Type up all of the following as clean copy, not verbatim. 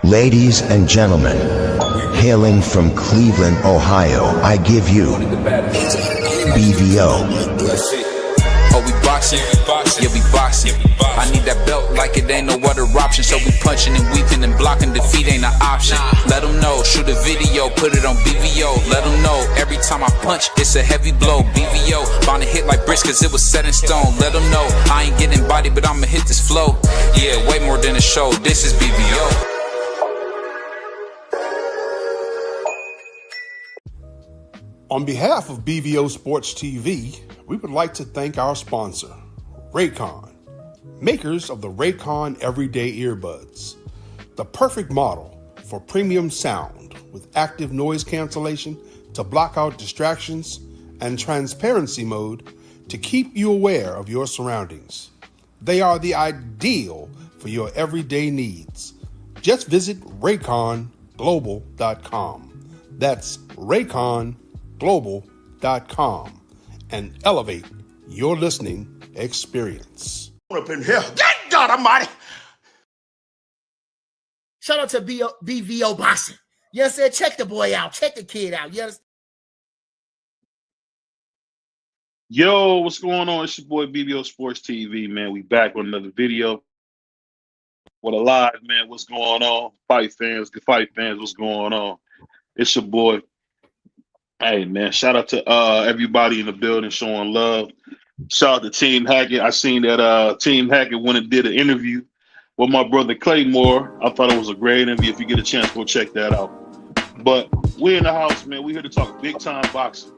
Ladies and gentlemen, hailing from Cleveland, Ohio, I give you BVO. Oh, we boxing? Yeah, we boxing. I need that belt like it ain't no other option. So we punching and weaving and blocking. Defeat ain't an option. Let them know, shoot a video, put it on BVO. Let them know, every time I punch, it's a heavy blow. BVO, bound to hit like bricks cause it was set in stone. Let them know, I ain't getting body, but I'ma hit this flow. Yeah, way more than a show, this is BVO. On behalf of BVO Sports TV, we would like to thank our sponsor, Raycon, makers of the Raycon Everyday Earbuds, the perfect model for premium sound with active noise cancellation to block out distractions and transparency mode to keep you aware of your surroundings. They are the ideal for your everyday needs. Just visit RayconGlobal.com. That's RayconGlobal.com and elevate your listening experience. Up in here. Good God Almighty! Shout out to BVO Boxing. You understand? Check the boy out. Check the kid out. You understand? Yo, what's going on? It's your boy BVO Sports TV, man. We back with another video. What a live, man. What's going on? Fight fans, what's going on? It's your boy. Hey, man, shout out to everybody in the building showing love. Shout out to Team Hackett. I seen that Team Hackett went and did an interview with my brother Claymore. I thought it was a great interview. If you get a chance, go check that out. But we in the house, man. We here to talk big time boxing.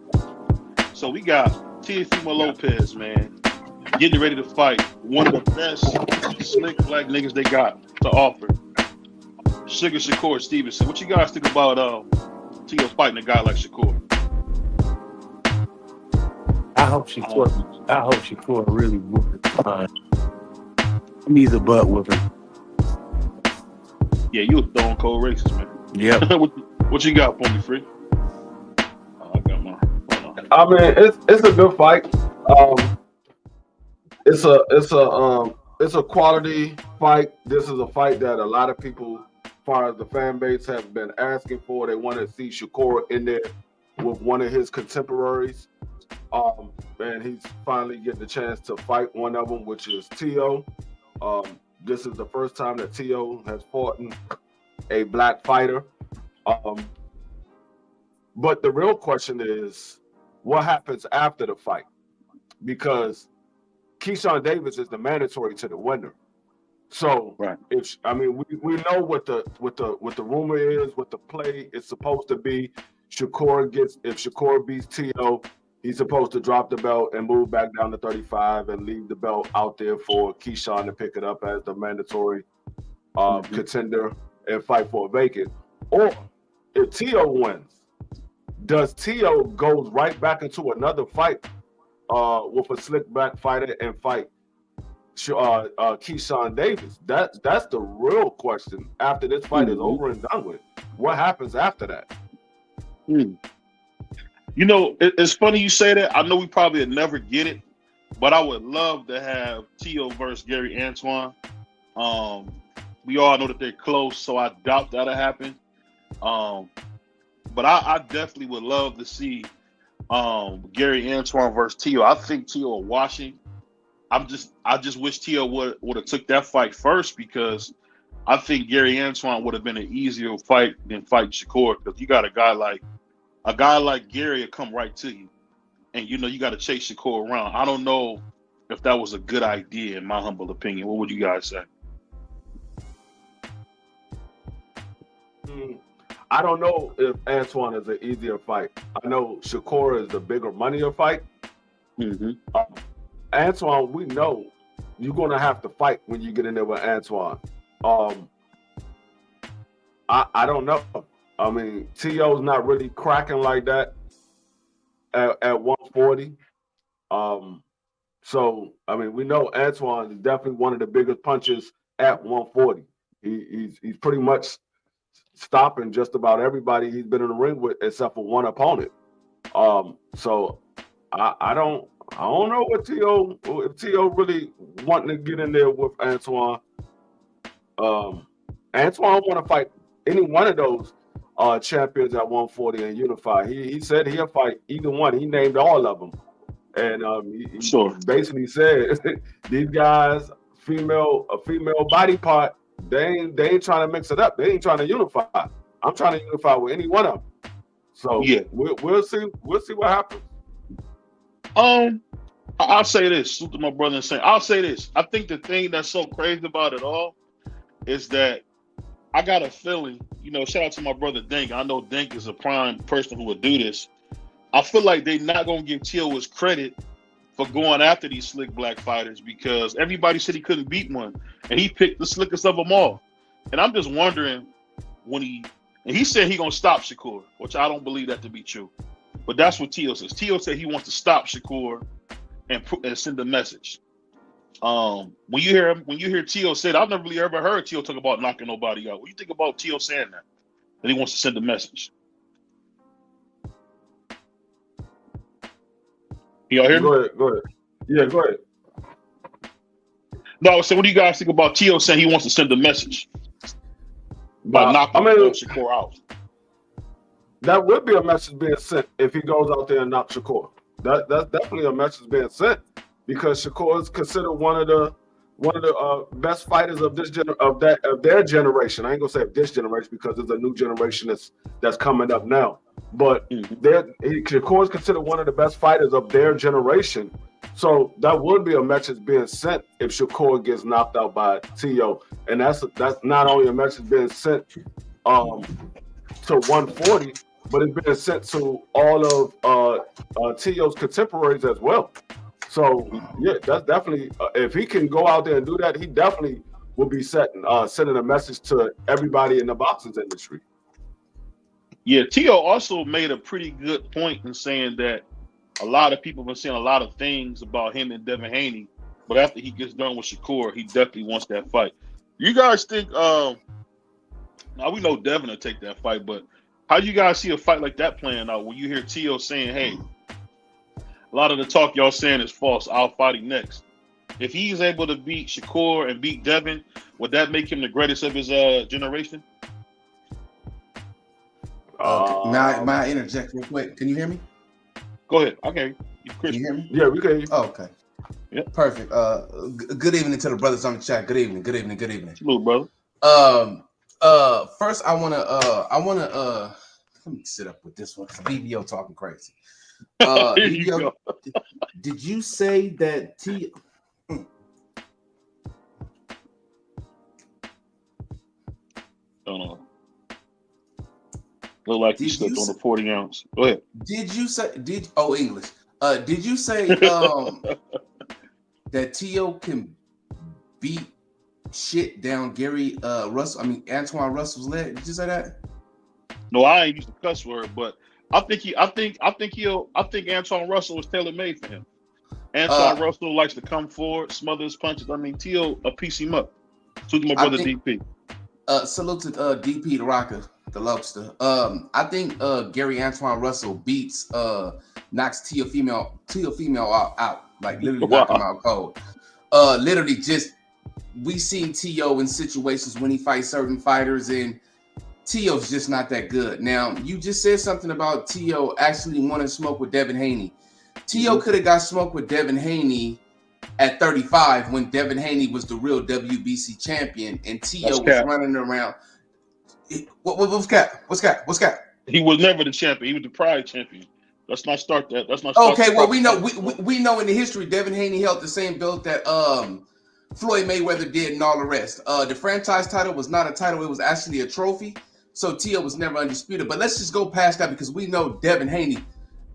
So we got Teofimo Lopez, man, getting ready to fight one of the best slick black niggas they got to offer. Shakur Stevenson. What you guys think about Teo fighting a guy like Shakur? I hope Shakur really whooping fine. He needs a butt whooping. Yeah, you a stone cold racist, man. Yeah. what you got for me, Free? I got mine. I mean, it's a good fight. It's a quality fight. This is a fight that a lot of people, as far as the fan base, have been asking for. They want to see Shakur in there with one of his contemporaries. And he's finally getting the chance to fight one of them, which is Teo. This is the first time that Teo has fought a black fighter. But the real question is, what happens after the fight? Because Keyshawn Davis is the mandatory to the winner. So right. We know what the rumor is, what the play is supposed to be. If Shakur beats Teo, he's supposed to drop the belt and move back down to 35 and leave the belt out there for Keyshawn to pick it up as the mandatory contender and fight for a vacant. Or if Teo wins, does Teo goes right back into another fight with a slick back fighter and fight Keyshawn Davis? That's the real question. After this fight is over and done with, what happens after that? You know, it's funny you say that. I know we probably would never get it, but I would love to have Teo versus Gary Antoine. We all know that they're close, so I doubt that'll happen. But I definitely would love to see Gary Antoine versus Teo. I think Teo will wash him. I just wish Teo would have took that fight first, because I think Gary Antoine would have been an easier fight than fighting Shakur, because you got a guy like Gary will come right to you, and you got to chase Shakur around. I don't know if that was a good idea, in my humble opinion. What would you guys say? I don't know if Antoine is an easier fight. I know Shakur is the bigger, moneyer fight. Antoine, we know you're going to have to fight when you get in there with Antoine. I don't know. I mean, Teo's not really cracking like that at 140. So, I mean, we know Antoine is definitely one of the biggest punches at 140. He's pretty much stopping just about everybody he's been in the ring with, except for one opponent. So I don't know if Teo really wanting to get in there with Antoine. Antoine want to fight any one of those champions at 140 and unify. He said he'll fight either one. He named all of them, and he basically said these guys, a female body part, they ain't trying to mix it up. They ain't trying to unify. I'm trying to unify with any one of them. So yeah, we'll see what happens. I'll say this. To my brother saying, I'll say this. I think the thing that's so crazy about it all is that I got a feeling, shout out to my brother Dink. I know Dink is a prime person who would do this. I feel like they're not going to give Teal his credit for going after these slick black fighters because everybody said he couldn't beat one, and he picked the slickest of them all. And I'm just wondering he said he going to stop Shakur, which I don't believe that to be true. But that's what Teal says. Teal said he wants to stop Shakur and send a message. When you hear Teal say that, I've never really ever heard Teal talk about knocking nobody out. What do you think about Teal saying that he wants to send a message? Y'all hear me? Go ahead. Yeah, go ahead. No, so what do you guys think about Teal saying he wants to send a message by knocking Shakur out? That would be a message being sent if he goes out there and knocks Shakur. That's definitely a message being sent because Shakur is considered one of the best fighters of their generation. I ain't gonna say of this generation because there's a new generation that's coming up now. But Shakur is considered one of the best fighters of their generation. So that would be a message being sent if Shakur gets knocked out by Tio, and that's not only a message being sent to 140, but it's being sent to all of Tio's contemporaries as well. So yeah, that's definitely if he can go out there and do that, he definitely will be sending a message to everybody in the boxing industry. Yeah, Tio also made a pretty good point in saying that a lot of people have been saying a lot of things about him and Devin Haney, but after he gets done with Shakur, he definitely wants that fight. You guys think? Now we know Devin will take that fight, but how do you guys see a fight like that playing out when you hear Tio saying, "Hey, a lot of the talk y'all saying is false. I'll fight him next." If he's able to beat Shakur and beat Devin, would that make him the greatest of his generation? May I interject real quick? Can you hear me? Go ahead. I can hear you. Hear me? Yeah, we can hear you. Oh, okay. Yep. Perfect. Good evening to the brothers on the chat. Good evening. Hello, brother. First I wanna let me sit up with this one because BBO talking crazy. BBO, did you say that Don't know. Look like you slipped on the 40 ounce. Go ahead. Did you say English? Did you say that Tio can beat shit down Antoine Russell's leg? Did you say that? No, I ain't used the cuss word, but I think Antoine Russell was tailor made for him. Antoine Russell likes to come forward, smother his punches. I mean, Tio piece him up. Salute to my brother DP. Salute to DP the Rocker, the Lobster. I think Gary Antoine Russell knocks Teofimo out, like literally knock him out cold. Literally just we seen Tio in situations when he fights certain fighters and Tio's just not that good. Now, you just said something about Tio actually wanting to smoke with Devin Haney. Tio could have got smoked with Devin Haney at 35 when Devin Haney was the real WBC champion and Tio was running around. What's cap? He was never the champion. He was the pride champion. Let's not start that. Okay, well, we know in the history Devin Haney held the same belt that Floyd Mayweather did and all the rest. The franchise title was not a title. It was actually a trophy. So Tio was never undisputed. But let's just go past that because we know Devin Haney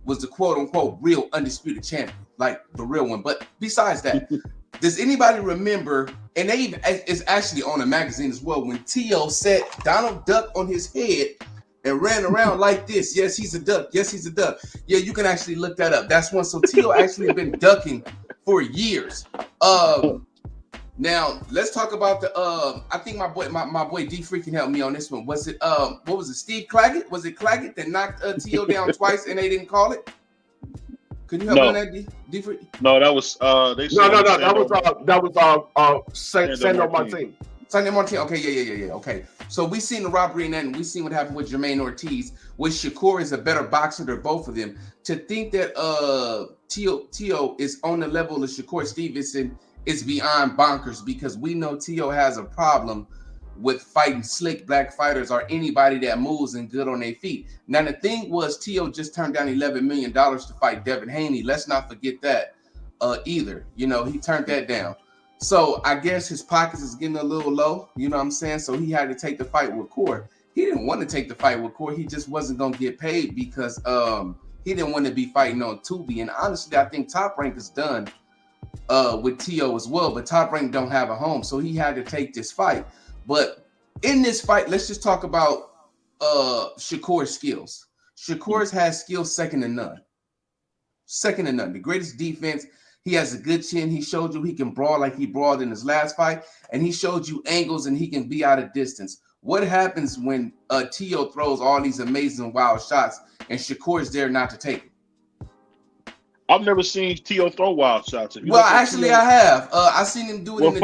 was the quote-unquote real undisputed champion, like the real one. But besides that, does anybody remember, and it's actually on a magazine as well, when Tio set Donald Duck on his head and ran around like this? Yes, he's a duck. Yes, he's a duck. Yeah, you can actually look that up. That's one. So Tio actually been ducking for years. Now let's talk about the. I think my boy D freaking helped me on this one. Was it what was it? Steve Claggett? Was it Claggett that knocked Tio down twice and they didn't call it? Can you help me on that, D? No, that was they. No. That was Sandro Martin. Sonny Martin. Okay, yeah. Okay. So we seen the robbery and that, and we seen what happened with Jermaine Ortiz. With Shakur is a better boxer than both of them. To think that Teo is on the level of Shakur Stevenson is beyond bonkers, because we know Teo has a problem with fighting slick black fighters or anybody that moves and good on their feet. Now the thing was, Teo just turned down $11 million to fight Devin Haney. Let's not forget that either. You know, he turned that down. So I guess his pockets is getting a little low, you know what I'm saying? So he had to take the fight with Core. He didn't want to take the fight with Core. He just wasn't going to get paid because he didn't want to be fighting on Tubi. And honestly, I think Top Rank is done with Teo as well, but Top Rank don't have a home. So he had to take this fight. But in this fight, let's just talk about Shakur's skills. Shakur's has skills second to none. Second to none. The greatest defense. He has a good chin. He showed you he can brawl like he brawled in his last fight, and he showed you angles and he can be out of distance. What happens when Teo throws all these amazing wild shots and Shakur's there not to take it? I've never seen Teo throw wild shots. Well, actually, I have. I seen him do it in the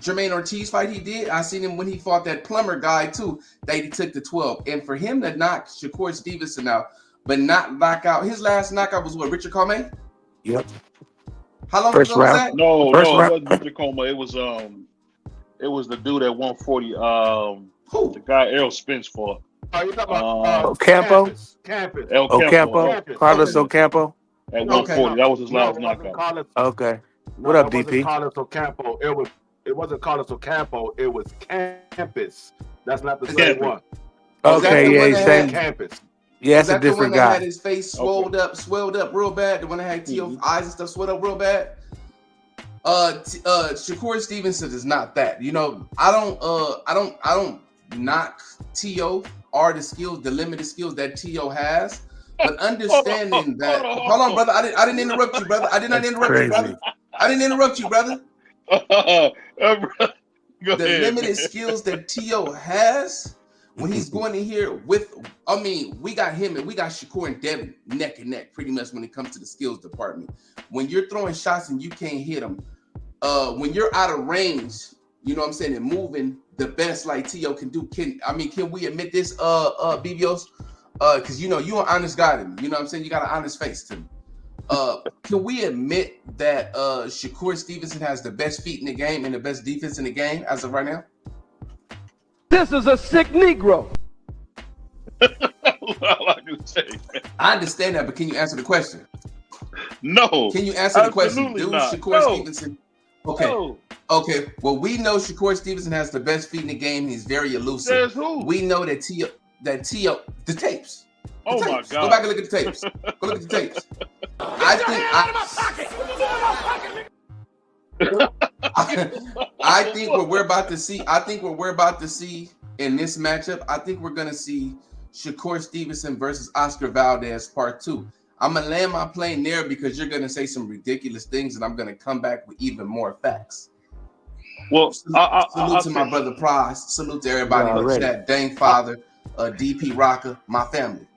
Jermaine Ortiz fight he did. I seen him when he fought that plumber guy too, that he took to 12. And for him to knock Shakur Stevenson out, but not knock out, his last knockout was what, Richard Comey? Yep. How long ago was that? No, it wasn't Richard Comey. It was the dude at 140. Who? The guy Errol Spence fought. Oh, you're talking about Ocampo? Campus. Ocampo? Carlos Ocampo? At 140. That was his last knockout. Okay. What up, DP? Carlos Ocampo. It wasn't Carlos Ocampo. It was Campus. That's not the same one. Okay, yeah, same Campus. Yeah, that's a different guy. That had his face swelled up real bad. The one that had Teo's eyes and stuff swelled up real bad. Shakur Stevenson is not that. You know, I don't knock Teo or the skills, the limited skills that Teo has, but understanding that. Hold on, brother. I didn't interrupt you, brother. I did not interrupt you, brother. I didn't interrupt you, brother. The limited skills that Teo has. When he's going in here we got him and we got Shakur and Devin neck and neck pretty much when it comes to the skills department. When you're throwing shots and you can't hit them, when you're out of range, you know what I'm saying, and moving the best like Teo can do. Can we admit this, BBOs? Because you know you're an honest guy to me. You know what I'm saying? You got an honest face to me. Can we admit that Shakur Stevenson has the best feet in the game and the best defense in the game as of right now? This is a sick Negro. I understand that, but can you answer the question? No. Can you answer the question? Dude, Shakur Stevenson. Okay. No. Okay. Well, we know Shakur Stevenson has the best feet in the game. He's very elusive. Says who? We know that Teo, the tapes. Oh tapes. My God. Go back and look at the tapes. Go look at the tapes. I think what we're about to see in this matchup, I think we're gonna see Shakur Stevenson versus Oscar Valdez part 2. I'm gonna land my plane there because you're gonna say some ridiculous things, and I'm gonna come back with even more facts. Well, salute to my brother Price. Salute to everybody in the chat. Dang Father, DP Rocker, my family.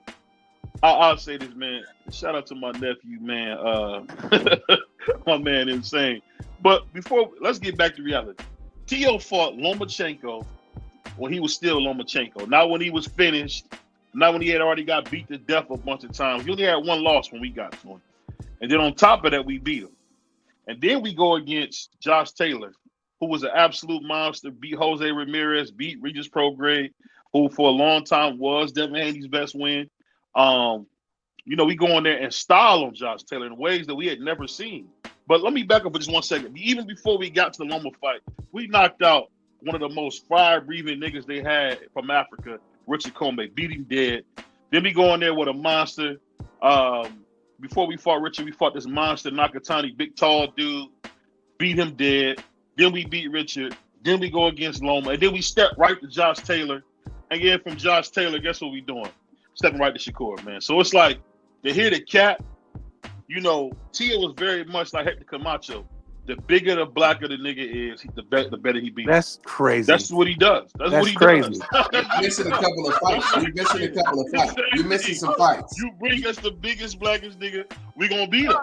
I'll say this, man. Shout out to my nephew, man. My man, Insane. But let's get back to reality. Teo fought Lomachenko when he was still Lomachenko. Not when he was finished. Not when he had already got beat to death a bunch of times. He only had one loss when we got to him. And then on top of that, we beat him. And then we go against Josh Taylor, who was an absolute monster, beat Jose Ramirez, beat Regis Prograis, who for a long time was Devin Haney's best win. You know, we go in there and style on Josh Taylor in ways that we had never seen. But let me back up for just 1 second. Even before we got to the Loma fight, we knocked out one of the most fire-breathing niggas they had from Africa, Richard Comey, beat him dead. Then we go in there with a monster. Before we fought Richard, we fought this monster Nakatani, big tall dude, beat him dead. Then we beat Richard. Then we go against Loma. And then we step right to Josh Taylor. And then from Josh Taylor, guess what we doing? Stepping right to Shakur, man. So it's like, to hear the cat, you know, Teo was very much like Hector Camacho. The bigger, the blacker the nigga is, the better he beats. That's crazy. That's what he does. That's what he crazy. does. You're missing a couple of fights. You're missing some fights. You bring us the biggest, blackest nigga, we gonna beat him.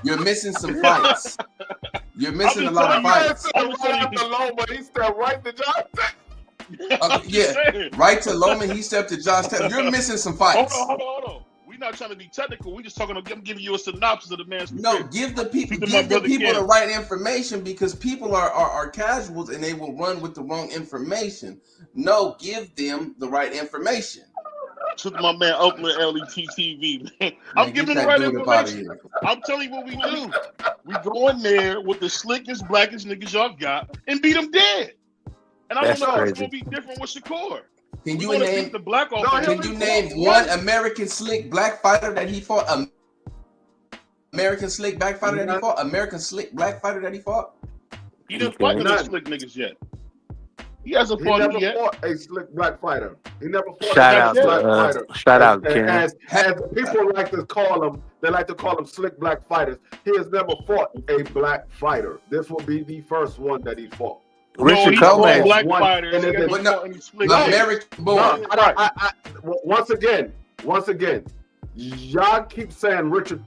You're missing some fights. You're missing a lot of fights. Right after Loma, he stepped right to John. Yeah, right to Loma, he stepped to John Taylor. You're missing some fights. Hold on. We're not trying to be technical. We're just talking. I'm giving you a synopsis of the man's career. No, give the people the right information, because people are casuals and they will run with the wrong information. No, give them the right information. To my man Oakland LET TV, man. I'm giving the right information. I'm telling you what we do. We go in there with the slickest, blackest niggas y'all got and beat them dead. And I don't know what's going to be different with Shakur. Can you name the black? Can you name one American slick black fighter that he fought? American slick black fighter that he fought? American slick black fighter that he fought? He didn't fight no slick niggas yet. He hasn't fought yet. Fought a slick black fighter. He never fought a black fighter. Shout out, Ken. As people like to call him, they like to call him slick black fighters. He has never fought a black fighter. This will be the first one that he fought. Richard Coleman. Black fighters. Once again, y'all keep saying Richard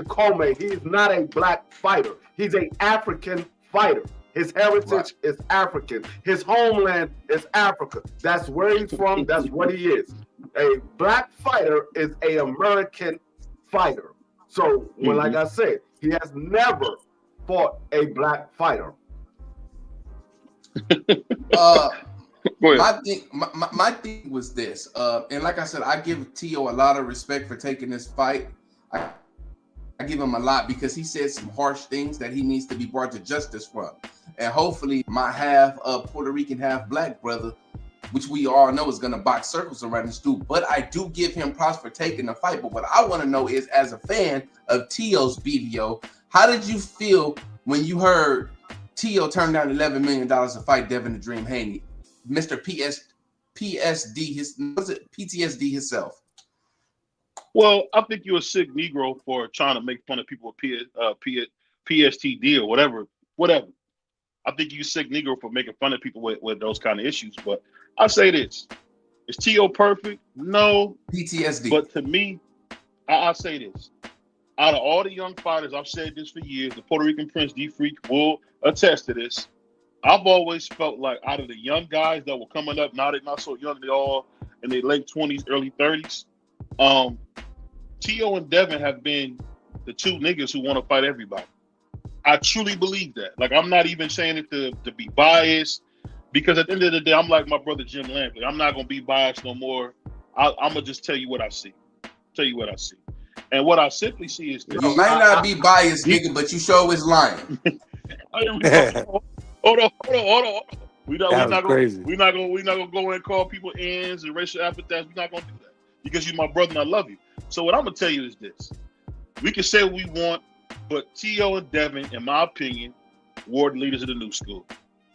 Coleman. He's not a black fighter. He's an African fighter. His heritage is African. His homeland is Africa. That's where he's from. That's what he is. A black fighter is an American fighter. So, like I said, he has never fought a black fighter. My thing was this, and like I said, I give Tio a lot of respect for taking this fight. I give him a lot because he said some harsh things that he needs to be brought to justice from. And hopefully my half Puerto Rican, half black brother, which we all know is going to box circles around this dude. But I do give him props for taking the fight. But what I want to know is, as a fan of Tio's BVO, how did you feel when you heard Tio turned down $11 million to fight Devin the Dream Haney, Mr. PTSD himself? Well, I think you're a sick Negro for trying to make fun of people with PSTD or whatever. I think you're a sick Negro for making fun of people with those kind of issues. But I say this: is T.O. perfect? No. PTSD. But to me, I say this: out of all the young fighters, I've said this for years. The Puerto Rican Prince D Freak will attest to this. I've always felt like out of the young guys that were coming up, now they're not so young, they all in their late 20s, early 30s. T.O. and Devin have been the two niggas who want to fight everybody. I truly believe that. Like, I'm not even saying it to be biased, because at the end of the day, I'm like my brother Jim Lampley. I'm not gonna be biased no more. I'm gonna just tell you what I see. And what I simply see is this. You might not be biased, nigga, but you sure is lying. Hold on. We're not gonna go and call people ends and racial epithets. We're not gonna do that because you're my brother and I love you. So what I'm gonna tell you is this: we can say what we want, but T.O. and Devin, in my opinion, were the leaders of the new school.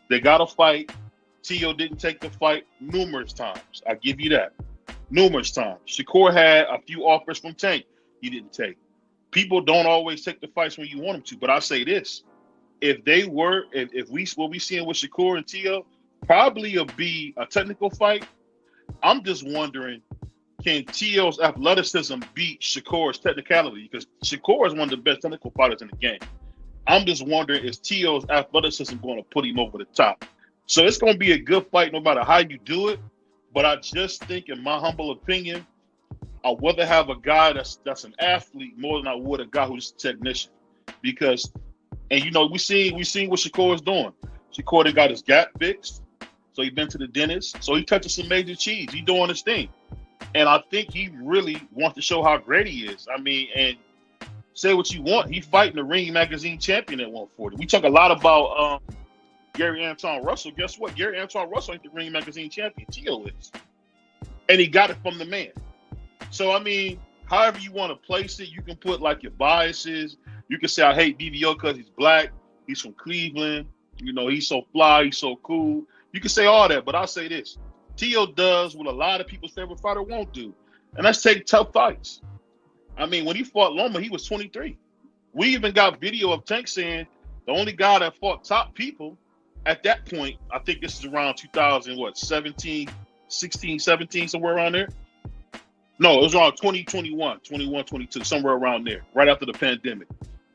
They got to fight. T.O. didn't take the fight numerous times. I give you that. Numerous times. Shakur had a few offers from Tank. He didn't take. People don't always take the fights when you want them to. But I say this: if what we seeing with Shakur and T.O. probably will be a technical fight. I'm just wondering, can T.O.'s athleticism beat Shakur's technicality? Because Shakur is one of the best technical fighters in the game. I'm just wondering, is T.O.'s athleticism going to put him over the top? So it's going to be a good fight no matter how you do it. But I just think, in my humble opinion, I'd rather have a guy that's an athlete more than I would a guy who's a technician. Because, and you know, we seen what Shakur is doing. Shakur done got his gap fixed. So he's been to the dentist. So he touching some major cheese. He doing his thing. And I think he really wants to show how great he is. I mean, and say what you want, he fighting the Ring Magazine champion at 140. We talk a lot about Gary Anton Russell. Guess what? Gary Anton Russell ain't the Ring Magazine champion. T.O. is. And he got it from the man. So, I mean, however you want to place it, you can put like your biases. You can say, I hate BVO because he's black. He's from Cleveland. You know, he's so fly. He's so cool. You can say all that, but I'll say this. T.O. does what a lot of people's favorite fighter won't do, and that's take tough fights. I mean, when he fought Loma, he was 23. We even got video of Tank saying the only guy that fought top people at that point, I think this is around 2017, 16, 17, somewhere around there. No, it was around 2021, 21, 22, somewhere around there, right after the pandemic.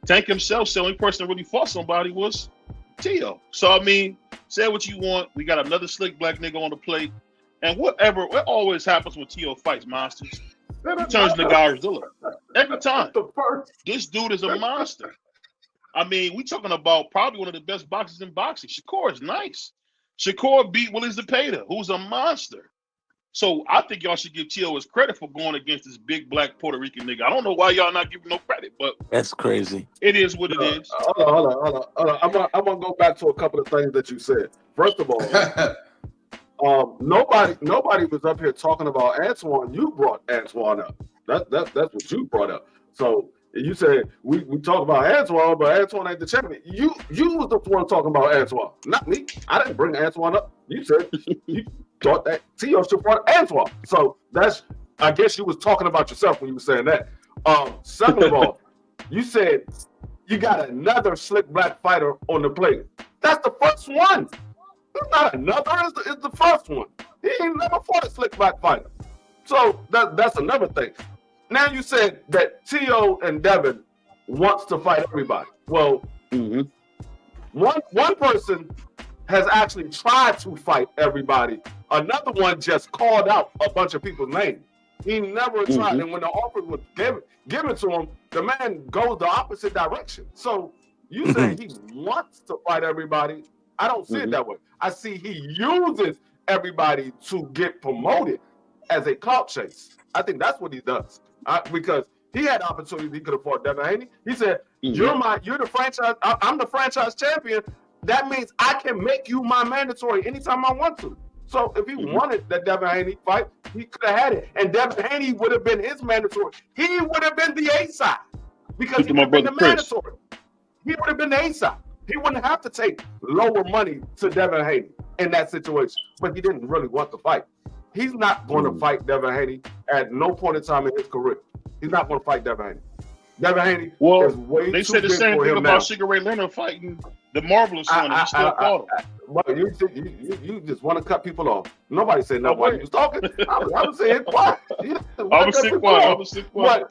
Tank himself said the only person that really fought somebody was Tio. So I mean, say what you want. We got another slick black nigga on the plate, and what always happens when Tio fights monsters, he turns into Godzilla every time. This dude is a monster. I mean, we talking about probably one of the best boxers in boxing. Shakur is nice. Shakur beat Willie Zepeda, who's a monster. So I think y'all should give Tio his credit for going against this big black Puerto Rican nigga. I don't know why y'all not giving no credit, but that's crazy. It is what it is. Hold on. I'm gonna go back to a couple of things that you said. First of all, nobody was up here talking about Antoine. You brought Antoine up. That's what you brought up. So you said we talk about Antoine, but Antoine ain't the champion. You was the one talking about Antoine, not me. I didn't bring Antoine up. You said you thought that Tio should fight Antoine. So I guess you was talking about yourself when you were saying that. Second of all, you said you got another slick black fighter on the plate. That's the first one. It's not another. It's the first one. He ain't never fought a slick black fighter. So that's another thing. Now you said that Tio and Devin wants to fight everybody. Well, one person has actually tried to fight everybody. Another one just called out a bunch of people's names. He never tried, and when the offer was given to him, the man goes the opposite direction. So you say he wants to fight everybody. I don't see it that way. I see he uses everybody to get promoted as a clout chase. I think that's what he does. Because he had opportunity, he could have fought Devin Haney. He said, "You're the franchise. I'm the franchise champion. That means I can make you my mandatory anytime I want to." So if he wanted that Devin Haney fight, he could have had it, and Devin Haney would have been his mandatory. He would have been the A side because he would have been the mandatory. He would have been the A side. He wouldn't have to take lower money to Devin Haney in that situation, but he didn't really want to fight. He's not going to fight Devin Haney at no point in time in his career. He's not going to fight Devin Haney. Devin Haney is way too big for him now. They said the same thing about Sugar Ray Leonard fighting the Marvelous One. He still fought him. But you just want to cut people off. Nobody said nothing while you was talking. I was saying quiet. I was saying quiet.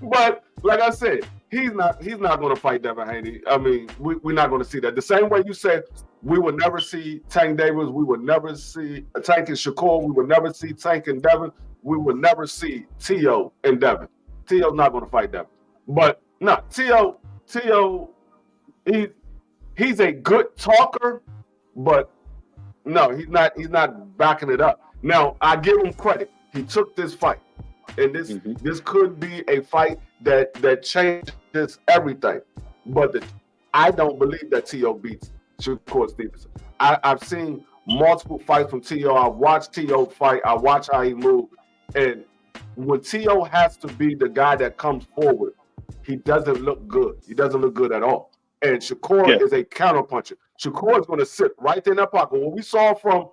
But like I said, he's not going to fight Devin Haney. I mean, we're not going to see that. The same way you said we would never see Tank Davis, we would never see Tank and Shakur, we would never see Tank and Devin, we would never see Tio and Devin. Tio's not going to fight Devin. But no, Tio, he's a good talker, but no, he's not backing it up. Now, I give him credit. He took this fight. And this could be a fight that changes everything. But I don't believe that Tio beats Shakur Stevenson. I've seen multiple fights from Tio. I've watched Tio fight. I watch how he moves. And when Tio has to be the guy that comes forward, he doesn't look good. He doesn't look good at all. And Shakur is a counterpuncher. Shakur is going to sit right there in that pocket. What we saw from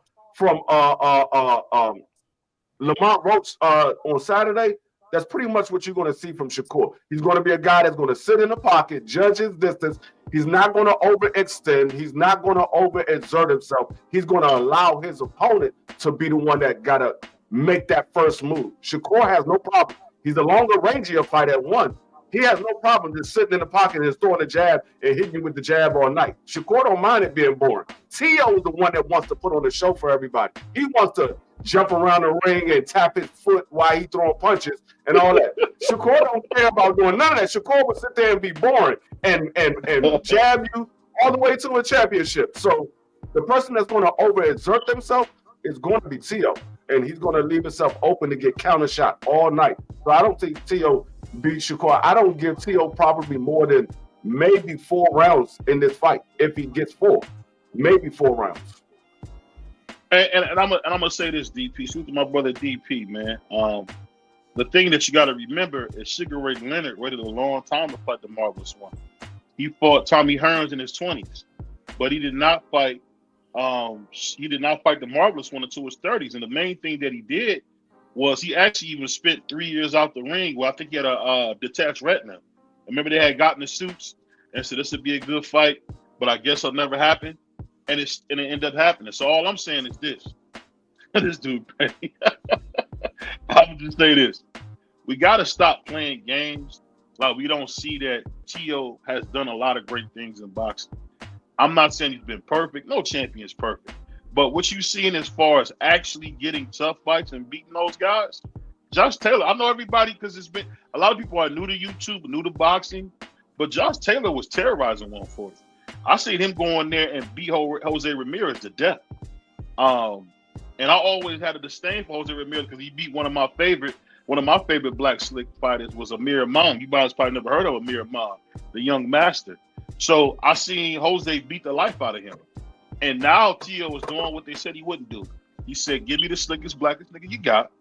Lamont Roach on Saturday, that's pretty much what you're going to see from Shakur. He's going to be a guy that's going to sit in the pocket, judge his distance. He's not going to overextend. He's not going to overexert himself. He's going to allow his opponent to be the one that got to make that first move. Shakur has no problem. He's a longer rangier fight at one. He has no problem just sitting in the pocket and just throwing a jab and hitting you with the jab all night. Shakur don't mind it being boring. Tio is the one that wants to put on the show for everybody. He wants to jump around the ring and tap his foot while he throwing punches and all that. Shakur don't care about doing none of that. Shakur will sit there and be boring and jab you all the way to a championship. So the person that's going to overexert themselves is going to be Tio, and he's going to leave himself open to get counter shot all night. So I don't think Tio beats Shakur. I don't give Tio probably more than maybe 4 rounds in this fight. If he gets 4, maybe 4 rounds. And I'm gonna say this, DP. Shoot to my brother DP, man. The thing that you got to remember is Sugar Ray Leonard waited a long time to fight the Marvelous One. He fought Tommy Hearns in his 20s, but he did not fight. He did not fight the Marvelous One until his 30s. And the main thing that he did was he actually even spent 3 years out the ring. Well, I think he had a detached retina. Remember, they had gotten the suits and said this would be a good fight, but I guess it'll never happen. And it ended up happening. So all I'm saying is this. This dude, I would just say this. We got to stop playing games Like, we don't see that Teo has done a lot of great things in boxing. I'm not saying he's been perfect. No champion's perfect. But what you've seen as far as actually getting tough fights and beating those guys, Josh Taylor, I know everybody, because it's been a lot of people are new to YouTube, new to boxing, but Josh Taylor was terrorizing 140. I seen him go in there and beat Jose Ramirez to death. And I always had a disdain for Jose Ramirez because he beat one of my favorite black slick fighters was Amir Imam. You guys probably never heard of Amir Imam, the young master. So I seen Jose beat the life out of him. And now Teo is doing what they said he wouldn't do. He said, give me the slickest, blackest nigga you got,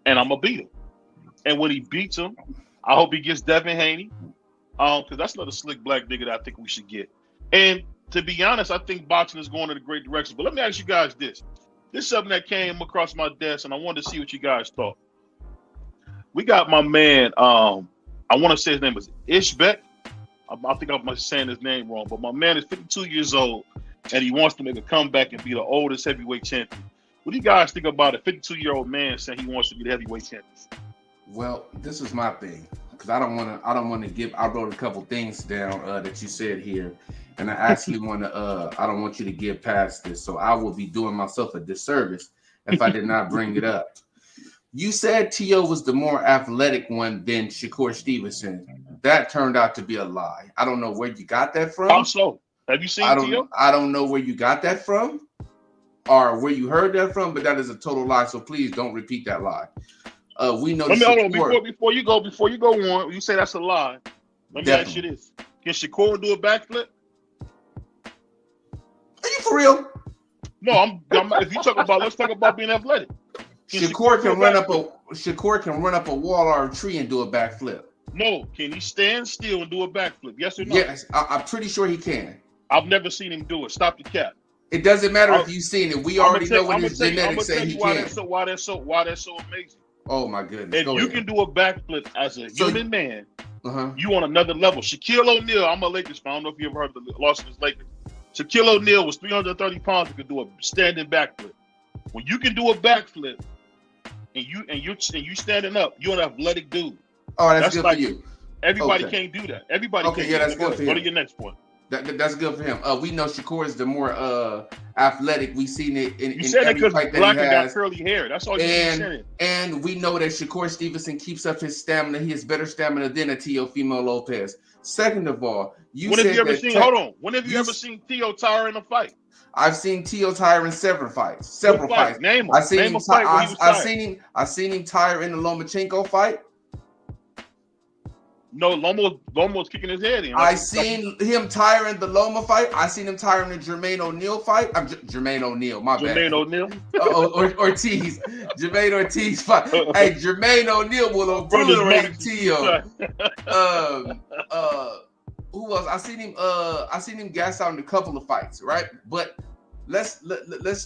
and I'm going to beat him. And when he beats him, I hope he gets Devin Haney, because that's another slick black nigga that I think we should get. And to be honest, I think boxing is going in a great direction. But let me ask you guys this. This is something that came across my desk, and I wanted to see what you guys thought. We got my man, I want to say his name is Ishbek. I think I'm saying his name wrong, but my man is 52 years old, and he wants to make a comeback and be the oldest heavyweight champion. What do you guys think about a 52-year-old man saying he wants to be the heavyweight champion? Well, this is my thing, because I don't want to give. I wrote a couple things down that you said here, and I actually want to. I don't want you to get past this, so I will be doing myself a disservice if I did not bring it up. You said Teo was the more athletic one than Shakur Stevenson. That turned out to be a lie. I don't know where you got that from. How so? Have you seen Teo? I don't know where you got that from or where you heard that from, but that is a total lie. So please don't repeat that lie. We know. Let me hold on before you go on. You say that's a lie. Let me ask you this: can Shakur do a backflip? Are you for real? No, I'm if you talk about, let's talk about being athletic. Shakur can run up a wall or a tree and do a backflip. No, can he stand still and do a backflip? Yes or no? Yes, I'm pretty sure he can. I've never seen him do it. Stop the cap. It doesn't matter if you've seen it. We already know what his genetics say he can. Why that's so amazing. Oh my goodness! If you can do a backflip as a human man, you on another level. Shaquille O'Neal, I'm a Lakers fan. I don't know if you ever heard of the Los Angeles Lakers. Shaquille O'Neal was 330 pounds and could do a standing backflip. When you can do a backflip and you standing up, you're an athletic dude. Oh, that's good for you. Everybody can't do that. Everybody can't. Yeah, that's good for him. Go to your next point. That's good for him. We know Shakur is the more athletic. We've seen it in every fight that he has. Got curly hair. That's all you saying. And we know that Shakur Stevenson keeps up his stamina. He has better stamina than a Teofimo Lopez. Second of all, when have you ever seen Teo tire in a fight? I've seen Teo tire in several fights. Name him. I seen him tire in the Lomachenko fight. No, Lomo's kicking his head in. I seen him tire in the Loma fight. I seen him tire in the Jermaine O'Neal fight. Jermaine O'Neal, my bad. Jermaine O'Neal? Ortiz. Jermaine Ortiz fight. Hey, Jermaine O'Neal will obliterate Teo. Who else? I seen him gas out in a couple of fights, right? But let's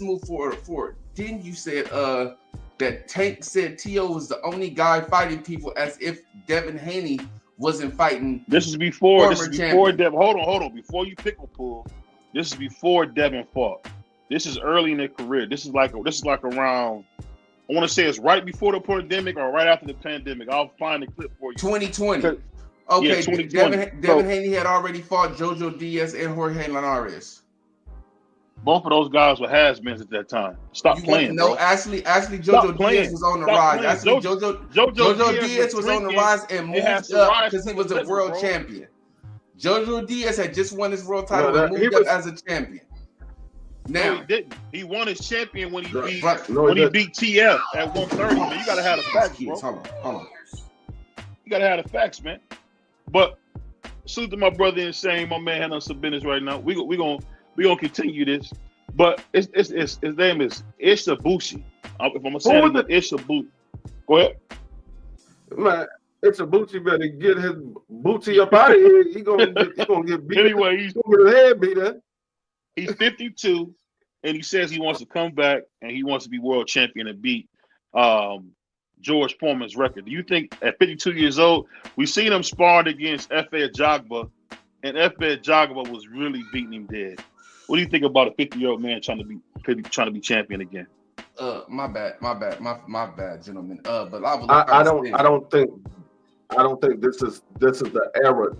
move forward. Didn't you say that Tank said Teo was the only guy fighting people as if Devin Haney wasn't fighting? This is before Devin. Hold on. Before you pickle pull, this is before Devin fought. This is early in their career. This is like around. I want to say it's right before the pandemic or right after the pandemic. I'll find the clip for you. 2020. Okay, yeah, 2020. Devin Haney had already fought Jojo Diaz and Jorge Linares. Both of those guys were has-beens at that time. Stop playing. No, actually, Jojo Diaz was on the rise. Actually, Jojo Diaz was on the rise and moved up because he was a world champion. Jojo Diaz had just won his world title and moved up as a champion. Now he didn't. He won his champion when he beat TF at 130. Man, you gotta have the facts, bro. Hold on. You gotta have the facts, man. But salute to my brother Insane. My man handling some business right now. We gonna continue this, but his name is Ishibushi. If I'm saying it, Ishibushi. Go ahead. Man, Ishibushi better get his booty up out of here. He gonna get beat. Anyway, he's his head beat up. He's 52, and he says he wants to come back and he wants to be world champion and beat George Foreman's record. Do you think at 52 years old, we've seen him sparring against F.A. Ajagba, and F.A. Ajagba was really beating him dead? What do you think about a 50-year-old man trying to be champion again? My bad, gentlemen. But I don't think I don't think this is the era.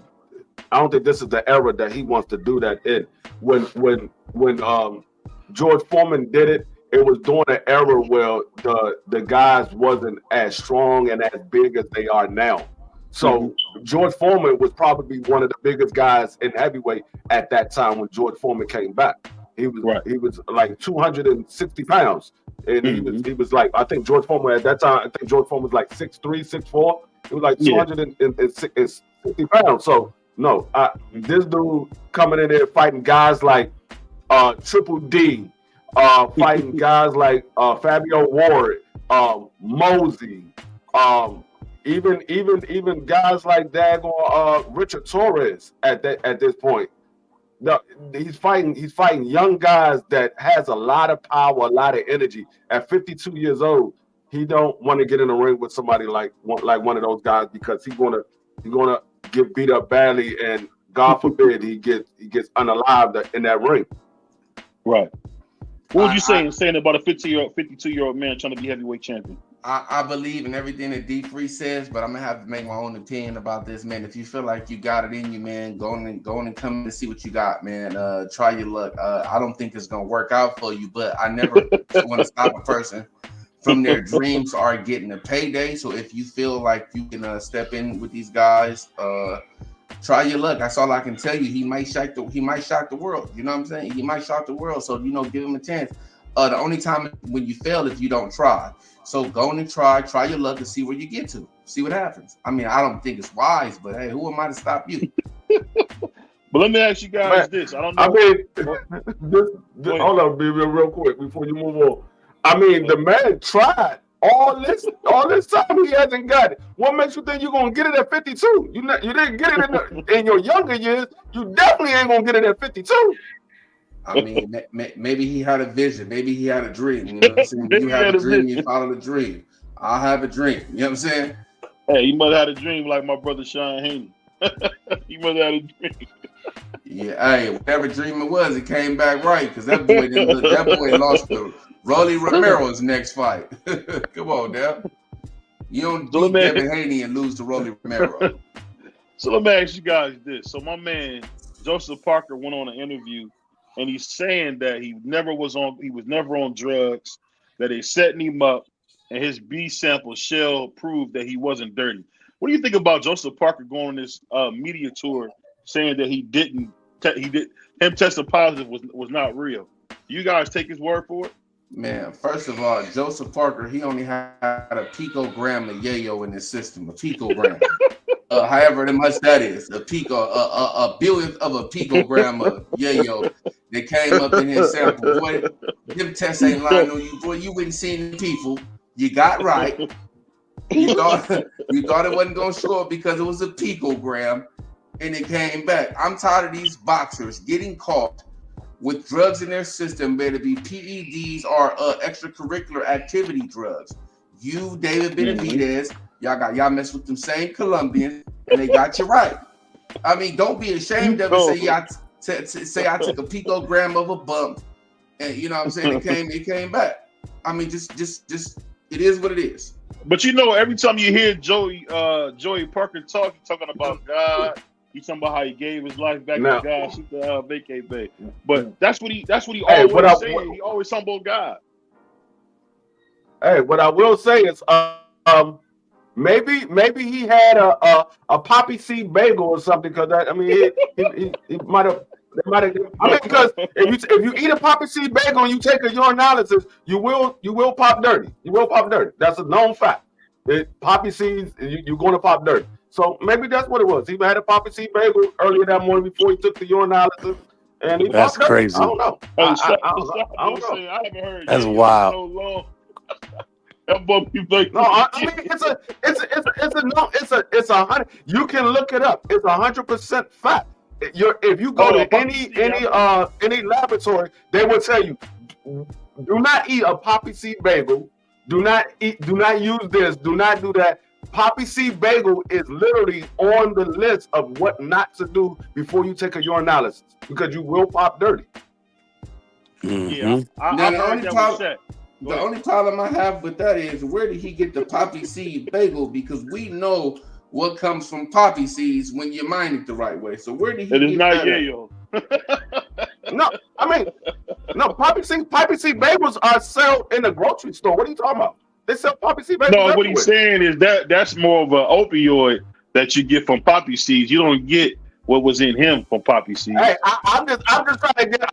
I don't think this is the era that he wants to do that in. When George Foreman did it, it was during an era where the guys wasn't as strong and as big as they are now. So George Foreman was probably one of the biggest guys in heavyweight at that time when George Foreman came back. He was like 260 pounds. And he was like, I think George Foreman at that time, I think George Foreman was like 6'3", 6'4". He was like 260 pounds. So no, this dude coming in there fighting guys like Triple D, fighting guys like Fabio Ward, Mosey, even guys like Richard Torres at this point. He's fighting young guys that has a lot of power, a lot of energy. At 52 years old, he don't want to get in the ring with somebody like one of those guys because he's gonna get beat up badly, and God forbid he gets unalived in that ring. Right. What was you saying about a 52-year-old man trying to be heavyweight champion? I believe in everything that D3 says, but I'm gonna have to make my own opinion about this, man. If you feel like you got it in you, man, go on and come and see what you got, man. Try your luck. I don't think it's gonna work out for you, but I never want to stop a person from their dreams or getting a payday. So if you feel like you can step in with these guys, try your luck. That's all I can tell you. He might shock the world. You know what I'm saying? He might shock the world. So give him a chance. The only time when you fail if you don't try. So go on and try your luck and see where you get to. See what happens. I mean, I don't think it's wise, but hey, who am I to stop you? But let me ask you guys this. I don't know. I mean, hold on, real quick before you move on. I mean, the man tried all this time. He hasn't got it. What makes you think you're gonna get it at 52? You didn't get it in your younger years. You definitely ain't gonna get it at 52. I mean, maybe he had a vision. Maybe he had a dream. You know what I'm saying? You have a dream, you follow the dream. I have a dream. You know what I'm saying? Hey, he must have had a dream like my brother Sean Haney. He must have had a dream. Yeah, hey, whatever dream it was, it came back right because that boy lost to Rolly Romero's next fight. Come on, now. You don't beat Devin Haney and lose to Rolly Romero. So let me ask you guys this. So my man Joseph Parker went on an interview. And he's saying that he was never on drugs, that they setting him up, and his B sample shell proved that he wasn't dirty. What do you think about Joseph Parker going on this media tour saying that him testing positive was not real? You guys take his word for it? Man, first of all, Joseph Parker, he only had a picogram of yayo in his system, a picogram. However much that is, a billionth of a picogram of yayo that came up in his sample. Boy, them tests ain't lying on you. Boy, you wouldn't see the people. You got right. You thought it wasn't going to show up because it was a picogram, and it came back. I'm tired of these boxers getting caught with drugs in their system, whether it be PEDs or extracurricular activity drugs. You, David Benavidez, y'all mess with them same Colombians, and they got you right. I mean, don't be ashamed of it. Say I took a picogram of a bump, and you know what I'm saying, it came back. I mean, just it is what it is. But every time you hear Joey Parker talking about God, he's talking about how he gave his life back to God. Shoot the vacay bay. But that's what he always saying. He always talking about God. Hey, what I will say is, maybe he had a poppy seed bagel or something, because he might have. I mean, because if you eat a poppy seed bagel and you take a urinalysis, you will pop dirty. You will pop dirty. That's a known fact. Poppy seeds, you're going to pop dirty. So maybe that's what it was. He had a poppy seed bagel earlier that morning before he took the urinalysis, and he that's popped crazy. Dirty. I don't know. I don't know. I haven't heard that's wild. So long. That bump you think? No, I mean it's 100. You can look it up. It's 100% fact. If you go to any laboratory, they will tell you, do not eat a poppy seed bagel. Do not use this. Do not do that. Poppy seed bagel is literally on the list of what not to do before you take a urinalysis, because you will pop dirty. Yeah, the only problem I have with that is, where did he get the poppy seed bagel? Because we know what comes from poppy seeds when you mine it the right way. So where did he It is get not that? yayo. No, I mean, no, poppy seed bagels are sold in the grocery store. What are you talking about? They sell poppy seed bagels. No, what everywhere. he's saying is that's more of an opioid that you get from poppy seeds. You don't get what was in him from poppy seeds. Hey, I'm just trying to get a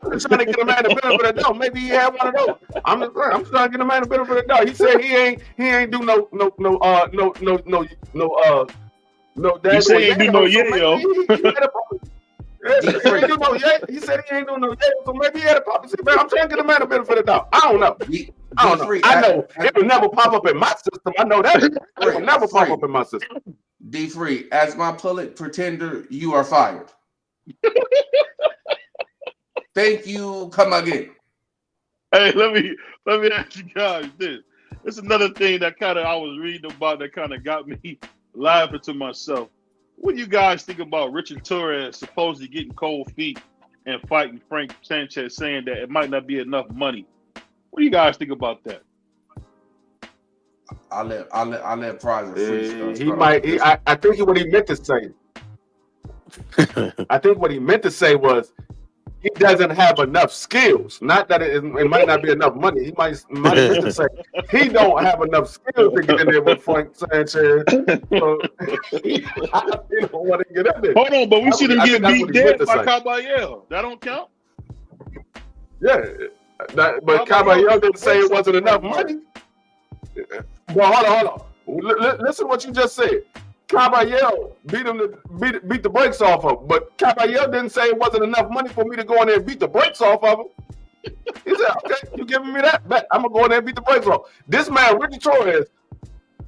man the benefit of the doubt. Maybe he had one of those. I'm trying to get a man the benefit of the doubt. He said he ain't do no. He said he ain't do no yayo. He said he ain't doing no yayo, so maybe he had a poppy seed. Man, I'm trying to get a man the benefit of the doubt. I don't know. I know it would never pop up in my system. I know that it would never pop up in my system. D Free, as my public pretender, you are fired. Thank you. Come again. Hey, let me ask you guys this. It's another thing that I was reading about that kind of got me laughing to myself. What do you guys think about Richard Torres supposedly getting cold feet and fighting Frank Sanchez, saying that it might not be enough money? What do you guys think about that? I'll let Prize I think what he meant to say. I think what he meant to say was he doesn't have enough skills. Not that it might not be enough money. He might have meant to say he don't have enough skills to get in there with Frank Sanchez. So he don't want to get in there. Hold on, but we see them get beat dead by Caballero. That don't count? Yeah. But Caballero didn't say it wasn't enough money. Well, hold on. Listen to what you just said. Caballero beat the brakes off of him, but Caballero didn't say it wasn't enough money for me to go in there and beat the brakes off of him. He said, "Okay, you giving me that? Bet I'm gonna go in there and beat the brakes off." This man, Richard Torres,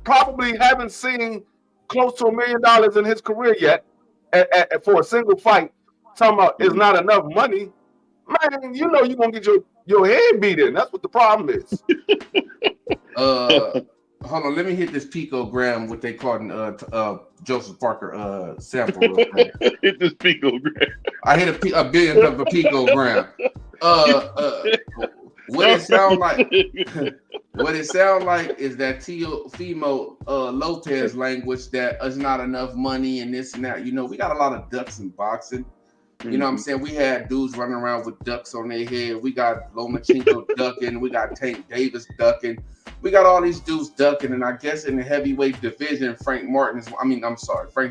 probably haven't seen close to $1 million in his career yet for a single fight. Talking about it's not enough money, man. You know you're gonna get your head beat in. That's what the problem is. Hold on, let me hit this picogram, what they call in Joseph Parker sample real quick. Hit this picogram. I hit a billion of a picogram. What it sound like? What it sound like is that Teofimo Lopez language that is not enough money and this and that. You know, we got a lot of ducks in boxing. You know what I'm saying? We had dudes running around with ducks on their head. We got Lomachenko ducking. We got Tank Davis ducking. We got all these dudes ducking. And I guess in the heavyweight division, Frank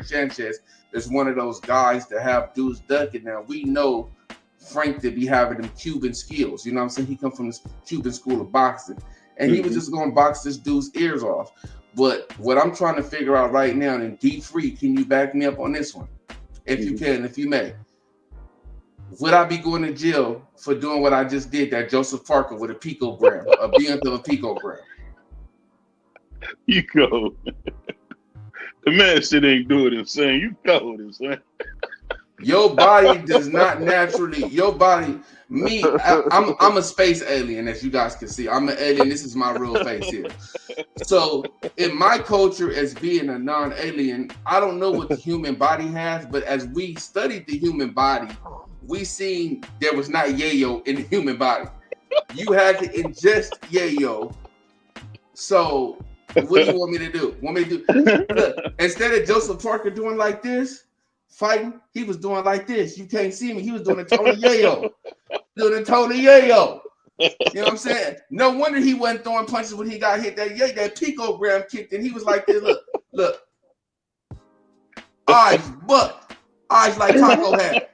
Sanchez is one of those guys that have dudes ducking. Now, we know Frank to be having them Cuban skills. You know what I'm saying? He come from the Cuban school of boxing. And he was just going to box this dude's ears off. But what I'm trying to figure out right now, and D3, can you back me up on this one? If you can, if you may. Would I be going to jail for doing what I just did, that Joseph Parker with a picogram, a billionth of a picogram? You go. The man shit ain't doing it, saying you go with it, saying. Your body does not naturally, I'm a space alien, as you guys can see. I'm an alien. This is my real face here. So in my culture as being a non-alien, I don't know what the human body has, but as we studied the human body, we seen there was not yayo in the human body. You had to ingest yayo. So what do you want me to do? Look, instead of Joseph Parker doing like this, fighting, he was doing like this. You can't see me. He was doing a Tony Yayo. Doing a Tony Yayo. You know what I'm saying? No wonder he wasn't throwing punches when he got hit. That picogram kicked in. He was like this. Look. Eyes like Taco hat.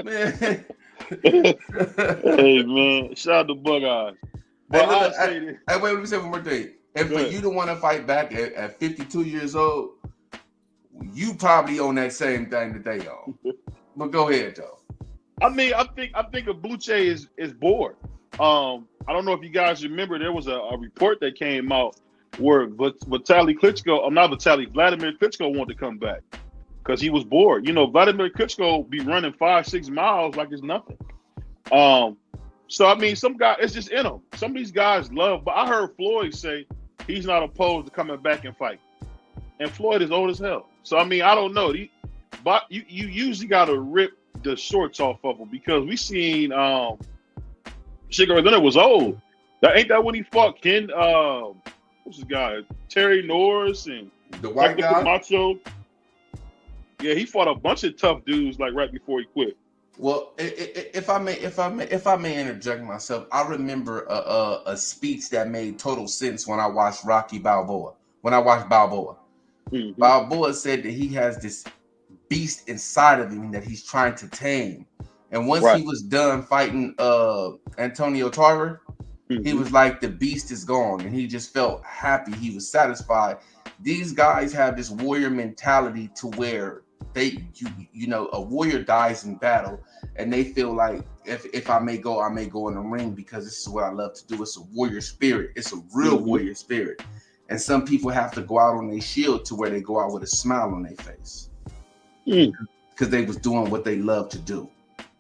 Man. Hey man, shout out to Bug Eyes. But wait, let me say one more thing. And for you to want to fight back at 52 years old, you probably own that same thing that they own. But go ahead, though. I mean, I think Abuche is bored. I don't know if you guys remember, there was a report that came out where Vladimir Klitschko wanted to come back because he was bored. You know, Vladimir Klitschko be running 5-6 miles like it's nothing. So I mean, some guys, it's just in them. Some of these guys love, but I heard Floyd say he's not opposed to coming back and fight. And Floyd is old as hell. So I mean, I don't know. But you usually gotta rip the shorts off of him because we seen Shakur Stevenson was old. Ain't that when he fought Ken what's his guy? Terry Norris and The white Technical guy? Macho. Yeah, he fought a bunch of tough dudes like right before he quit. Well, if I may interject myself, I remember a speech that made total sense when I watched Balboa. Mhm. Balboa said that he has this beast inside of him that he's trying to tame. And once he was done fighting Antonio Tarver, he was like, the beast is gone, and he just felt happy. He was satisfied. These guys have this warrior mentality to where a warrior dies in battle, and they feel like if I may go in the ring because this is what I love to do. It's a warrior spirit. It's a real warrior spirit. And some people have to go out on their shield to where they go out with a smile on their face because they was doing what they love to do.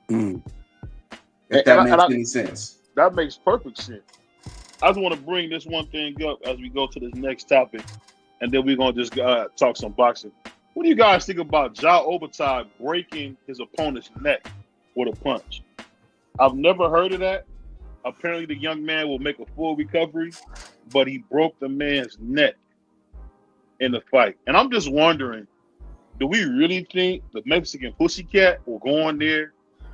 If that makes any sense. That makes perfect sense. I just want to bring this one thing up as we go to this next topic, and then we're going to just talk some boxing. What do you guys think about Ja Obertai breaking his opponent's neck with a punch? I've never heard of that. Apparently, the young man will make a full recovery, but he broke the man's neck in the fight. And I'm just wondering, do we really think the Mexican Pussycat will go in there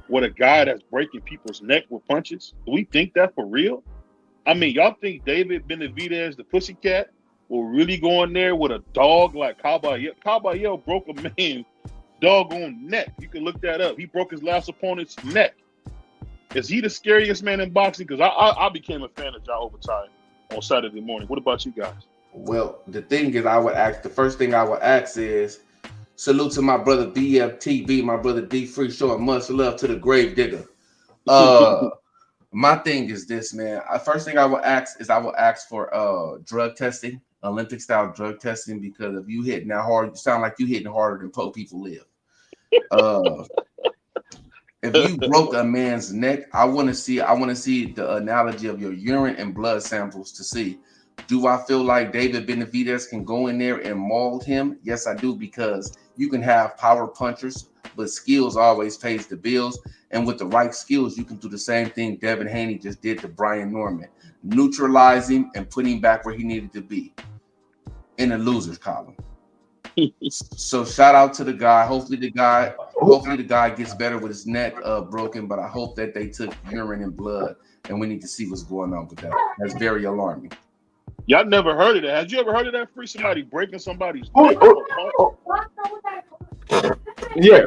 with a guy that's breaking people's neck with punches? Do we think that for real? I mean, y'all think David Benavidez, the Pussycat, will really go in there with a dog like Caballero? Caballero broke a man's doggone neck. You can look that up. He broke his last opponent's neck. Is he the scariest man in boxing? Because I became a fan of Ja Obertai on Saturday morning. What about you guys? Well, the thing is, the first thing I would ask is, salute to my brother BFTB, my brother D Free, showing much love to the grave digger. My thing is this, man. First thing I will ask is for drug testing, Olympic style drug testing, because if you hitting that hard, you sound like you hitting harder than poor people live. If you broke a man's neck, I want to see the analogy of your urine and blood samples to see, do I feel like David Benavidez can go in there and maul him? Yes, I do, because you can have power punchers, but skills always pays the bills. And with the right skills, you can do the same thing Devin Haney just did to Brian Norman. Neutralize him and put him back where he needed to be, in the losers column. So shout out to the guy. Hopefully the guy gets better with his neck broken, but I hope that they took urine and blood, and we need to see what's going on with that. That's very alarming. Y'all never heard of that. Have you ever heard of that? Free somebody breaking somebody's neck? Yeah.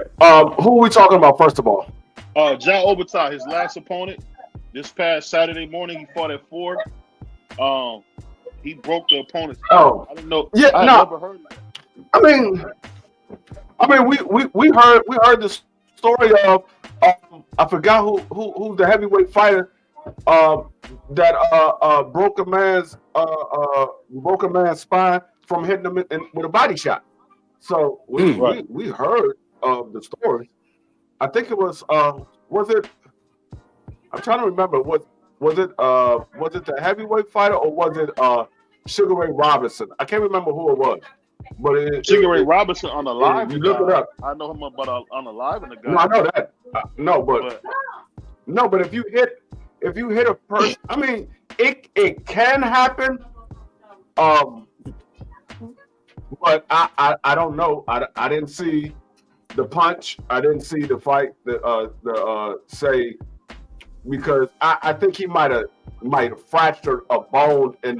Who are we talking about first of all? Ja Obertai, his last opponent, this past Saturday morning, he fought at 4. He broke the opponent's neck. I didn't know. Yeah, I never heard of that. I mean, we heard the story of I forgot who's the heavyweight fighter that broke a man's spine from hitting him with a body shot. So we heard of the story. I think it was it? I'm trying to remember. Was it the heavyweight fighter or was it Sugar Ray Robinson? I can't remember who it was. But Sugar Ray Robinson on the live. You look it up. I know him about on the live and the guy. No, I know that. But if you hit a person, I mean, it can happen. But I don't know. I didn't see the punch. I didn't see the fight. Say, because I think he might have fractured a bone in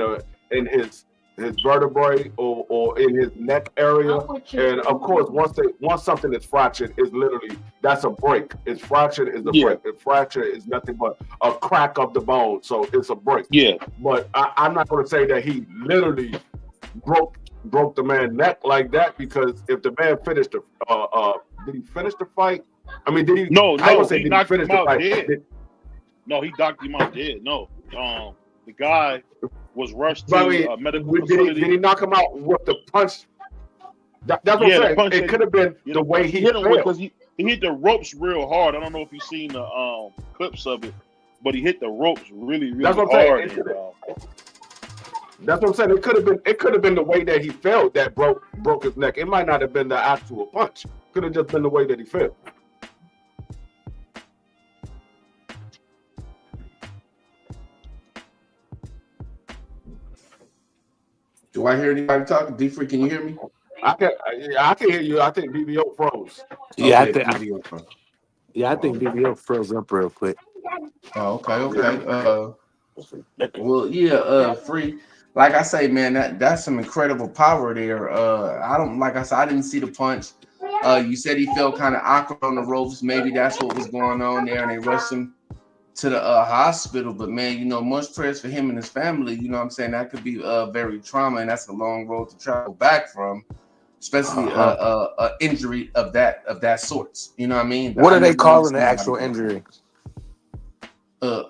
his vertebrae or in his neck area. And of course, once something is fractured, is literally, that's a break. It's fractured is a break. A fracture is nothing but a crack of the bone, so it's a break. Yeah. But I'm not going to say that he literally broke the man's neck like that, because if the man finished did he finish the fight? I mean, did he? No, I would say he did knocked he finish him the out fight? dead. No, he knocked him out dead. No, the guy was rushed to a medical facility. Did he knock him out with the punch? That's what I'm saying. It could have been the way he hit him fell. because he hit the ropes real hard. I don't know if you've seen the clips of it, but he hit the ropes really That's what I'm hard. saying. That's what I'm saying. It could have been the way that he fell that broke his neck. It might not have been the actual punch. Could have just been the way that he fell. Do I hear anybody talking? D-Free, can you hear me? I can hear you. I think BBO froze. Yeah, Okay, I think BBO froze up real quick. Oh, okay. Well, yeah, Free. Like I say, man, that's some incredible power there. Like I said, I didn't see the punch. You said he felt kind of awkward on the ropes. Maybe that's what was going on there, and they rushed him to the hospital. But man, you know, much prayers for him and his family. You know what I'm saying? That could be very trauma, and that's a long road to travel back from, especially a injury of that sorts. You know what I mean? What are they calling the actual injury?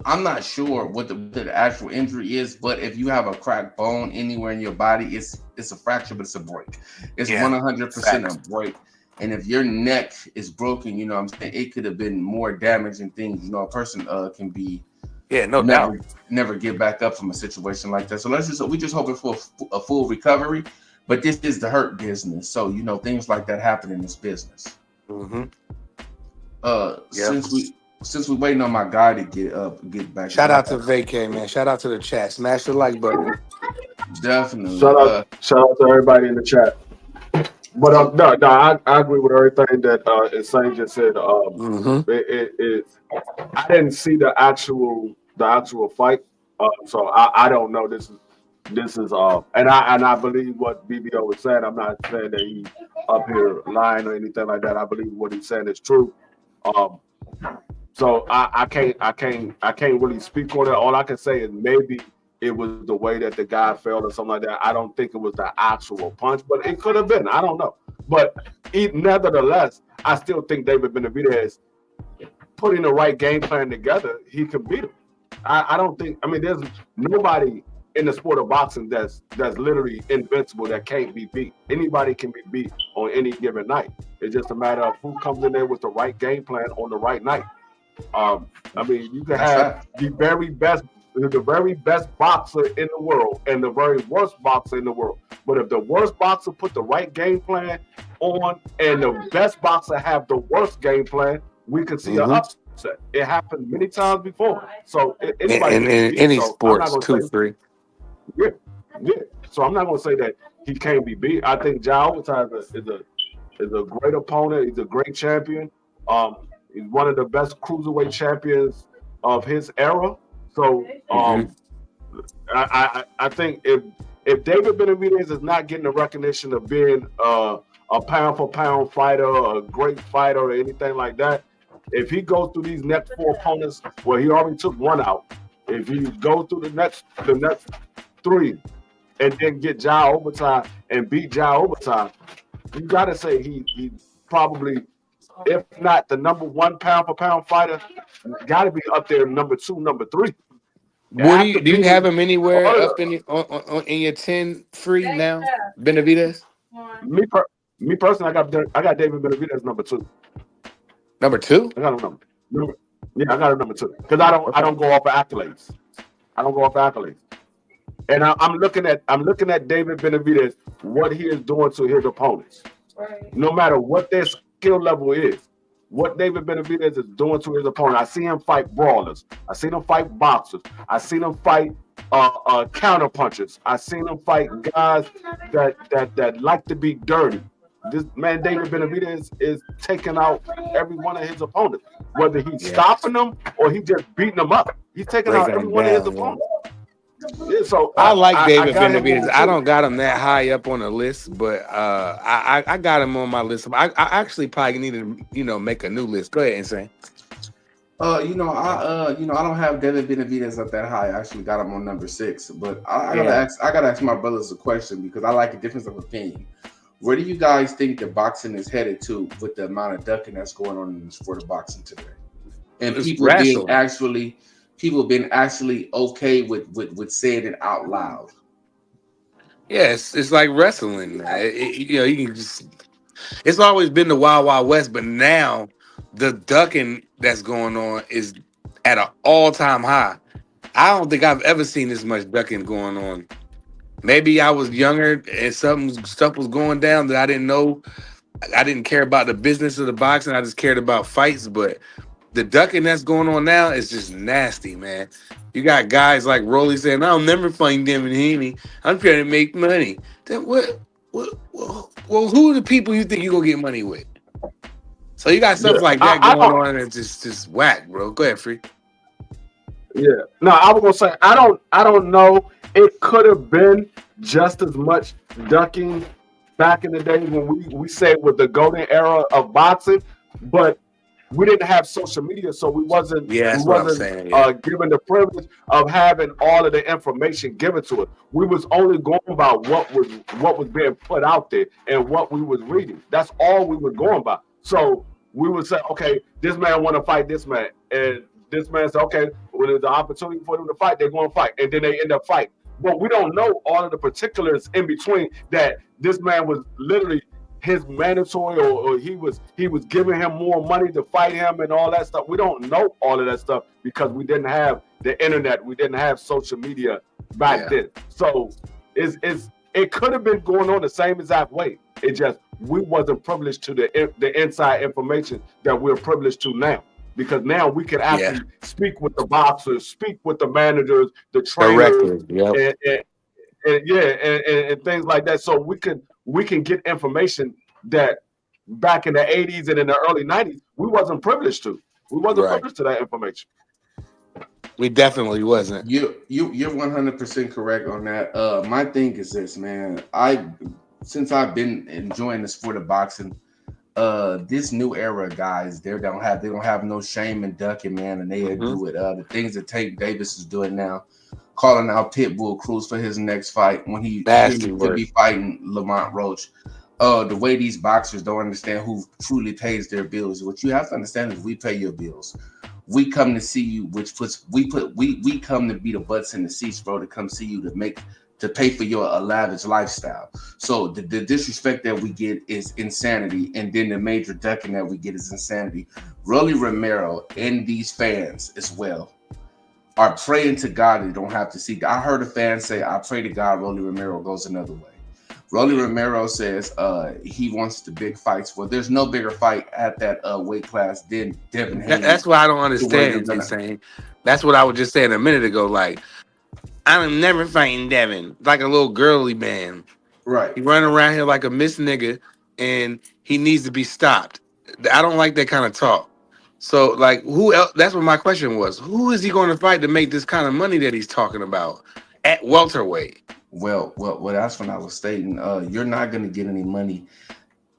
I'm not sure what the actual injury is, but if you have a cracked bone anywhere in your body, it's a fracture, but it's a break. It's 100% a break. And if your neck is broken, you know what I'm saying, it could have been more damaging things. You know, a person can be never get back up from a situation like that. So we just hoping for a full recovery. But this is the hurt business, so you know things like that happen in this business. Mm-hmm. Since we're waiting on my guy to get back. Shout out to Vacay, man. Shout out to the chat. Smash the like button. Definitely. Shout out to everybody in the chat. But no, I agree with everything that Insane just said. I didn't see the actual fight, so I don't know. This is and I believe what BBO was saying. I'm not saying that he up here lying or anything like that. I believe what he's saying is true. So I can't really speak on it. All I can say is maybe it was the way that the guy fell or something like that. I don't think it was the actual punch, but it could have been. I don't know. But nevertheless, I still think David Benavidez, putting the right game plan together, he can beat him. I don't think. I mean, there's nobody in the sport of boxing that's literally invincible that can't be beat. Anybody can be beat on any given night. It's just a matter of who comes in there with the right game plan on the right night. I mean, you can have the very best boxer in the world and the very worst boxer in the world. But if the worst boxer put the right game plan on and the best boxer have the worst game plan, we could see an upset. It happened many times before. So in any sports, 2-3. Yeah. So I'm not going to say that he can't be beat. I think Jao is a great opponent. He's a great champion. He's one of the best cruiserweight champions of his era. So I think if David Benavidez is not getting the recognition of being a pound for pound fighter, a great fighter, or anything like that, if he goes through these next 4 opponents where he already took 1 out, if he goes through the next 3 and then get Jao overtime and beat Jao overtime, you gotta say he probably, if not the number 1 pound for pound fighter, got to be up there number 2, number 3. Do you have him anywhere up in your 10 free now, Benavidez? Me personally, I got David Benavidez number 2. Number 2? I got him I got him number 2 because I don't go off of accolades. And I'm looking at David Benavidez, what he is doing to his opponents. Right. No matter what their skill level is, what David Benavidez is doing to his opponent. I see him fight brawlers. I seen him fight boxers. I seen him fight counter punchers. I seen him fight guys that like to be dirty. This man, David Benavidez, is taking out every one of his opponents. Whether he's stopping them or he just beating them up, he's taking out every one of his opponents. Yeah, so I like David Benavidez. I don't got him that high up on the list, but I got him on my list. I actually probably need to make a new list. Go ahead, Insane. I don't have David Benavidez up that high. I actually got him on number 6, but I gotta ask my brothers a question because I like a difference of opinion. Where do you guys think the boxing is headed to with the amount of ducking that's going on in the sport of boxing today? And people being actually okay with saying it out loud. Yes, it's like wrestling. You can just. It's always been the Wild Wild West, but now the ducking that's going on is at an all-time high. I don't think I've ever seen this much ducking going on. Maybe I was younger and stuff was going down that I didn't know. I didn't care about the business of the boxing. I just cared about fights. But the ducking that's going on now is just nasty, man. You got guys like Rolly saying, "I'll never find Devin Haney. I'm trying to make money." Then what? Well, who are the people you think you gonna get money with? So you got Yeah, stuff like that I going don't. on, and it's just whack, bro. Go ahead, Free. Yeah, no, I was gonna say I don't know. It could have been just as much ducking back in the day when we say it was the golden era of boxing, but we didn't have social media, so we wasn't Yeah, we that's what I'm wasn't saying. Yeah, given the privilege of having all of the information given to us. We was only going by what was being put out there and what we was reading. That's all we were going by. So we would say, okay, this man want to fight this man, and this man said, okay, when there's an opportunity for them to fight, they're going to fight, and then they end up fighting. But we don't know all of the particulars in between that this man was literally his mandatory or he was giving him more money to fight him and all that stuff. We don't know all of that stuff because we didn't have the internet, we didn't have social media back then. So it could have been going on the same exact way. It just we wasn't privileged to the inside information that we're privileged to now. Because now we can actually speak with the boxers, speak with the managers, the trainers, and things like that. So we can get information that back in the 80s and in the early 90s we wasn't privileged to. We wasn't privileged to that information. We definitely wasn't. You're 100% correct on that. My thing is this, man. Since I've been enjoying the sport of boxing, this new era, guys, they don't have no shame in ducking, man, and they do it. The things that Tank Davis is doing now, calling out Pitbull Cruz for his next fight when he could be fighting Lamont Roach. The way these boxers don't understand who truly pays their bills. What you have to understand is we pay your bills. We come to see you, we come to be the butts in the seats, bro, to come see you to pay for your lavish lifestyle. So the disrespect that we get is insanity, and then the major ducking that we get is insanity. Rolly Romero and these fans as well are praying to God they don't have to see. I heard a fan say, "I pray to God Rolly Romero goes another way." Rolly Romero says he wants the big fights. Well, there's no bigger fight at that weight class than Devin Haney. That's what I don't understand. You're saying. That's what I was just saying a minute ago. Like, I'm never fighting Devin, like a little girly man. Right. He running around here like a miss nigga, and he needs to be stopped. I don't like that kind of talk. So, like, who else? That's what my question was. Who is he going to fight to make this kind of money that he's talking about at welterweight? Well, that's when I was stating, you're not going to get any money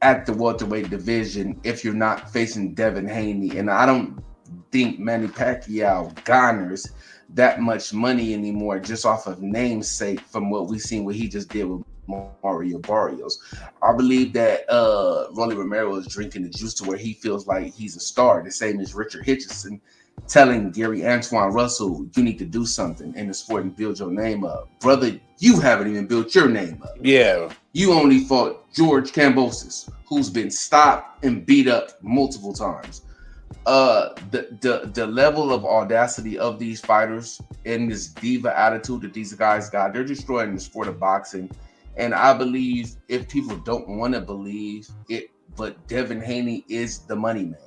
at the welterweight division if you're not facing Devin Haney. And I don't think Manny Pacquiao garners that much money anymore just off of namesake from what we've seen what he just did with Mario Barrios. I believe that Rolly Romero is drinking the juice to where he feels like he's a star, the same as Richard Hitchison telling Gary Antoine Russell, you need to do something in the sport and build your name up. Brother, you haven't even built your name up. Yeah. You only fought George Kambosos, who's been stopped and beat up multiple times. The level of audacity of these fighters and this diva attitude that these guys got, they're destroying the sport of boxing. And I believe, if people don't want to believe it, but Devin Haney is the money man.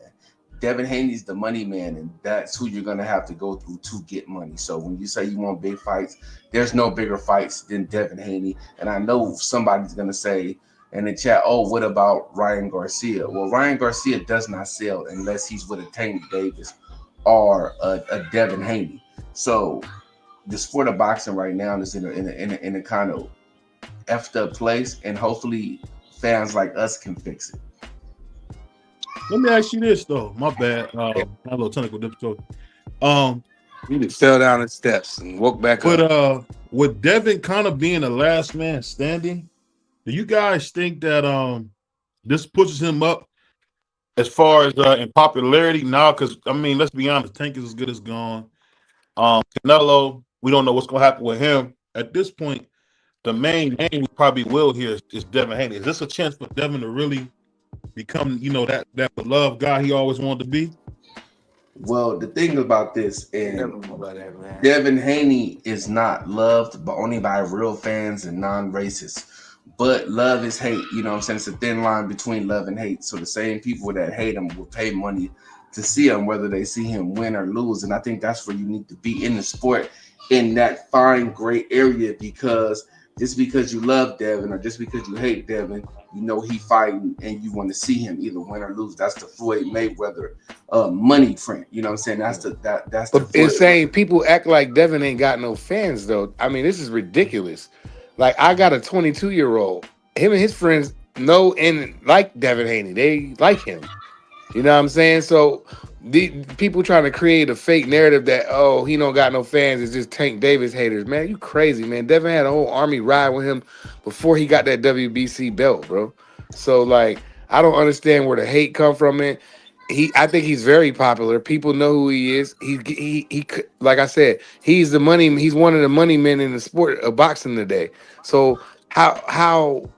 Devin Haney's the money man, and that's who you're going to have to go through to get money. So when you say you want big fights, there's no bigger fights than Devin Haney. And I know somebody's going to say in the chat, oh, what about Ryan Garcia? Well, Ryan Garcia does not sell unless he's with a Tank Davis or a Devin Haney. So the sport of boxing right now is in a kind of effed up place, and hopefully fans like us can fix it. Let me ask you this though. My bad. A little technical difficulty. You just fell down the steps and woke back up. But with Devin kind of being the last man standing, do you guys think that this pushes him up as far as in popularity now? Because I mean, let's be honest, Tank is as good as gone. Canelo, we don't know what's gonna happen with him. At this point, the main name we probably will hear is Devin Haney. Is this a chance for Devin to really become, that beloved guy he always wanted to be? Well, the thing about this is Devin Haney is not loved, but only by real fans and non-racists. But love is hate. You know what I'm saying? It's a thin line between love and hate. So the same people that hate him will pay money to see him, whether they see him win or lose. And I think that's where you need to be in the sport, in that fine gray area, because just because you love Devin or just because you hate Devin, you know he fighting and you want to see him either win or lose. That's the Floyd Mayweather money print. You know what I'm saying? That's the But insane. People act like Devin ain't got no fans though. I mean, this is ridiculous. Like, I got a 22-year-old. Him and his friends know and like Devin Haney. They like him. You know what I'm saying? So the people trying to create a fake narrative that, oh, he don't got no fans, it's just Tank Davis haters. Man, you crazy, man. Devin had a whole army ride with him before he got that WBC belt, bro. So, like, I don't understand where the hate come from. Man, I think he's very popular. People know who he is. He like I said, he's one of the money men in the sport of boxing today. So how?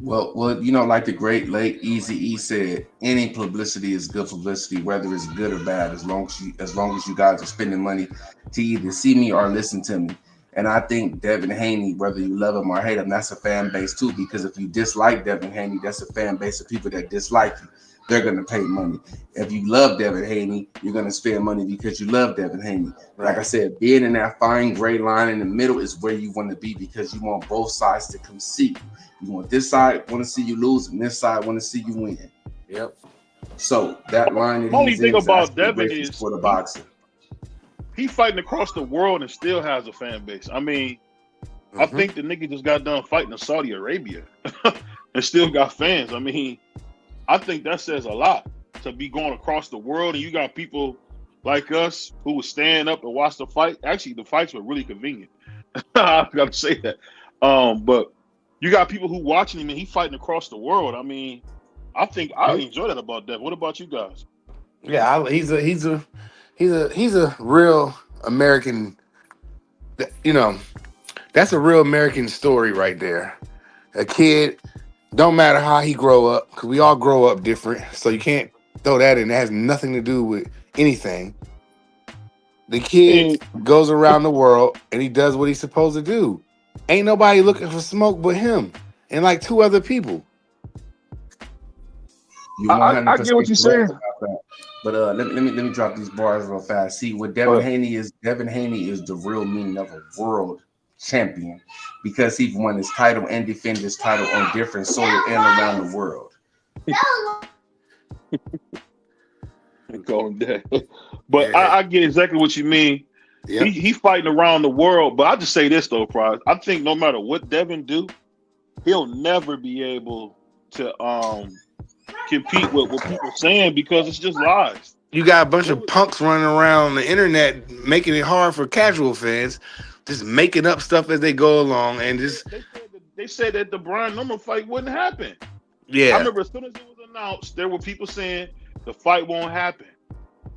Well, you know, like the great late Eazy-E said, any publicity is good publicity, whether it's good or bad, as long as you guys are spending money to either see me or listen to me. And I think Devin Haney, whether you love him or hate him, that's a fan base too. Because if you dislike Devin Haney, that's a fan base of people that dislike you. They're gonna pay money. If you love Devin Haney, you're gonna spend money because you love Devin Haney. Like I said, being in that fine gray line in the middle is where you want to be, because you want both sides to come see you. You want this side want to see you lose, and this side want to see you win. Yep. So that line. The only thing about Devin is for the boxer. He fighting across the world and still has a fan base. I mean, I think the nigga just got done fighting in Saudi Arabia and still got fans. I mean, I think that says a lot, to be going across the world and you got people like us who would stand up and watch the fight. Actually, the fights were really convenient. I got to say that. But you got people who watching him and he fighting across the world. I mean, I think I enjoy that about Devin. What about you guys? Yeah, he's a real American. You know, that's a real American story right there. A kid, don't matter how he grow up, because we all grow up different. So you can't throw that in. It has nothing to do with anything. The kid goes around the world and he does what he's supposed to do. Ain't nobody looking for smoke but him and like two other people. I get what you're saying. But let me drop these bars real fast. See, what Devin Haney is the real meaning of a world champion, because he won his title and defended his title on different soil and around the world. Going dead. But yeah. I get exactly what you mean. Yep. He fighting around the world. But I just say this though, Prize. I think no matter what Devin do, he'll never be able to compete with what people saying, because it's just lies. You got a bunch of punks running around the internet making it hard for casual fans, just making up stuff as they go along, and just they said that the Brian Number fight wouldn't happen. Yeah, I remember as soon as it was announced, there were people saying the fight won't happen.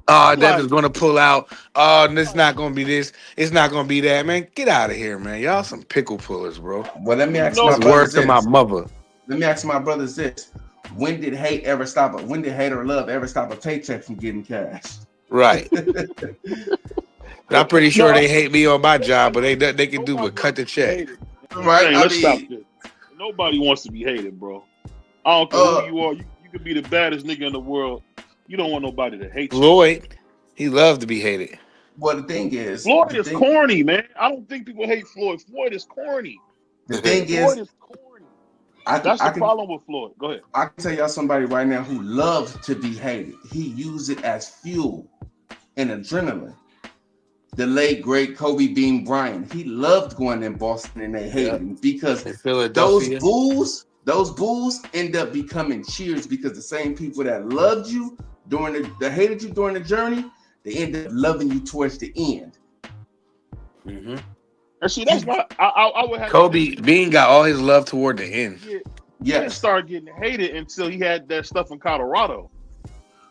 Oh, Devin's going to pull out. Oh, it's not going to be this. It's not going to be that. Man, get out of here, man. Y'all some pickle pullers, bro. Well, let me ask my words to my mother. Let me ask my brothers this: when did hate ever stop? When did hate or love ever stop a paycheck from getting cash? Right. I'm pretty sure they hate me on my job, but they can do but cut the check. Right. Hey, let's stop this. Nobody wants to be hated, bro. I don't care who you are. You could be the baddest nigga in the world. You don't want nobody to hate you. Floyd, he loves to be hated. Well, the thing is, Floyd is corny, man. I don't think people hate Floyd. Floyd is corny. The thing Floyd is corny. That's the can, problem with Floyd. Go ahead. I can tell y'all somebody right now who loves to be hated. He used it as fuel and adrenaline. The late great Kobe Bean Bryant. He loved going in Boston and they hated him because those bulls end up becoming cheers, because the same people that loved you that hated you during the journey, they end up loving you towards the end. Mm-hmm. And see, that's why I would have Kobe Bean got all his love toward the end. He didn't start getting hated until he had that stuff in Colorado.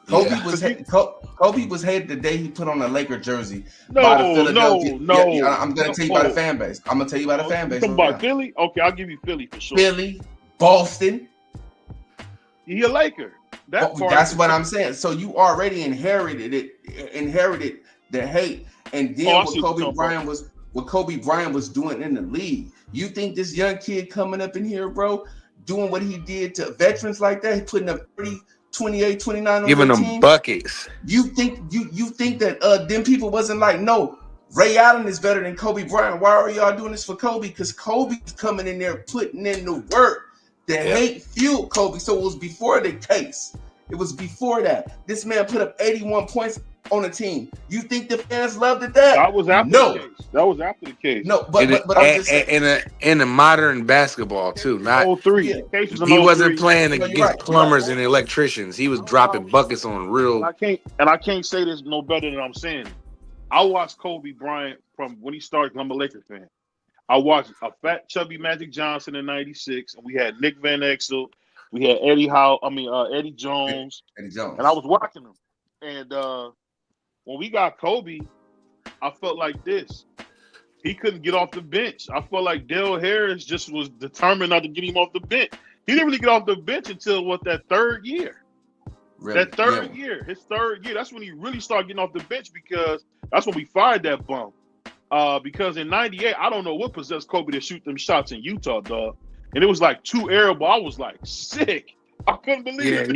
Kobe was hated the day he put on a Laker jersey. No. I'm gonna tell you about the fan base. I'm gonna tell you about the fan base. About Philly? Okay, I'll give you Philly for sure. Philly, Boston. He a Laker. That's what I'm saying. So you already inherited the hate, and then what Kobe Bryant was doing in the league. You think this young kid coming up in here, bro, doing what he did to veterans like that, he putting up 28, 29 on Giving your them team. buckets. You think that them people wasn't like, no, Ray Allen is better than Kobe Bryant. Why are y'all doing this for Kobe? Because Kobe's coming in there putting in the work. The hate fueled Kobe. So it was before the case. It was before that. This man put up 81 points on a team. You think the fans loved it? That was after the case. That was after the case. No, but I'm just saying. In a modern basketball too. Not 03. He wasn't playing against plumbers and electricians. He was dropping buckets on real. I can't say this no better than I'm saying. I watched Kobe Bryant from when he started. I'm a Lakers fan. I watched a fat, chubby Magic Johnson in '96, and we had Nick Van Exel, we had Eddie Jones, and I was watching them. And when we got Kobe, I felt like this. He couldn't get off the bench. I felt like Dale Harris just was determined not to get him off the bench. He didn't really get off the bench until that third year. Really? That third year, his third year, that's when he really started getting off the bench because that's when we fired that bum. Because in '98, I don't know what possessed Kobe to shoot them shots in Utah, dog. And it was like 2 air balls. I was like sick. I couldn't believe it.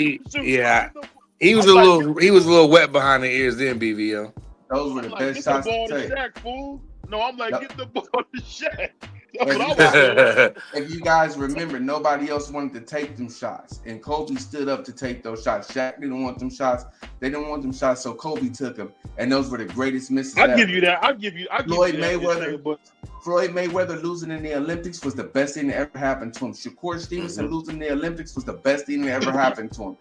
He was a little wet behind the ears then, BVO. Those were the best shots to take. Shaq, fool. No, I'm like, get the ball to Shaq. If you guys remember, nobody else wanted to take them shots, and Kobe stood up to take those shots. Shaq didn't want them shots. They didn't want them shots, so Kobe took them, and those were the greatest misses. I'll give you that. Floyd Mayweather losing in the Olympics was the best thing that ever happened to him. Shakur Stevenson losing in the Olympics was the best thing that ever happened to him.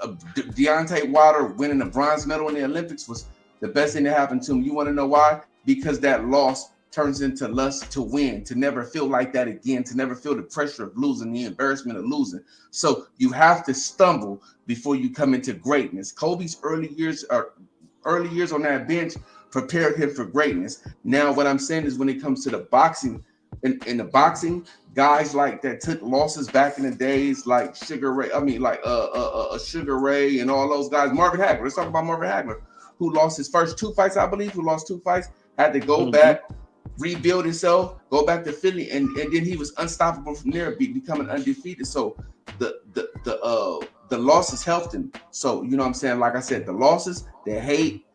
Deontay Wilder winning the bronze medal in the Olympics was the best thing that happened to him. You want to know why? Because that loss turns into lust to win, to never feel like that again, to never feel the pressure of losing, the embarrassment of losing. So you have to stumble before you come into greatness. Kobe's early years on that bench prepared him for greatness. Now, what I'm saying is when it comes to the boxing, in the boxing, guys like that took losses back in the days, like Sugar Ray, Sugar Ray and all those guys. Marvin Hagler, let's talk about Marvin Hagler, who lost his first 2 fights, I believe, had to go back, rebuild himself, go back to Philly, and then he was unstoppable from there, becoming undefeated. So the losses helped him. So, you know what I'm saying? Like I said, the losses, the hate,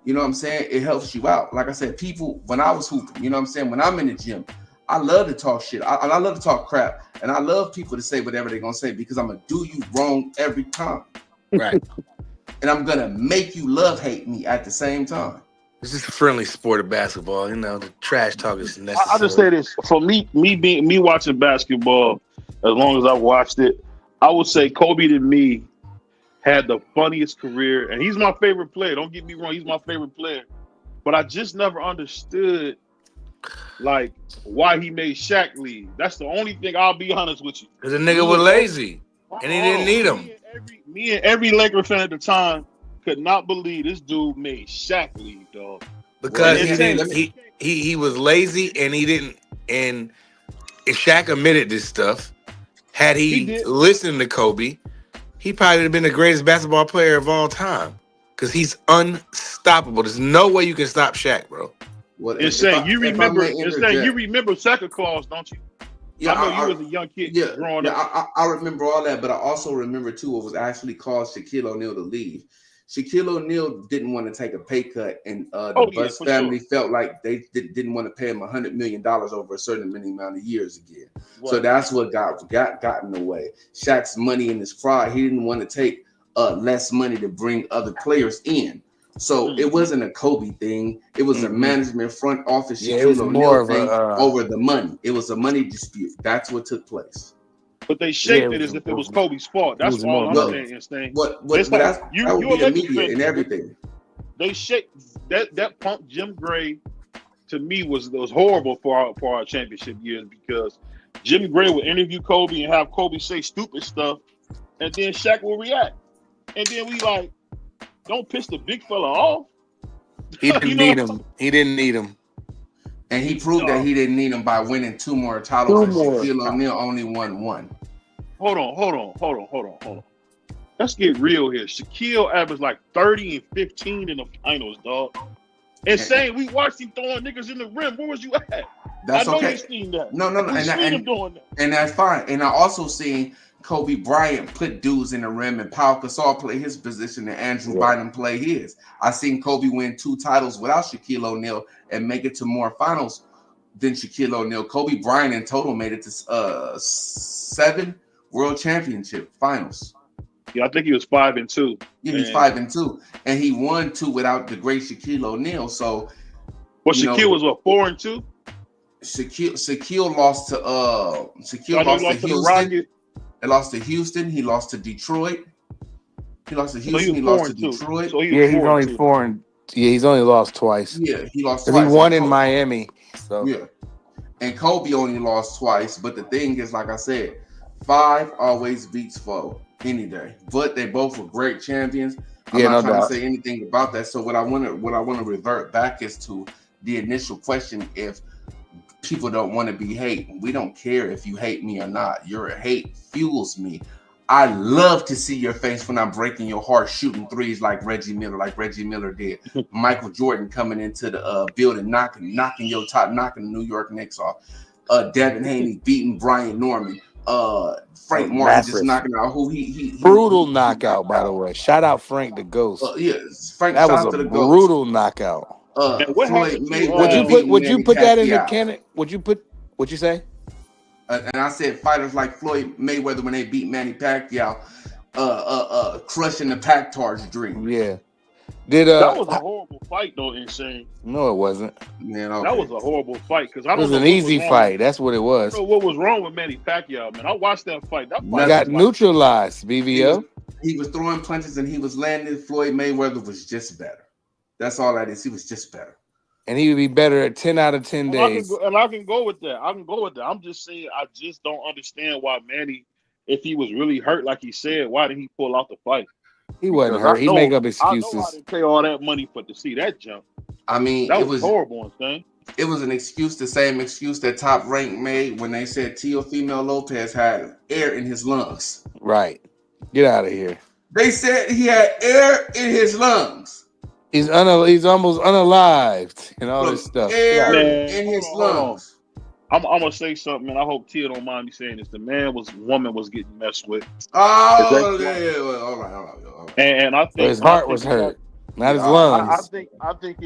you know what I'm saying? It helps you out. Like I said, people, when I was hooping, you know what I'm saying? When I'm in the gym, I love to talk shit. I love to talk crap. And I love people to say whatever they're going to say because I'm going to do you wrong every time. Right. And I'm going to make you hate me at the same time. It's just a friendly sport of basketball. You know, the trash talk is necessary. I'll just say this. For me watching basketball, as long as I watched it, I would say Kobe to me had the funniest career. And he's my favorite player. Don't get me wrong. He's my favorite player. But I just never understood, like, why he made Shaq leave. That's the only thing, I'll be honest with you. Because the nigga was lazy. And he didn't need him. Me and every Laker fan at the time could not believe this dude made Shaq leave, dog. Because he was lazy and he didn't. And if Shaq admitted this stuff, had he listened to Kobe, he probably would have been the greatest basketball player of all time. Because he's unstoppable. There's no way you can stop Shaq, bro. Well, you remember Santa Claus, don't you? Yeah, I know you was a young kid growing up. I remember all that, but I also remember too what was actually caused Shaquille O'Neal to leave. Shaquille O'Neal didn't want to take a pay cut, and the Buss family felt like they didn't want to pay him $100 million over a certain many amount of years again. Wow. So that's what got in the way. Shaq's money in his pride, he didn't want to take less money to bring other players in. So it wasn't a Kobe thing. It was a management front office. It was more of over the money. It was a money dispute. That's what took place. But they shaped it as if it was Kobe's fault. That's all I'm saying. That would be immediate and everything. They shaped that punk Jim Gray to me was horrible for our championship years because Jim Gray would interview Kobe and have Kobe say stupid stuff, and then Shaq will react, and then we like. Don't piss the big fella off. He didn't need him. He didn't need him. And he proved that he didn't need him by winning 2 more titles. Shaquille O'Neal only won 1. Hold on. Let's get real here. Shaquille averaged like 30 and 15 in the finals, dog. And saying we watched him throwing niggas in the rim. Where was you at? That's I know okay. You seen that. No. Him doing that. And that's fine. And I also seen Kobe Bryant put dudes in the rim, and Pau Gasol play his position, and Andrew Bynum play his. I seen Kobe win 2 titles without Shaquille O'Neal and make it to more finals than Shaquille O'Neal. Kobe Bryant in total made it to 7 world championship finals. Yeah, I think he was 5-2. Yeah, he's 5-2, and he won 2 without the great Shaquille O'Neal. So, well, Shaquille was what, 4-2? Shaquille lost to Houston. He lost to Houston. He lost to Detroit. He lost to Houston. He lost to Detroit. So he's only 4 he's only lost twice. Yeah, he lost twice. He won in Miami. So yeah, and Kobe only lost twice. But the thing is, like I said, 5 always beats 4 any day. But they both were great champions. I'm not trying to say anything about that. So what I want to revert back is to the initial question: if people don't want to be hate, we don't care if you hate me or not. Your hate fuels me. I love to see your face when I'm breaking your heart, shooting threes like Reggie Miller did. Michael Jordan coming into the building, knocking the New York Knicks off. Devin Haney beating Brian Norman. Frank Martin just knocking out who he brutal knockout, by the way. Shout out Frank the Ghost. Frank, that was a brutal knockout. Would you put that in the canon? Would you put what you say? And I said fighters like Floyd Mayweather when they beat Manny Pacquiao, crushing the Pactar's dream. Yeah. That was a horrible fight, though. Insane. No, it wasn't. Man, that was a horrible fight because it was an easy fight. That's what it was. I don't know what was wrong with Manny Pacquiao, man. I watched that fight. That fight got neutralized. BVO. He was throwing punches and he was landing. Floyd Mayweather was just better. That's all that is. He was just better. And he would be better at 10 out of 10 days. I can go with that. I'm just saying, I just don't understand why Manny, if he was really hurt, like he said, why did he pull out the fight? He wasn't hurt. He make up excuses. I know I didn't pay all that money to see that jump. I mean, that was horrible, thing. It was an excuse, the same excuse that Top Rank made when they said Teofimo Lopez had air in his lungs. Right. Get out of here. They said he had air in his lungs. He's almost unalived and all this stuff. Air in his lungs. I'm gonna say something, and I hope Tia don't mind me saying this. The woman was getting messed with. Oh, yeah. All right. And I think his heart was hurt, not his lungs. I think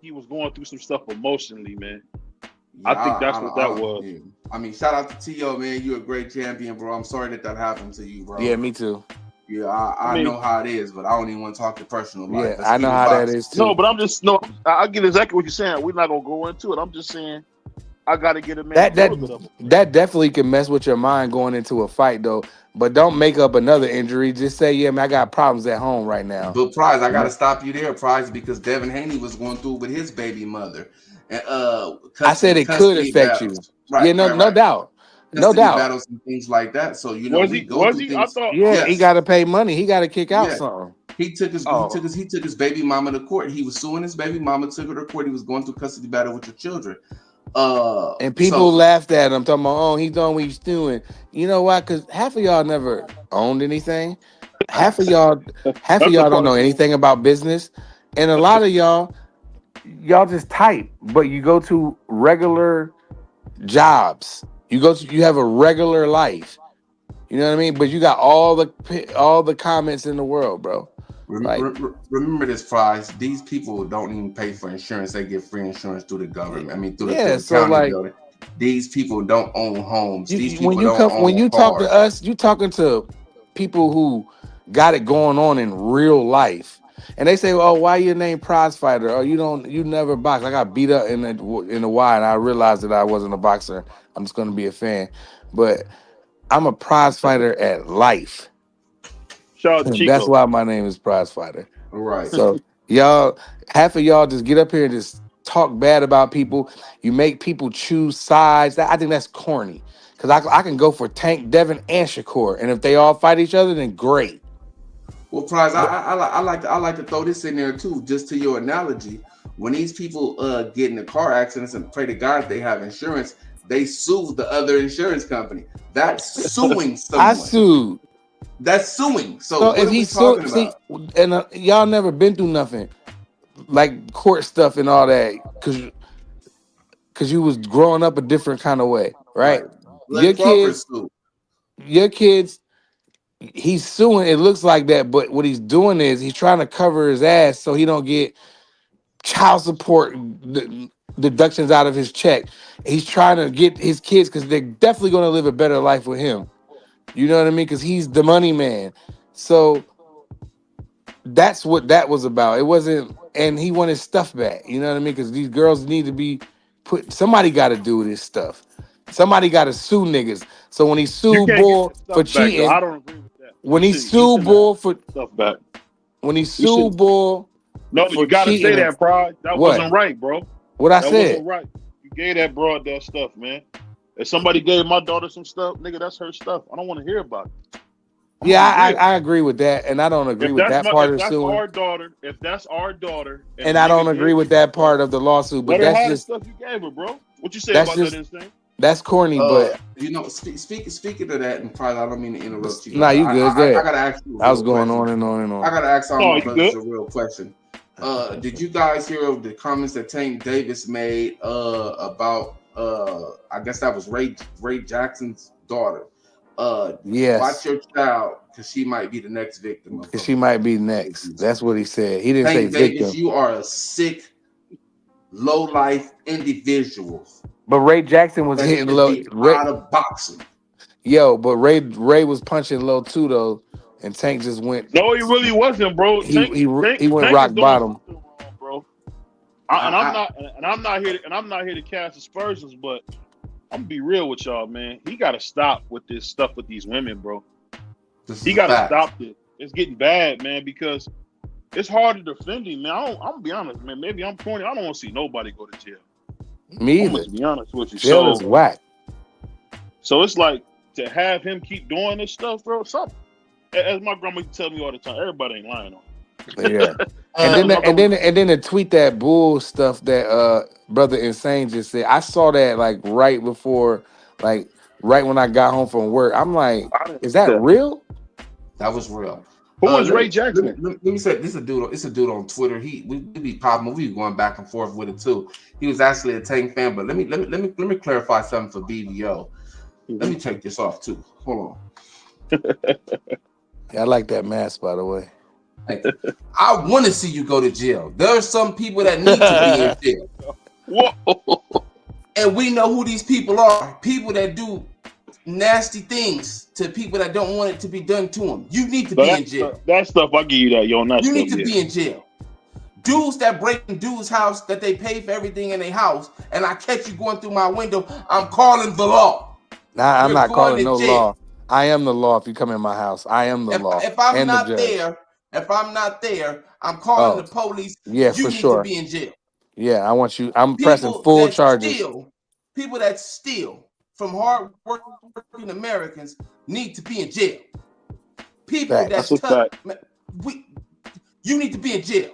he was going through some stuff emotionally, man. I think that's what that was. Yeah. I mean, shout out to Tio, man. You're a great champion, bro. I'm sorry that happened to you, bro. Yeah, me too. Yeah, I know how it is, but I don't even want to talk to personal life. Yeah, I know how that is too. No, but I get exactly what you're saying. We're not gonna go into it. I'm just saying I gotta get a man. That definitely can mess with your mind going into a fight though. But don't make up another injury. Just say, yeah, man, I got problems at home right now. But Prize, I gotta stop you there, Prize, because Devin Haney was going through with his baby mother. And I said it could affect you. Right, yeah, no doubt. No doubt. Battles and things like that. So you know, was he? I thought, he got to pay money. He got to kick out something. He took his baby mama to court. He was suing his baby mama, took her to court. He was going through custody battle with your children. And people laughed at him, talking about, he's doing what he's doing. You know why? Because half of y'all never owned anything. Half of y'all don't know anything about business, and a lot of y'all just type, but you go to regular jobs. You have a regular life. You know what I mean? But you got all the comments in the world, bro. Remember this, Prize. These people don't even pay for insurance. They get free insurance through the government. I mean, through the county building. These people don't own homes. These people when you talk to us, you talking to people who got it going on in real life. And they say, "Oh, why your name prize fighter? Oh, you never box." I got beat up in the Y, and I realized that I wasn't a boxer. I'm just going to be a fan, but I'm a prize fighter at life. That's why my name is prize fighter. All right. So y'all, half of y'all just get up here and just talk bad about people. You make people choose sides. I think that's corny. Because I can go for Tank, Devin, and Shakur, and if they all fight each other, then great. Well, Prize, I like to throw this in there too, just to your analogy. When these people get in the car accidents and pray to God they have insurance, they sue the other insurance company. That's suing someone. I sued. That's suing. So if he's talking about? And y'all never been through nothing like court stuff and all that, because you was growing up a different kind of way, right? Your kids he's suing. It looks like that, but what he's doing is he's trying to cover his ass so he don't get child support deductions out of his check. He's trying to get his kids because they're definitely going to live a better life with him. You know what I mean? Because he's the money man. So that's what that was about. It wasn't, and he wanted stuff back. You know what I mean? Because these girls need to be put. Somebody got to do this stuff. Somebody got to sue niggas. So when he You sued can't get Bull your for stuff back, though. cheating, I don't agree with that. when he You sued shouldn't Bull have for stuff back. when he You sued should. Bull No, for you gotta say cheating, that, Pride. That what? wasn't right, bro. What I That said? wasn't right. You gave that broad that stuff, man. If somebody gave my daughter some stuff, nigga, that's her stuff. I don't want to hear about it. Yeah, I agree with that, and I don't agree with that part If of that's suing, our daughter, and and a I don't nigga agree gave with her that part stuff, of the lawsuit. But let her that's have the just stuff you gave her, bro. What you say that's about that, just insane? that's corny. But You know, speaking of that, and probably I don't mean to interrupt you, nah, brother. you good? Go I ahead. gotta ask you a I was real going question. on and on and on. I gotta ask all No, my you brothers good? a real question. Did you guys hear of the comments that Tank Davis made about I guess that was Ray Jackson's daughter? Watch Yes, your child because she might be the next victim of because she might be next. That's what he said. He didn't say Tank Davis, victim. you are a sick, low life individual But Ray Jackson was that hitting should low. be out of boxing. But Ray was punching low too though, and Tank just went. No, he really wasn't, bro. He went Tank rock is doing bottom. something wrong, bro. I'm not here to cast aspersions, but I'm gonna be real with y'all, man. He got to stop with this stuff with these women, bro. He got to stop it. It's getting bad, man, because it's hard to defend him, man. I'm gonna be honest, man. Maybe I'm corny. I don't want to see nobody go to jail. Me I'm either. gonna be honest with you. Jail is whack. So it's like to have him keep doing this stuff, bro. Something, as my grandma used to tell me all the time, everybody ain't lying on him. Yeah. And then to tweet that bull stuff that brother Insane just said. I saw that like right when I got home from work. I'm like, is that real? That was real. Who was Ray Jackson? Let me say this is a dude. It's a dude on Twitter. We be popping. We be going back and forth with it too. He was actually a Tank fan. But let me clarify something for BVO. Let me take this off too. Hold on. Yeah, I like that mask, by the way. I want to see you go to jail. There are some people that need to be in jail. Whoa. And we know who these people are. People that do nasty things to people that don't want it to be done to them. You need to be in jail. That stuff, I give you that, yo. You need to be in jail. Dudes that break in dudes' house that they pay for everything in their house, and I catch you going through my window, I'm calling the law. Nah, I'm not calling no law. I am the law if you come in my house. I am the law. If I'm not there, I'm calling the police. Yeah, you for need sure. to be in jail. Yeah, I want you. I'm pressing full charges. People that steal from hard-working Americans need to be in jail. People you need to be in jail.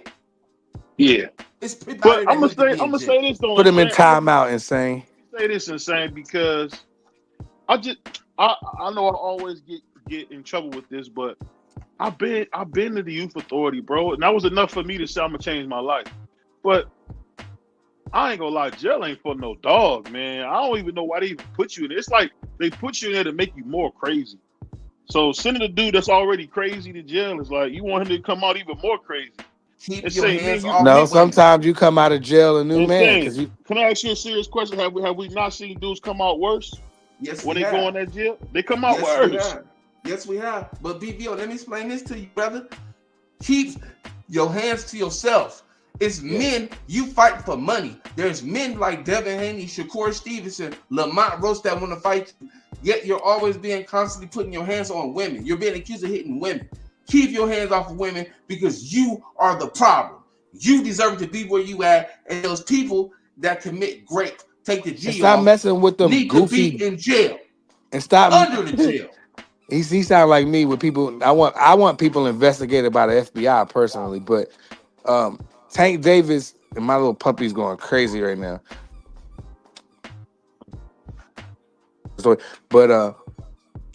Yeah. But I'm gonna say this though. Put him in timeout, Insane. Say this, Insane, because I know I always get in trouble with this, but I've been to the youth authority, bro, and that was enough for me to say I'm gonna change my life. But I ain't gonna lie, jail ain't for no dog, man. I don't even know why they even put you in it. It's like they put you in there to make you more crazy. So sending a dude that's already crazy to jail is like you want him to come out even more crazy. Sometimes you come out of jail a new man. Can I ask you a serious question? Have we not seen dudes come out worse? Yes, when they go in that jail, they come out worse. Yes, we have. But BBO, let me explain this to you, brother. Keep your hands to yourself. It's men, you fight for money. There's men like Devin Haney, Shakur Stevenson, Lamont Roach that want to fight you. Yet you're always being constantly putting your hands on women. You're being accused of hitting women. Keep your hands off of women because you are the problem. You deserve to be where you at. And those people that commit rape, take the jail. Stop messing with them goofy. To be in jail. And stop under the jail. He sound like me with people. I want people investigated by the FBI personally, but Tank Davis and my little puppy's going crazy right now. So, but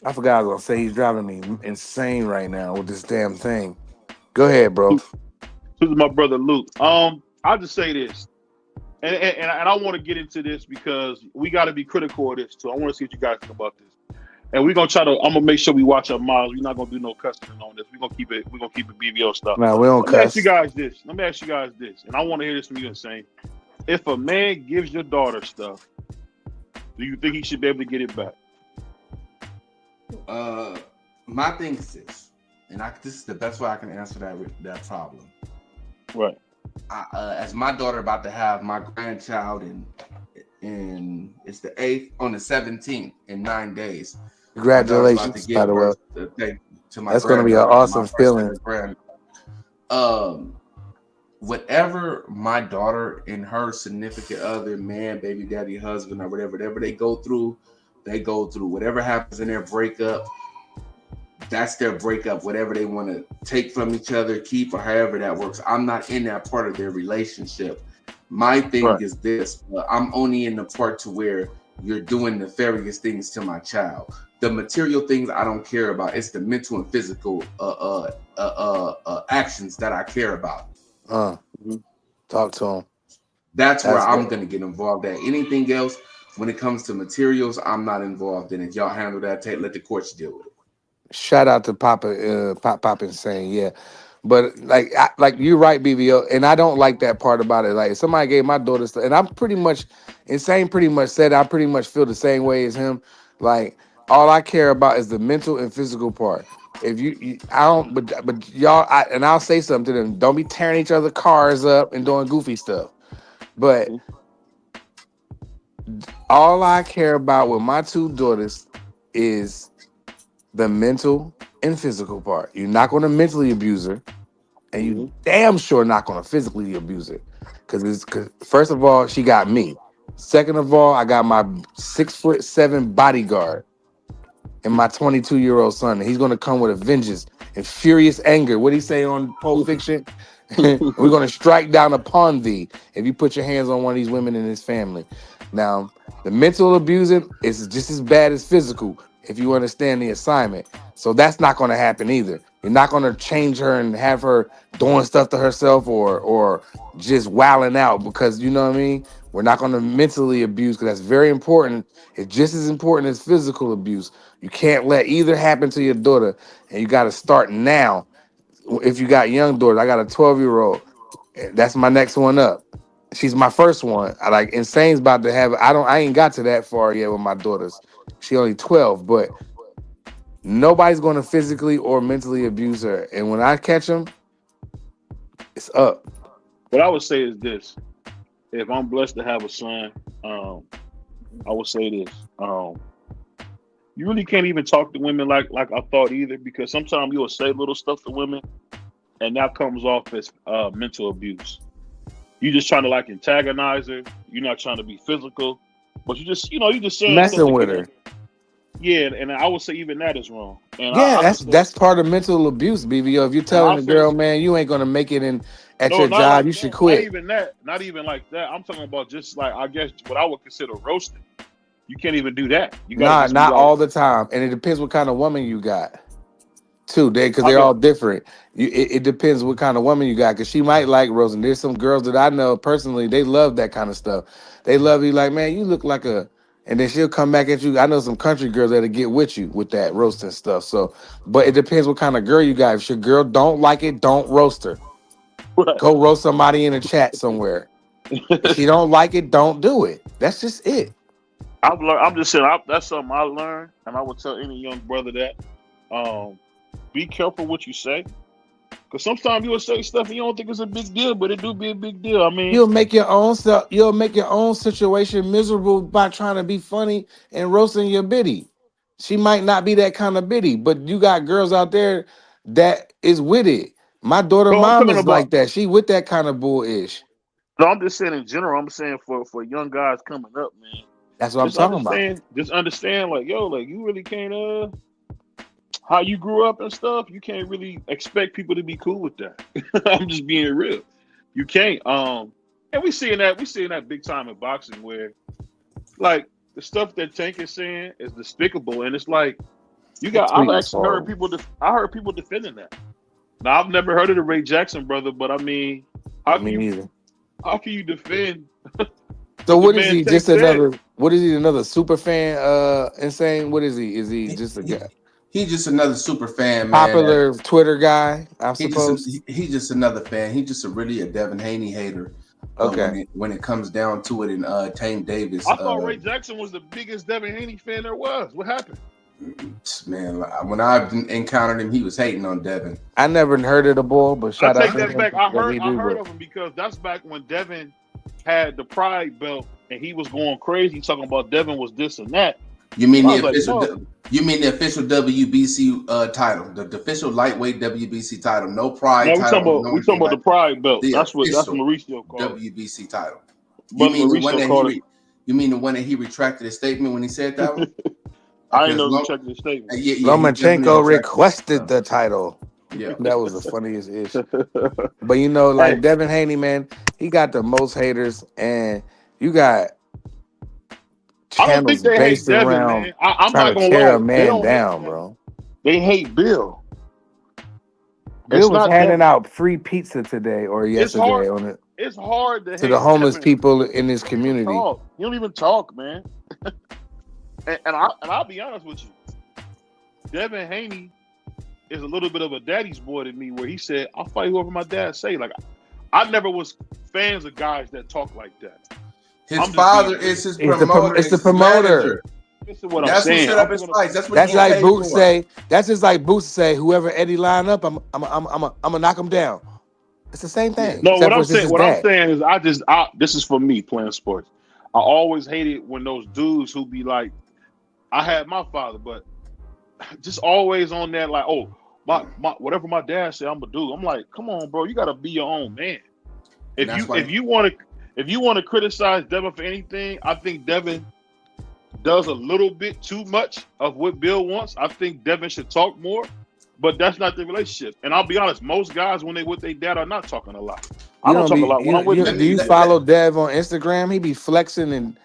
I forgot I was gonna say he's driving me insane right now with this damn thing. Go ahead, bro. This is my brother Luke. I'll just say this, and I want to get into this because we got to be critical of this too. I want to see what you guys think about this. And we're gonna try to. I'm gonna make sure we watch our mouths. We're not gonna do no cussing on this. We're gonna keep it. We're gonna keep it BBO stuff. Man, we don't Let me ask you cuss. guys this. And I want to hear this from you, Insane. If a man gives your daughter stuff, do you think he should be able to get it back? My thing is this, and this is the best way I can answer that problem. Right. As my daughter about to have my grandchild in it's the 8th on the 17th in 9 days. Congratulations, by the way. That's going to be an awesome feeling. Whatever my daughter and her significant other, man, baby daddy, husband, or whatever they go through. Whatever happens in their breakup, that's their breakup. Whatever they want to take from each other, keep, or however that works. I'm not in that part of their relationship. My thing is this: I'm only in the part to where you're doing nefarious things to my child. The material things I don't care about. It's the mental and physical actions that I care about. Talk to him. That's where I'm going to get involved at. Anything else, when it comes to materials, I'm not involved in it. Y'all handle that. Let the courts deal with it. Shout out to Papa Insane, yeah. But like you're right, BBO, and I don't like that part about it. Like if somebody gave my daughter stuff, and I'm pretty much Insane. Pretty much said I pretty much feel the same way as him. Like all I care about is the mental and physical part. If I don't, but y'all, I'll say something to them. Don't be tearing each other cars up and doing goofy stuff. But all I care about with my two daughters is the mental and physical part. You're not going to mentally abuse her, and you damn sure not going to physically abuse her. Because first of all, she got me. Second of all, I got my 6'7" bodyguard and my 22-year-old son. And he's going to come with a vengeance and furious anger. What did he say on Pulp Fiction? We're going to strike down upon thee if you put your hands on one of these women in his family. Now, the mental abusing is just as bad as physical if you understand the assignment. So that's not going to happen either. You're not going to change her and have her doing stuff to herself or just wilding out because, you know what I mean? We're not going to mentally abuse because that's very important. It's just as important as physical abuse. You can't let either happen to your daughter, and you got to start now. If you got young daughters, I got a 12-year-old. That's my next one up. She's my first one. Insane's about to have. I ain't got to that far yet with my daughters. She only 12, but nobody's going to physically or mentally abuse her. And when I catch them, it's up. What I would say is this: if I'm blessed to have a son, I would say this: you really can't even talk to women like I thought either, because sometimes you'll say little stuff to women, and that comes off as mental abuse. You just trying to like antagonize her. You're not trying to be physical, but you just saying messing with her. Yeah, and I would say even that is wrong. And yeah, that's part of mental abuse, BBO. If you're telling a girl, man, you ain't gonna make it at your job, like you should quit. Not even like that. I'm talking about just like, I guess what I would consider roasting. You can't even do that. You got not all the time, and it depends what kind of woman you got. Too, because they're all different. It depends what kind of woman you got, because she might like roasting. There's some girls that I know personally, they love that kind of stuff. They love you like, man, you look like a, and then she'll come back at you. I know some country girls that'll get with you with that roasting stuff. So, but it depends what kind of girl you got. If your girl don't like it, don't roast her. Right. Go roast somebody in a chat somewhere. If she don't like it, don't do it. That's just it. I'm just saying, that's something I learned, and I would tell any young brother that. Be careful what you say, because sometimes you'll say stuff and you don't think it's a big deal, but it do be a big deal. I mean, you'll make your own situation miserable by trying to be funny and roasting your biddy. She might not be that kind of biddy, but you got girls out there that is with it. My daughter mom is like that. She with that kind of bullish. No, I'm just saying in general. I'm saying for young guys coming up, man. That's what I'm talking about. Just understand, like, yo, like, you really can't how you grew up and stuff, you can't really expect people to be cool with that. I'm just being real. You can't. And we seeing that big time in boxing, where like the stuff that Tank is saying is despicable, and it's like I've actually heard people defending that. Now, I've never heard of the Ray Jackson brother, but I mean, how can you defend So What the what is man he? Tank Just said. another? What is he? Another super fan? Insane. What is he? Is he just a guy? He's just another super fan, man. Popular Twitter guy, I suppose. He's just another fan. He's just really a Devin Haney hater. Okay. When it comes down to it, and Tank Davis. I thought Ray Jackson was the biggest Devin Haney fan there was. What happened? Man, when I encountered him, he was hating on Devin. I never heard of the boy, but shout out I take to that him. back. I heard of him because that's back when Devin had the Pride belt and he was going crazy talking about Devin was this and that. You mean I the was official? like, no. You mean the official WBC title, the official lightweight WBC title, no Pride No, title. we talking about the Pride belt. That's official Mauricio called WBC title. But You mean the one Mauricio that called he? You mean the one that he retracted his statement when he said that one? I didn't know he checked his statement. Lomachenko requested the title. Yeah, that was the funniest ish. But you know, like Devin Haney, man, he got the most haters, and you got channels based Devin, around man. I'm trying not to gonna tear lie. a man down, bro. They hate Bill. Bill was handing out free pizza today or yesterday on it. It's hard to the homeless people in his community. You don't even talk, man. and I'll be honest with you. Devin Haney is a little bit of a daddy's boy to me, where he said, "I'll fight whoever my dad say." Like, I never was fans of guys that talk like that. His father is his promoter. It's the promoter. This is what That's I'm saying. Who set up his fights. That's what That's he like Boots for. say. That's just like Boots say. Whoever Eddie line up, I'm gonna knock him down. It's the same thing. No, what I'm saying is, this is for me playing sports. I always hated when those dudes who be like, I had my father, but just always on that, like, oh, my whatever my dad said, I'm gonna do. I'm like, come on, bro, you gotta be your own man. If you want to criticize Devin for anything, I think Devin does a little bit too much of what Bill wants. I think Devin should talk more, but that's not the relationship. And I'll be honest, most guys when they with their dad are not talking a lot. I don't talk a lot when I'm with them. Do you follow Dev on Instagram? He be flexing and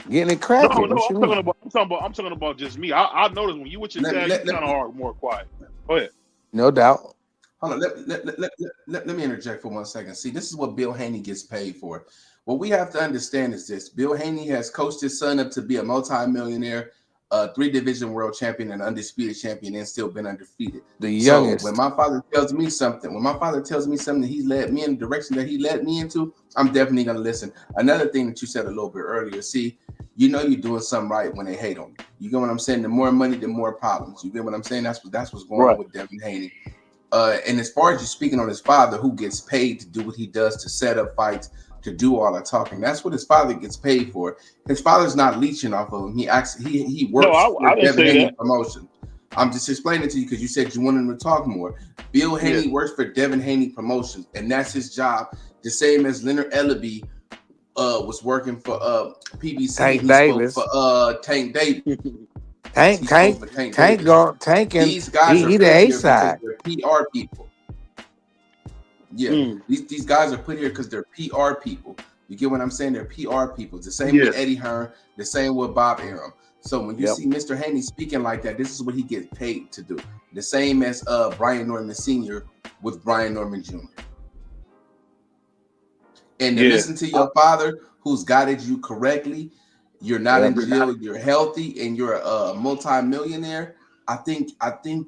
getting it cracking. No, I'm talking about just me. I noticed when you with your dad, you kind of are more quiet. Go ahead. No doubt. Hold on, let me interject for 1 second. See, this is what Bill Haney gets paid for. What we have to understand is this: Bill Haney has coached his son up to be a multi-millionaire, 3-division world champion, and undisputed champion, and still been undefeated. The youngest. So when my father tells me something, that he's led me in the direction that he led me into, I'm definitely gonna listen. Another thing that you said a little bit earlier, see, you know you're doing something right when they hate on you. You get what I'm saying? The more money, the more problems. You get what I'm saying? That's what's going on with Devin Haney. And as far as you speaking on his father, who gets paid to do what he does, to set up fights, to do all the talking, that's what his father gets paid for. His father's not leeching off of him. He works for Devin Haney promotion. I'm just explaining to you because you said you wanted him to talk more. Bill Haney works for Devin Haney Promotions, and that's his job. The same as Leonard Ellaby was working for PBC. Tank Davis. For Tank Davis. Tank and these guys he the A side. They're PR people. Yeah, these guys are put here because they're PR people. You get what I'm saying? They're PR people. It's the same with Eddie Hearn, the same with Bob Arum. So when you see Mr. Haney speaking like that, this is what he gets paid to do. The same as Brian Norman Sr. with Brian Norman Jr. And to listen to your father, who's guided you correctly, you're not in jail, you're healthy, and you're a multi-millionaire. I think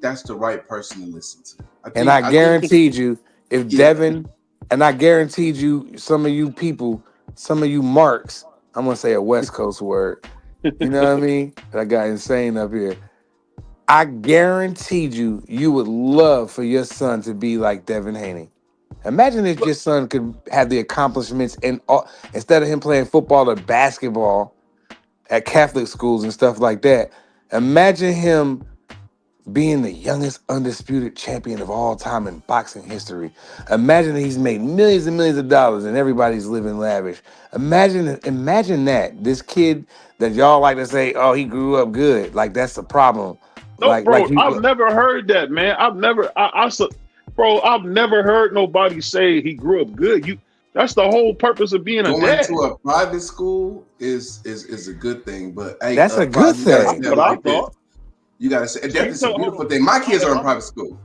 that's the right person to listen to. I guaranteed you, if Devin, and I guaranteed you, some of you people, some of you marks, I'm gonna say a West Coast word. You know what I mean? I got insane up here. I guaranteed you, you would love for your son to be like Devin Haney. Imagine if your son could have the accomplishments and instead of him playing football or basketball at Catholic schools and stuff like that. Imagine him being the youngest undisputed champion of all time in boxing history. Imagine he's made millions and millions of dollars and everybody's living lavish. Imagine that. This kid that y'all like to say, oh, he grew up good. Like, that's the problem. No, bro, I've never heard that, man. I've never heard nobody say he grew up good. That's the whole purpose of being a dad. Going to a private school is a good thing, but hey, that's a good thing. But I thought you gotta say that's a beautiful thing. My kids are in private school.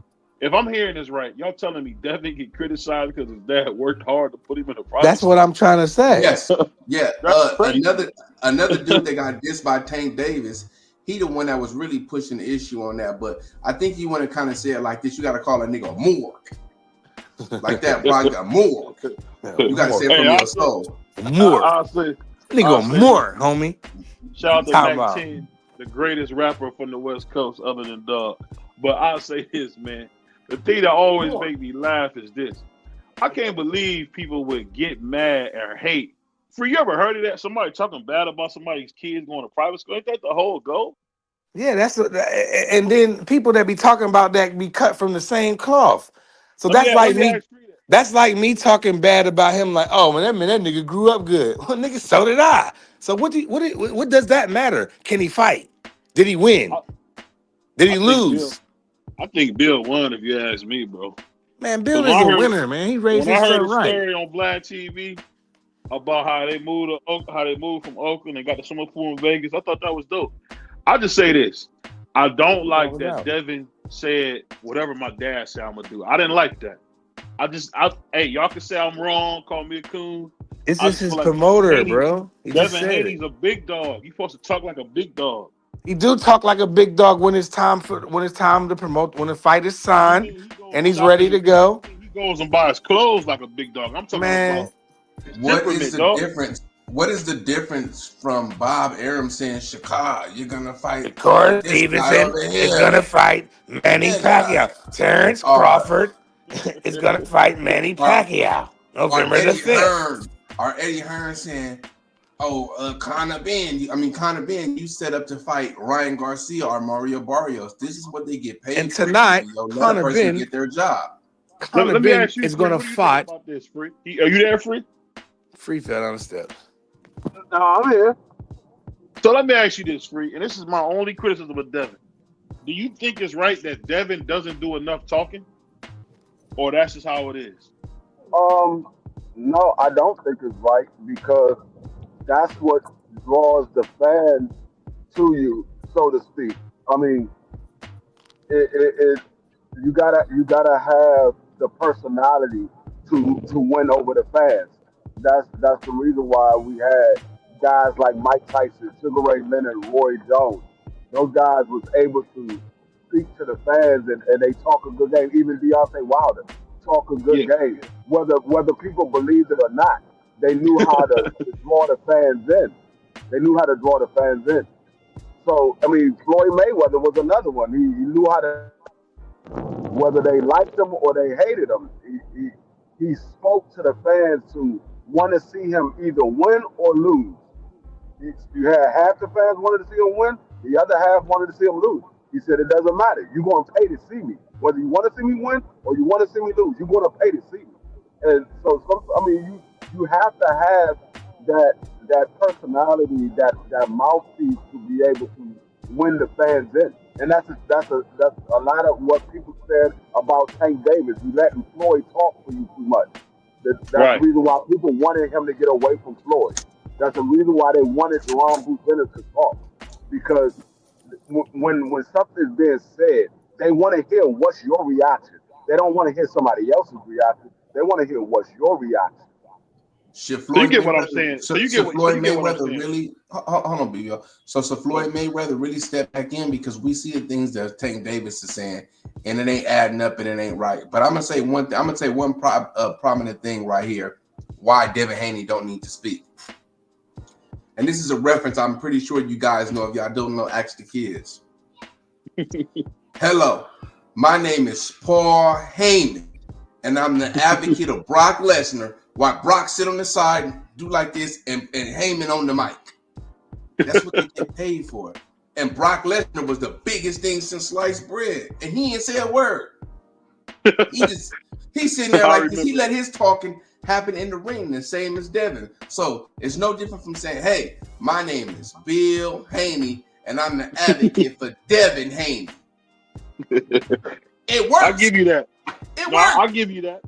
If I'm hearing this right, y'all telling me Devin get criticized because his dad worked hard to put him in the private That's what I'm trying to say. Yes, yeah. That's crazy. Another dude that got dissed by Tank Davis. He the one that was really pushing the issue on that. But I think you want to kind of say it like this. You got to call a nigga a morgue. Like that, bro. You got morgue. You got to say it from your soul. More. I'll say, nigga, more, homie. Shout out to Talk Mac 10, the greatest rapper from the West Coast other than Dog. But I'll say this, man. The thing that always make me laugh is this. I can't believe people would get mad or hate. Free, you ever heard of that? Somebody talking bad about somebody's kids going to private school? Ain't that the whole goal? Yeah, and then people that be talking about that be cut from the same cloth. So that's like me talking bad about him, like, oh man, that nigga grew up good. Well, nigga, so did I. So what does that matter? Can he fight? Did he win? Did he lose? I think Bill won, if you ask me, bro. Man, Bill is a winner, man. He raised his son right. When I heard a story on Black TV about how they moved from Oakland and got the summer pool in Vegas, I thought that was dope. I'll just say this. I don't like that Devin said whatever my dad said I'm gonna do. I didn't like that. Hey, y'all can say I'm wrong, call me a coon. It's just his promoter, bro. Devin Haney's a big dog. He's supposed to talk like a big dog. He do talk like a big dog when it's time to promote, when the fight is signed and he's ready to go. He goes and buys clothes like a big dog. I'm talking about what is the difference? What is the difference from Bob Arum saying, Shakur, you're gonna fight Shakur Stevenson is gonna fight Manny Pacquiao. Terrence Crawford is gonna fight Manny Pacquiao. November the 5th. Or Eddie Hearn saying, Conor Ben, you set up to fight Ryan Garcia or Mario Barrios. This is what they get paid. And tonight, Conor Ben get their job. Conor Ben is going to fight. Are you there, Free? Free fell on the steps. No, I'm here. So let me ask you this, Free, and this is my only criticism of Devin. Do you think it's right that Devin doesn't do enough talking, or that's just how it is? No, I don't think it's right because that's what draws the fans to you, so to speak. I mean, you gotta have the personality to win over the fans. That's the reason why we had guys like Mike Tyson, Sugar Ray Leonard, Roy Jones. Those guys was able to speak to the fans and they talk a good game. Even Deontay Wilder talk a good game. Whether people believed it or not, they knew how to draw the fans in. They knew how to draw the fans in. So, I mean, Floyd Mayweather was another one. He knew how to, whether they liked him or they hated him, he spoke to the fans to want to see him either win or lose. You had half the fans wanted to see him win, the other half wanted to see him lose. He said, it doesn't matter. You're going to pay to see me. Whether you want to see me win or you want to see me lose, you're going to pay to see me. And so, you have to have that personality, that mouthpiece to be able to win the fans in. And that's a lot of what people said about Tank Davis. You letting Floyd talk for you too much. That's the reason why people wanted him to get away from Floyd. That's the reason why they wanted Jerome Booth to talk. Because when something is being said, they want to hear what's your reaction. They don't want to hear somebody else's reaction. They want to hear what's your reaction. So you get what I'm saying. So you get Floyd Mayweather really. Hold on, BBO. So Floyd Mayweather really stepped back in because we see the things that Tank Davis is saying, and it ain't adding up and it ain't right. But I'm gonna say one thing. I'm gonna say one prominent thing right here. Why Devin Haney don't need to speak. And this is a reference I'm pretty sure you guys know. If y'all don't know, ask the kids. Hello, my name is Paul Heyman, and I'm the advocate of Brock Lesnar. While Brock sit on the side and do like this and Heyman on the mic. That's what they get paid for. And Brock Lesnar was the biggest thing since sliced bread. And he didn't say a word. He's sitting there like this. He let his talking happen in the ring, the same as Devin. So it's no different from saying, hey, my name is Bill Haney, and I'm the advocate for Devin Haney. It works. I'll give you that. It works. I'll give you that.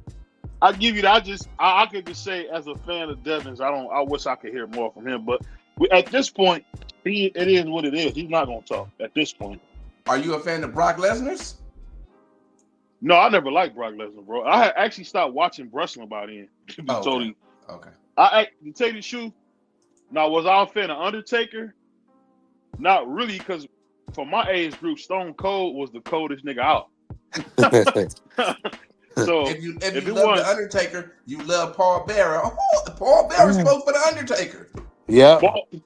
I give you that. I could just say, as a fan of Devin's, I wish I could hear more from him. But at this point, it is what it is. He's not going to talk at this point. Are you a fan of Brock Lesnar's? No, I never liked Brock Lesnar, bro. I had actually stopped watching wrestling by then. To be totally, okay. To tell you the truth, now was I a fan of Undertaker? Not really, because for my age group, Stone Cold was the coldest nigga out. So if you love the Undertaker, you love Paul Bearer. Oh, Paul Bearer spoke for the Undertaker. Yeah.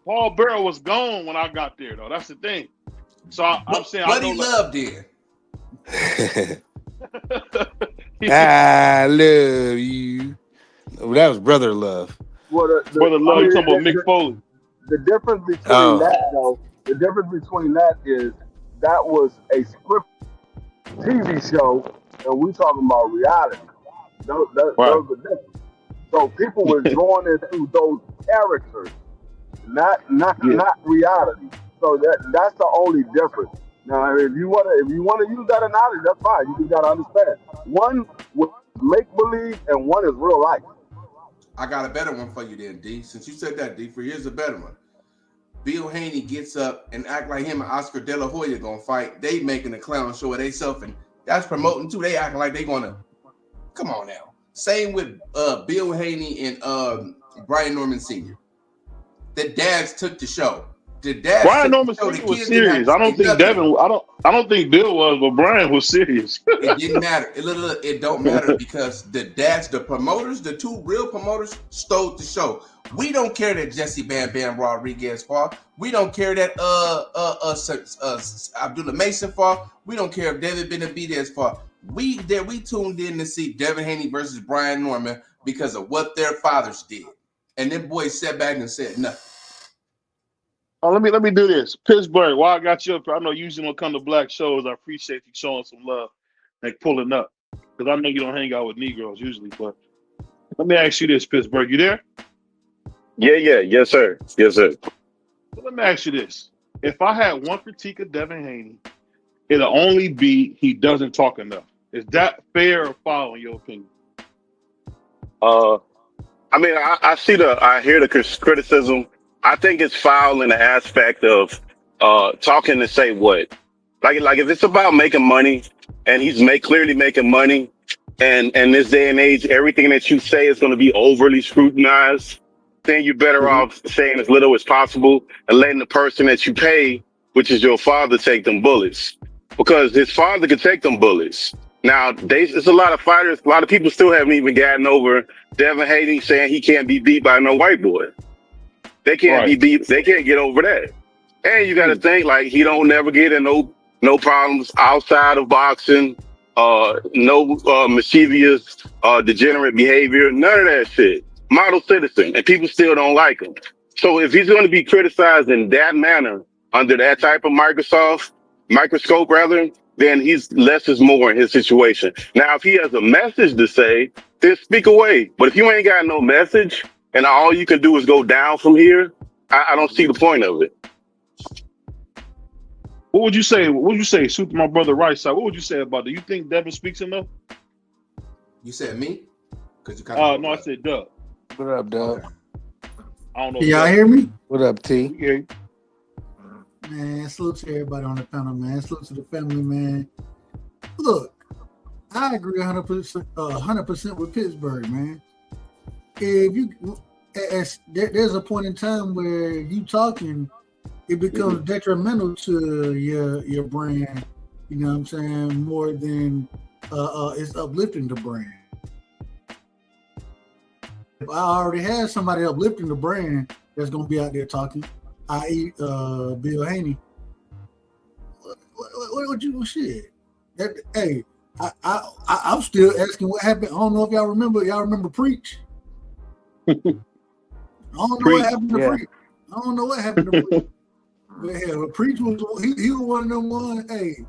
Paul Bearer was gone when I got there, though. That's the thing. So I'm saying, but he loved it. I love you. Well, that was brother love. Well, brother love. You talking about Mick Foley? The difference between that, though, the difference between that is that was a script TV show, and we talking about reality. Those are different. So people were drawn into those characters, not reality. So that's the only difference. Now, if you wanna use that analogy, that's fine. You just gotta understand. One was make believe, and one is real life. I got a better one for you then, D. Since you said that, D, here's a better one. Bill Haney gets up and act like him and Oscar De La Hoya gonna fight. They making a clown show of themselves, and that's promoting too. They acting like they gonna. Come on now. Same with Bill Haney and Brian Norman Sr. The dads took the show. Brian Norman Sr. was serious. I don't think Devin. I don't think Bill was, but Brian was serious. It didn't matter. It don't matter because the dads, the promoters, the two real promoters stole the show. We don't care that Jesse Bam Bam Rodriguez fought. We don't care that Abdullah Mason fought. We don't care if David Benavidez fought. We tuned in to see Devin Haney versus Brian Norman because of what their fathers did, and them boys sat back and said nothing. Oh, let me do this. Pittsburgh, while I got you up here, I know you usually don't come to black shows. I appreciate you showing some love, like pulling up, because I know you don't hang out with Negroes usually. But let me ask you this, Pittsburgh, you there? Yes, sir. So let me ask you this: if I had one critique of Devin Haney, it'll only be he doesn't talk enough. Is that fair or foul in your opinion? I mean, I hear the criticism. I think it's foul in the aspect of talking to say what, like if it's about making money and he's clearly making money, and this day and age, everything that you say is going to be overly scrutinized, then you're better off saying as little as possible and letting the person that you pay, which is your father, take them bullets, because his father could take them bullets. Now, there's a lot of fighters, a lot of people still haven't even gotten over Devin Haney saying he can't be beat by no white boy. They can't be beat. They can't get over that. And you got to think like he don't never get in no problems outside of boxing. No mischievous, degenerate behavior. None of that shit. Model citizen, and people still don't like him. So if he's going to be criticized in that manner under that type of microscope, then he's less is more in his situation. Now, if he has a message to say, then speak away. But if you ain't got no message, and all you can do is go down from here, I don't see the point of it. What would you say? Shoot to my brother right side. What would you say about it? Do you think Devin speaks enough? You said me? No, I said Doug. What up, Doug? Okay. I don't know. Can y'all hear me? What up, T? Yeah. Man, salute to everybody on the panel, man. Salute to the family, man. Look, I agree 100% with Pittsburgh, man. If you, there's a point in time where you talking, it becomes detrimental to your brand. You know what I'm saying? More than it's uplifting the brand. If I already had somebody uplifting the brand that's gonna be out there talking, i.e., Bill Haney. What you shit? Hey, I'm still asking what happened. I don't know if y'all remember. Y'all remember Preach? I don't know what happened to Preach. I don't know what happened to Preach. But hell, Preach was he was one of them ones. Hey,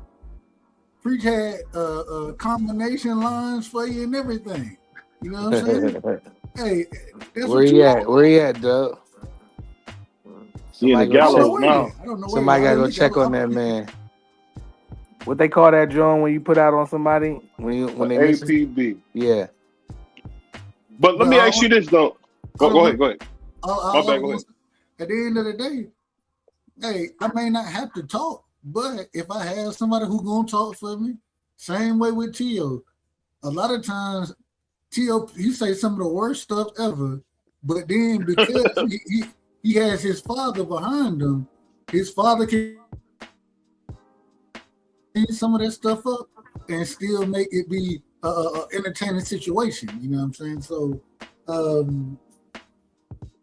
Preach had combination lines for you and everything. You know what I'm saying? Hey, that's where he at? Where he at, Doug? Somebody gotta go check on that man. What they call that, John, when you put out on somebody? When they APB. Yeah. But let me ask you this though. Go ahead. My bad, go ahead. At the end of the day, hey, I may not have to talk, but if I have somebody who gonna talk for me, Same way with Tio. A lot of times, Tio, he say some of the worst stuff ever, but then because he has his father behind him, his father can clean some of that stuff up and still make it be a entertaining situation. You know what I'm saying? So,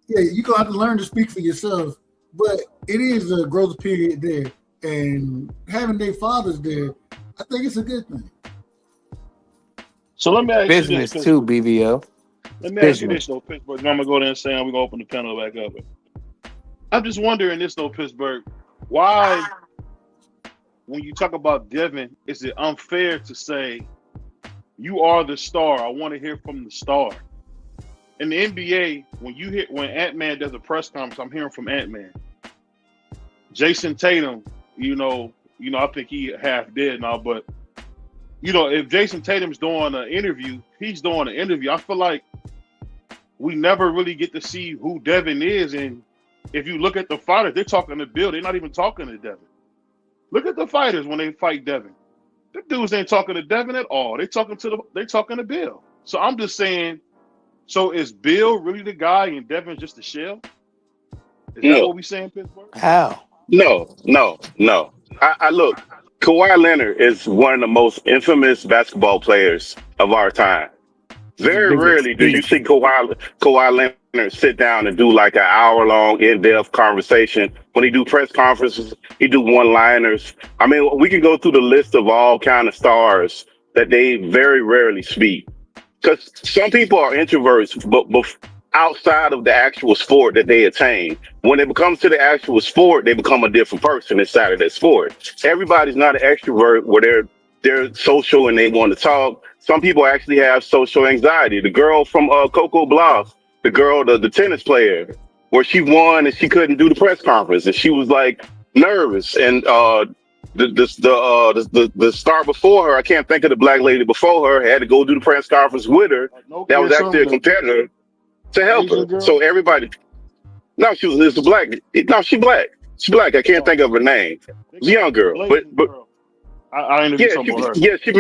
yeah, you're gonna have to learn to speak for yourself, but it is a growth period there, and having their fathers there, I think it's a good thing. So let me ask Business you this, too, BBO. let me ask you this though, Pittsburgh. I'm gonna go there and say we're gonna open the panel back up. I'm just wondering this though, Pittsburgh, why when you talk about Devin, is it unfair to say you are the star? I want to hear from the star. In the NBA, when Ant-Man does a press conference, I'm hearing from Ant-Man. Jason Tatum, I think he half dead now, but if Jason Tatum's doing an interview, he's doing an interview. I feel like we never really get to see who Devin is. And if you look at the fighters, they're talking to Bill. They're not even talking to Devin. Look at the fighters when they fight Devin. The dudes ain't talking to Devin at all. They're talking to Bill. So I'm just saying, so is Bill really the guy and Devin's just a shell? Is that what we saying, Pittsburgh? How? No. I look, Kawhi Leonard is one of the most infamous basketball players of our time. Very rarely do you see Kawhi Leonard sit down and do like an hour-long, in-depth conversation. When he do press conferences, he do one-liners. I mean, we can go through the list of all kind of stars that they very rarely speak. Because some people are introverts, but outside of the actual sport that they attain, when it comes to the actual sport, they become a different person inside of that sport. Everybody's not an extrovert where they're social and they want to talk. Some people actually have social anxiety. The girl from Coco Bloss, the tennis player, where she won and she couldn't do the press conference and she was like nervous. And the star before her, I can't think of the black lady before her, had to go do the press conference with her. That was actually a competitor to help her. So everybody, no, it's a black. No, she black. She's black. I can't think of her name. It's a young girl, but I interviewed some of her. Yeah, she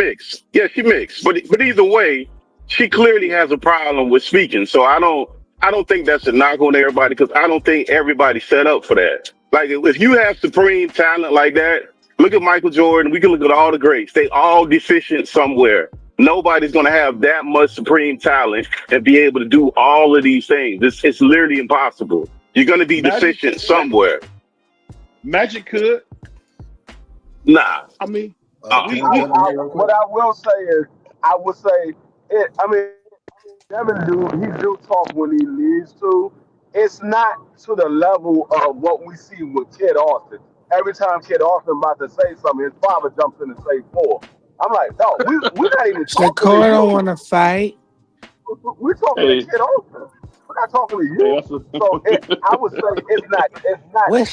mixed. But either way, she clearly has a problem with speaking. So I don't think that's a knock on everybody, because I don't think everybody's set up for that. Like, if you have supreme talent like that, look at Michael Jordan. We can look at all the greats. They all deficient somewhere. Nobody's going to have that much supreme talent and be able to do all of these things. It's literally impossible. You're going to be deficient somewhere. Magic could. Nah. I mean, what I will say is, Devin he do talk when he needs to. It's not to the level of what we see with Kid Austin. Every time Kid Austin about to say something, his father jumps in and say 4. I'm like, no, we're not even talking to Shakur you. don't want to fight. We're talking to Kid Austin. We're not talking to you. So I would say it's not. What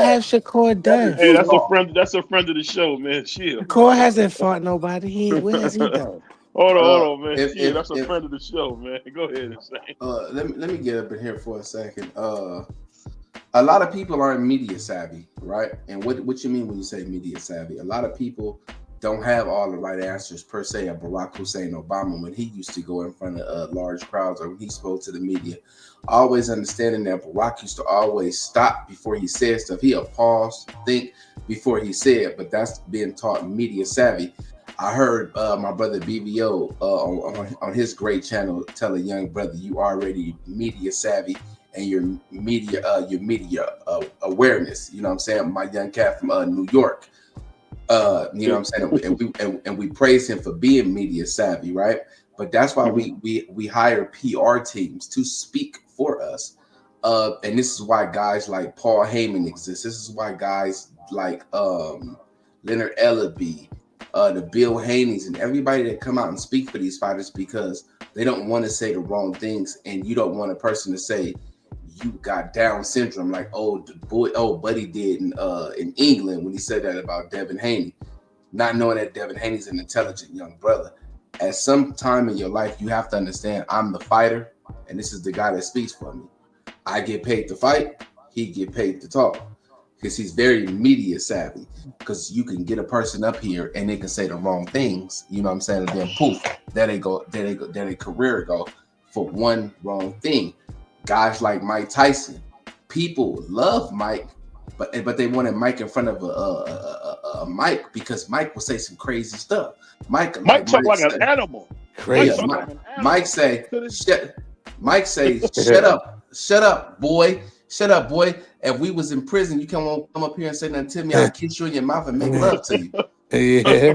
has Shakur done? Hey, that's a friend. That's a friend of the show, man. Chill. Shakur hasn't fought nobody. What has he done? Hold on, man. That's a friend of the show, man. Go ahead and say. Let me get up in here for a second. A lot of people aren't media savvy, right? And what you mean when you say media savvy? A lot of people don't have all the right answers per se of Barack Hussein Obama when he used to go in front of large crowds or when he spoke to the media. Always understanding that Barack used to always stop before he said stuff. He'll pause, think before he said, but that's being taught media savvy. I heard my brother BBO on his great channel tell a young brother, you already media savvy and your media awareness. You know what I'm saying? My young cat from New York. You know what I'm saying? And we praise him for being media savvy, right? But that's why we hire PR teams to speak for us. And this is why guys like Paul Heyman exist. This is why guys like Leonard Ellaby, the Bill Haneys, and everybody that come out and speak for these fighters, because they don't want to say the wrong things, and you don't want a person to say you got Down syndrome, like Buddy did in England when he said that about Devin Haney, not knowing that Devin Haney's an intelligent young brother. At some time in your life, you have to understand I'm the fighter, and this is the guy that speaks for me. I get paid to fight, he get paid to talk. because he's very media savvy. Because you can get a person up here and they can say the wrong things, you know what I'm saying? And then poof, there they go, there their career go for one wrong thing. Guys like Mike Tyson, people love Mike, but they wanted Mike in front of a mic because Mike will say some crazy stuff. Mike talk like an animal. Crazy. Yeah, Mike say, shut up, boy. Shut up, boy. If we was in prison, you can't come up here and say nothing to me. I'll kiss you in your mouth and make love to you. Yeah.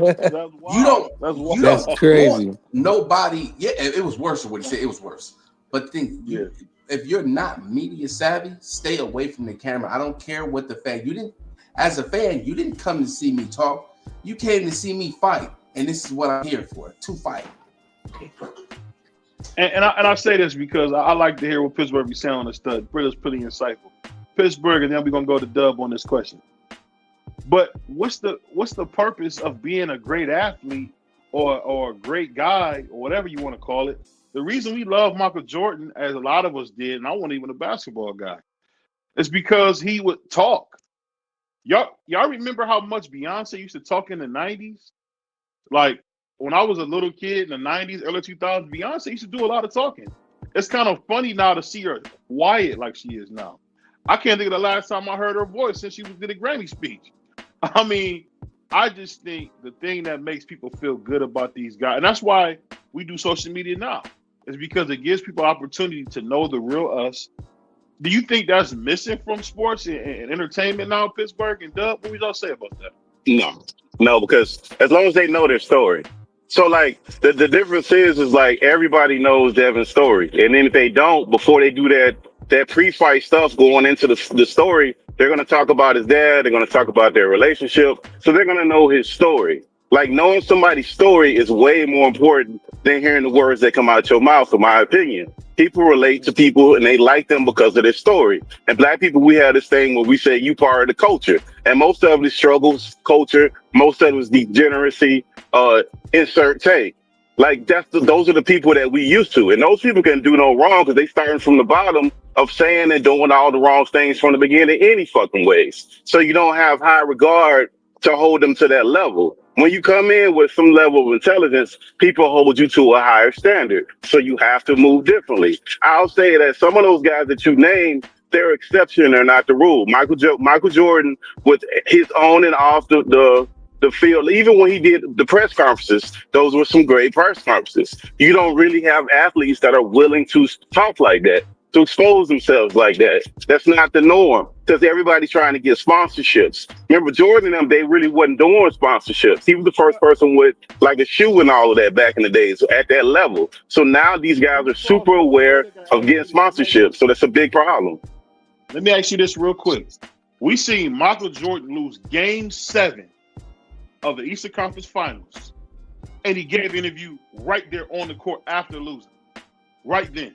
That's crazy. Want nobody. Yeah, it was worse than what he said. It was worse. But if you're not media savvy, stay away from the camera. I don't care what the fan. As a fan, you didn't come to see me talk. You came to see me fight, and this is what I'm here for: to fight. And I say this because I like to hear what Pittsburgh be saying on the stud. Britta's pretty insightful. Pittsburgh, and then we're gonna go to Dub on this question. But what's the purpose of being a great athlete or a great guy or whatever you want to call it? The reason we love Michael Jordan, as a lot of us did, and I wasn't even a basketball guy, is because he would talk. Y'all remember how much Beyonce used to talk in the 90s? Like, when I was a little kid in the 90s, early 2000s, Beyonce used to do a lot of talking. It's kind of funny now to see her quiet like she is now. I can't think of the last time I heard her voice since she did a Grammy speech. I mean, I just think the thing that makes people feel good about these guys, and that's why we do social media now, is because it gives people opportunity to know the real us. Do you think that's missing from sports and entertainment now, Pittsburgh and Dub? What would y'all say about that? No, because as long as they know their story. So like the difference is like everybody knows Devin's story, and then if they don't, before they do that pre-fight stuff going into the story, they're going to talk about his dad. They're going to talk about their relationship. So they're going to know his story. Like knowing somebody's story is way more important than hearing the words that come out your mouth, in my opinion. People relate to people and they like them because of their story. And black people, we have this thing where we say you part of the culture. And most of it is struggles, culture. Most of it is degeneracy, insert take. Like those are the people that we used to. And those people can do no wrong because they starting from the bottom of saying and doing all the wrong things from the beginning any fucking ways. So you don't have high regard to hold them to that level. When you come in with some level of intelligence, people hold you to a higher standard. So you have to move differently. I'll say that some of those guys that you named, they're exception, they're not the rule. Michael Jordan, with his on and off the field, even when he did the press conferences, those were some great press conferences. You don't really have athletes that are willing to talk like that, to expose themselves like that. That's not the norm, because everybody's trying to get sponsorships. Remember, Jordan and them, they really wasn't doing sponsorships. He was the first person with like a shoe and all of that back in the days at that level. So now these guys are super aware of getting sponsorships. So that's a big problem. Let me ask you this real quick. We seen Michael Jordan lose Game 7 of the Eastern Conference Finals, and he gave an interview right there on the court after losing. Right then.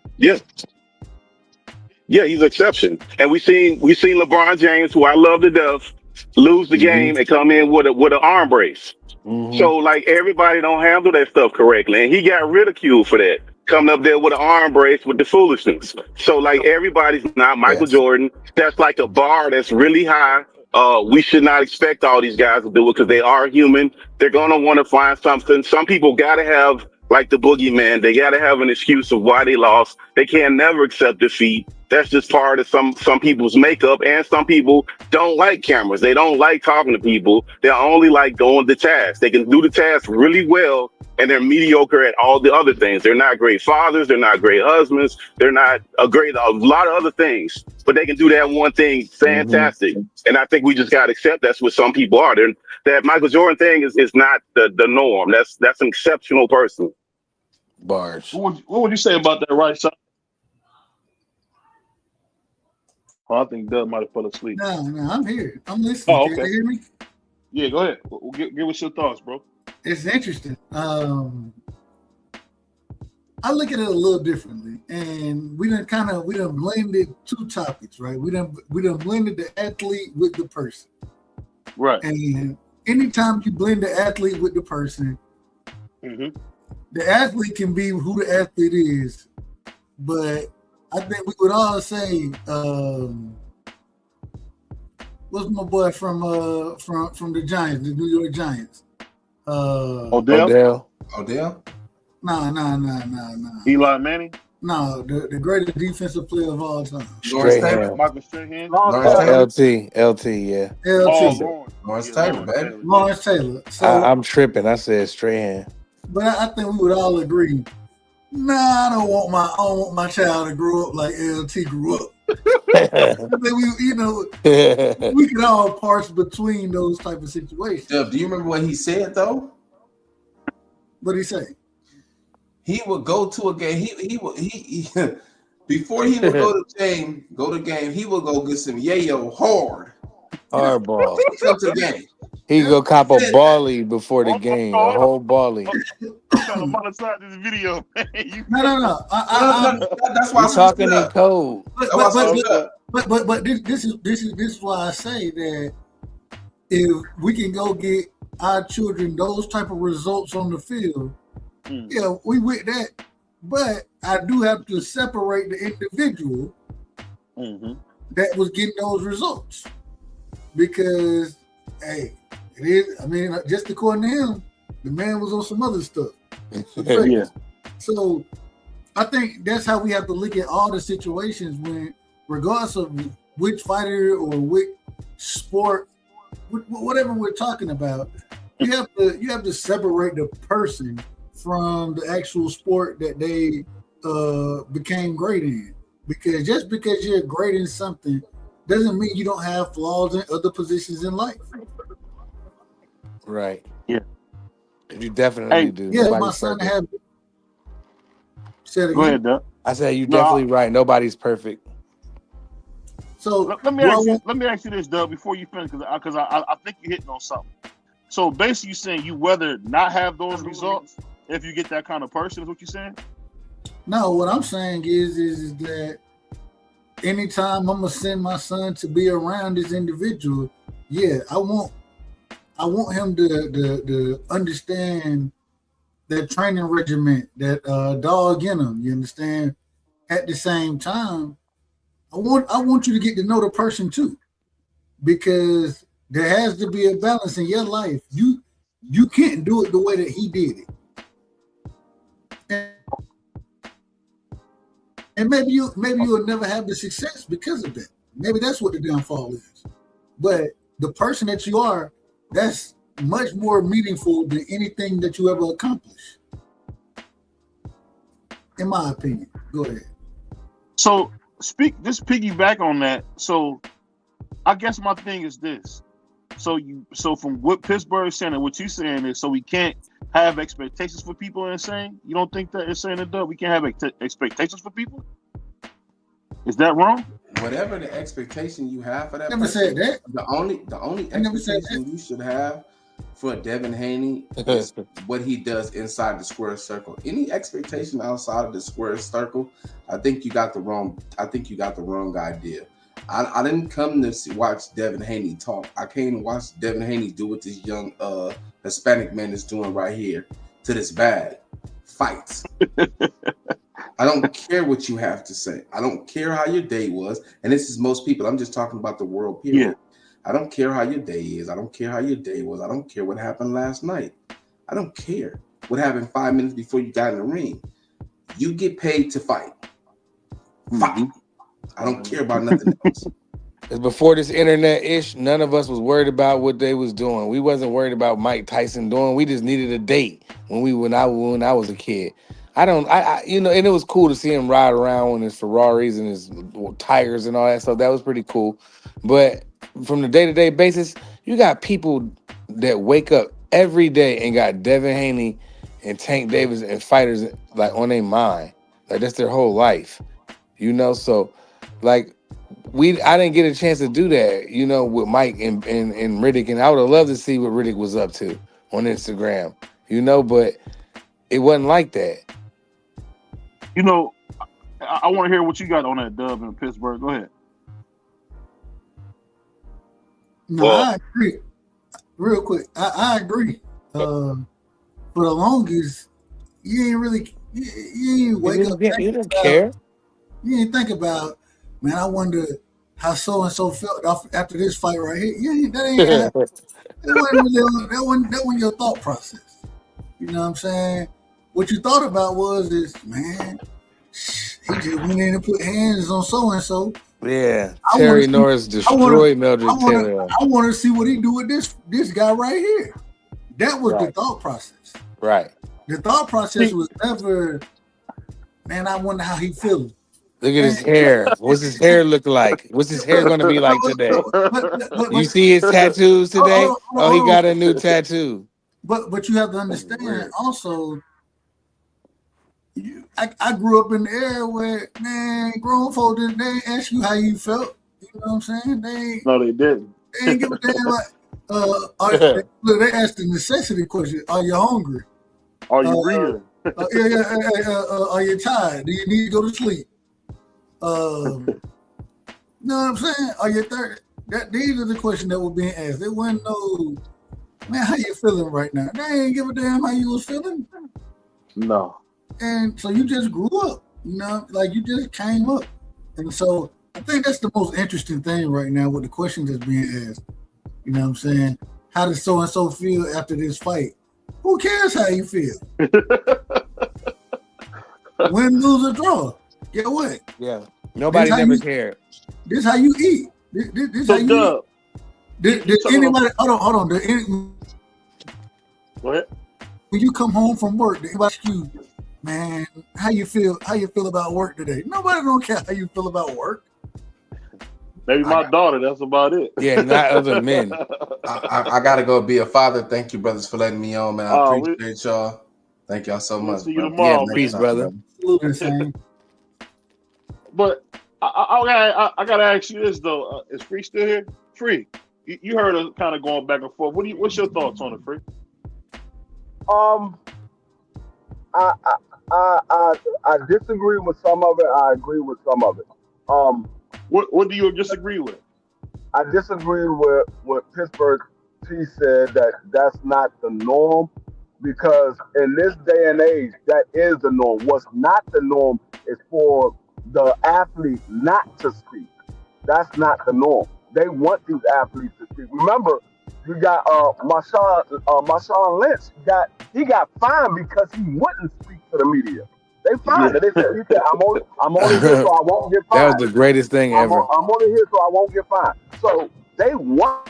Yeah, he's an exception. And we seen LeBron James, who I love to death, lose the game and come in with an arm brace. So like everybody don't handle that stuff correctly, and he got ridiculed for that, coming up there with an arm brace with the foolishness. So like everybody's not Michael Jordan. That's like a bar that's really high. We should not expect all these guys to do it because they are human. They're gonna want to find something. Some people gotta have like the boogeyman. They gotta have an excuse of why they lost. They can never accept defeat. That's just part of some people's makeup. And some people don't like cameras. They don't like talking to people. They only like doing the task. They can do the task really well, and they're mediocre at all the other things. They're not great fathers. They're not great husbands. They're not a lot of other things, but they can do that one thing fantastic. And I think we just got to accept that's what some people are. That Michael Jordan thing is not the norm. That's an exceptional person. Bars. What would you say about that right side? Oh, I think Doug might have fell asleep. No, I'm here. I'm listening. Oh, okay. Can you hear me? Yeah, go ahead. Give us your thoughts, bro. It's interesting. I look at it a little differently, and we done blended two topics, right? We done blended the athlete with the person, right? And anytime you blend the athlete with the person, the athlete can be who the athlete is, but I think we would all say what's my boy from the Giants, the New York Giants? Odell? Nah. Eli Manning? No, the greatest defensive player of all time. Strahan. Michael Strahan? LT, yeah. Oh, Lawrence Taylor, baby. Lawrence Taylor. So I'm tripping. I said Strahan. but I think we would all agree. Nah, I don't want my child to grow up like LT grew up. I think we can all parse between those type of situations. Dub, do you remember what he said though? What did he say? He would go to a game. He before he would go to game, he would go get some yayo hardball. Come to the game. He go cop a Bali before the game, a whole Bali. I'm trying to monetize this video, man. No. That's why I'm talking in code. But this is why I say that if we can go get our children those type of results on the field, yeah, we with that. But I do have to separate the individual that was getting those results because, hey, it is. I mean, just according to him, the man was on some other stuff. Yeah. So I think that's how we have to look at all the situations when, regardless of which fighter or which sport, whatever we're talking about, you have to separate the person from the actual sport that they became great in. Because just because you're great in something doesn't mean you don't have flaws in other positions in life. Right. Yeah. You definitely do. Yeah, Nobody's my son perfect. had. Said again. Go ahead, Doug. I said you definitely right. Nobody's perfect. So let me ask you this, Doug, before you finish, because I think you're hitting on something. So basically, you're saying you rather not have those results if you get that kind of person. Is what you're saying? No, what I'm saying is that anytime I'm gonna send my son to be around this individual, yeah, I want him to understand that training regimen, that dog in him. You understand? At the same time, I want you to get to know the person too, because there has to be a balance in your life. You can't do it the way that he did it. And maybe you'll never have the success because of that. Maybe that's what the downfall is. But the person that you are, that's much more meaningful than anything that you ever accomplish. In my opinion. Go ahead. So just piggyback on that. So I guess my thing is this. So from what Pittsburgh is saying and what you're saying is, so we can't have expectations for people and saying, you don't think that it's saying it does? We can't have expectations for people? Is that wrong? Whatever the expectation you have for that Never person, said that. the only expectation you should have for Devin Haney is what he does inside the square circle. Any expectation outside of the square circle, I think you got the wrong idea. I didn't come to watch Devin Haney talk. I came to watch Devin Haney do what this young Hispanic man is doing right here to this bag. Fights. I don't care what you have to say. I don't care how your day was. And this is most people. I'm just talking about the world, period. Yeah. I don't care how your day is. I don't care how your day was. I don't care what happened last night. I don't care what happened 5 minutes before you got in the ring. You get paid to fight. Fight. I don't care about nothing else. Before this internet-ish, none of us was worried about what they was doing. We wasn't worried about Mike Tyson doing. We just needed a date when I was a kid. And it was cool to see him ride around in his Ferraris and his tires and all that stuff. That was pretty cool. But from the day-to-day basis, you got people that wake up every day and got Devin Haney and Tank Davis and fighters like on their mind. Like that's their whole life. So like I didn't get a chance to do that, with Mike and Riddick, and I would have loved to see what Riddick was up to on Instagram, but it wasn't like that. I want to hear what you got on that, Dub, in Pittsburgh. Go ahead. No, I agree. Real quick, I agree. For the longest, you ain't wake up. You didn't care. You didn't think about, man, I wonder how so and so felt after this fight right here. Yeah, that wasn't your thought process. You know what I'm saying? What you thought about is, man, he just went in and put hands on so and so. Yeah, Terry Norris destroyed Meldrick Taylor. I want to see what he do with this guy right here. That was the thought process. Right. The thought process was never, man, I wonder how he feeling. Look at his hair. What's his hair look like? What's his hair going to be like today? You see his tattoos today? He got a new tattoo. But you have to understand also, I grew up in the era where, man, grown folks they ask you how you felt. You know what I'm saying? No, they didn't. They ain't give a damn like, they asked the necessity question: are you hungry? Are you breathing? Are you tired? Do you need to go to sleep? You know what I'm saying? Are you thirsty? These are the questions that were being asked. There wasn't no, man, how you feeling right now? They ain't give a damn how you was feeling. No. And so you just grew up, you know, like you just came up. And so I think that's the most interesting thing right now with the questions that's being asked. You know what I'm saying? How does so-and-so feel after this fight? Who cares how you feel? Win, lose, or draw. Get what? Yeah. Nobody never cared. This how you eat. This how you eat. Did anybody, hold on. What? When you come home from work, they ask you, man, how you feel about work today? Nobody don't care how you feel about work. Maybe my daughter, that's about it. Yeah, not other men. I gotta go be a father. Thank you, brothers, for letting me on, man. I appreciate y'all. Thank y'all so much. See you tomorrow. Yeah, peace, brother. But I gotta ask you this though. Is Free still here? Free. You heard us kind of going back and forth. What's your thoughts on it, Free? I disagree with some of it. I agree with some of it. What do you disagree with? I disagree with what Pittsburgh T said, that's not the norm, because in this day and age, that is the norm. What's not the norm is for the athlete not to speak. That's not the norm. They want these athletes to speak. Remember, you got Marshawn Lynch. He got fined because he wouldn't speak to the media. They fined it. He said, I'm only here so I won't get fined. That was the greatest thing ever. I'm only here so I won't get fined. So they want.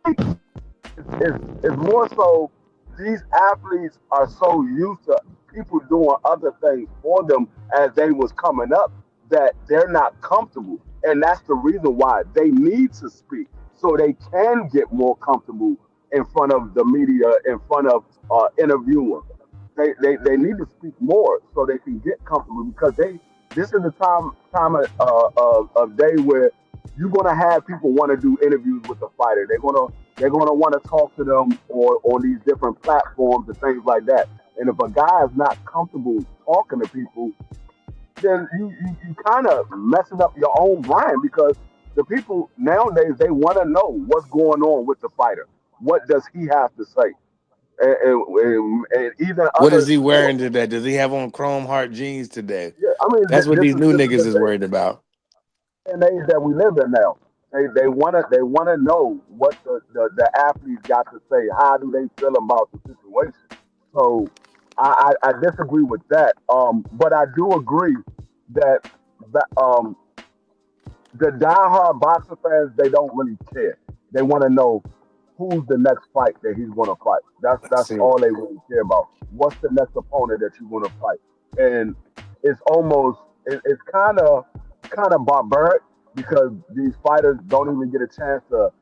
It's more so these athletes are so used to people doing other things for them as they was coming up that they're not comfortable, and that's the reason why they need to speak so they can get more comfortable in front of the media, in front of interviewers. They need to speak more so they can get comfortable, because this is the time of day where you're gonna have people want to do interviews with the fighter. They're gonna want to talk to them on these different platforms and things like that. And if a guy is not comfortable talking to people, then you kind of messing up your own brand, because the people nowadays, they want to know what's going on with the fighter. What does he have to say? And even what is he wearing today? Does he have on chrome heart jeans today? Yeah, I mean, that's what these new niggas is worried about. And age that we live in now, they wanna know what the athletes got to say. How do they feel about the situation? So I disagree with that. But I do agree that the diehard boxer fans, they don't really care. They want to know who's the next fight that he's going to fight. That's all they really care about. What's the next opponent that you're going to fight? And it's almost it's kind of barbaric, because these fighters don't even get a chance to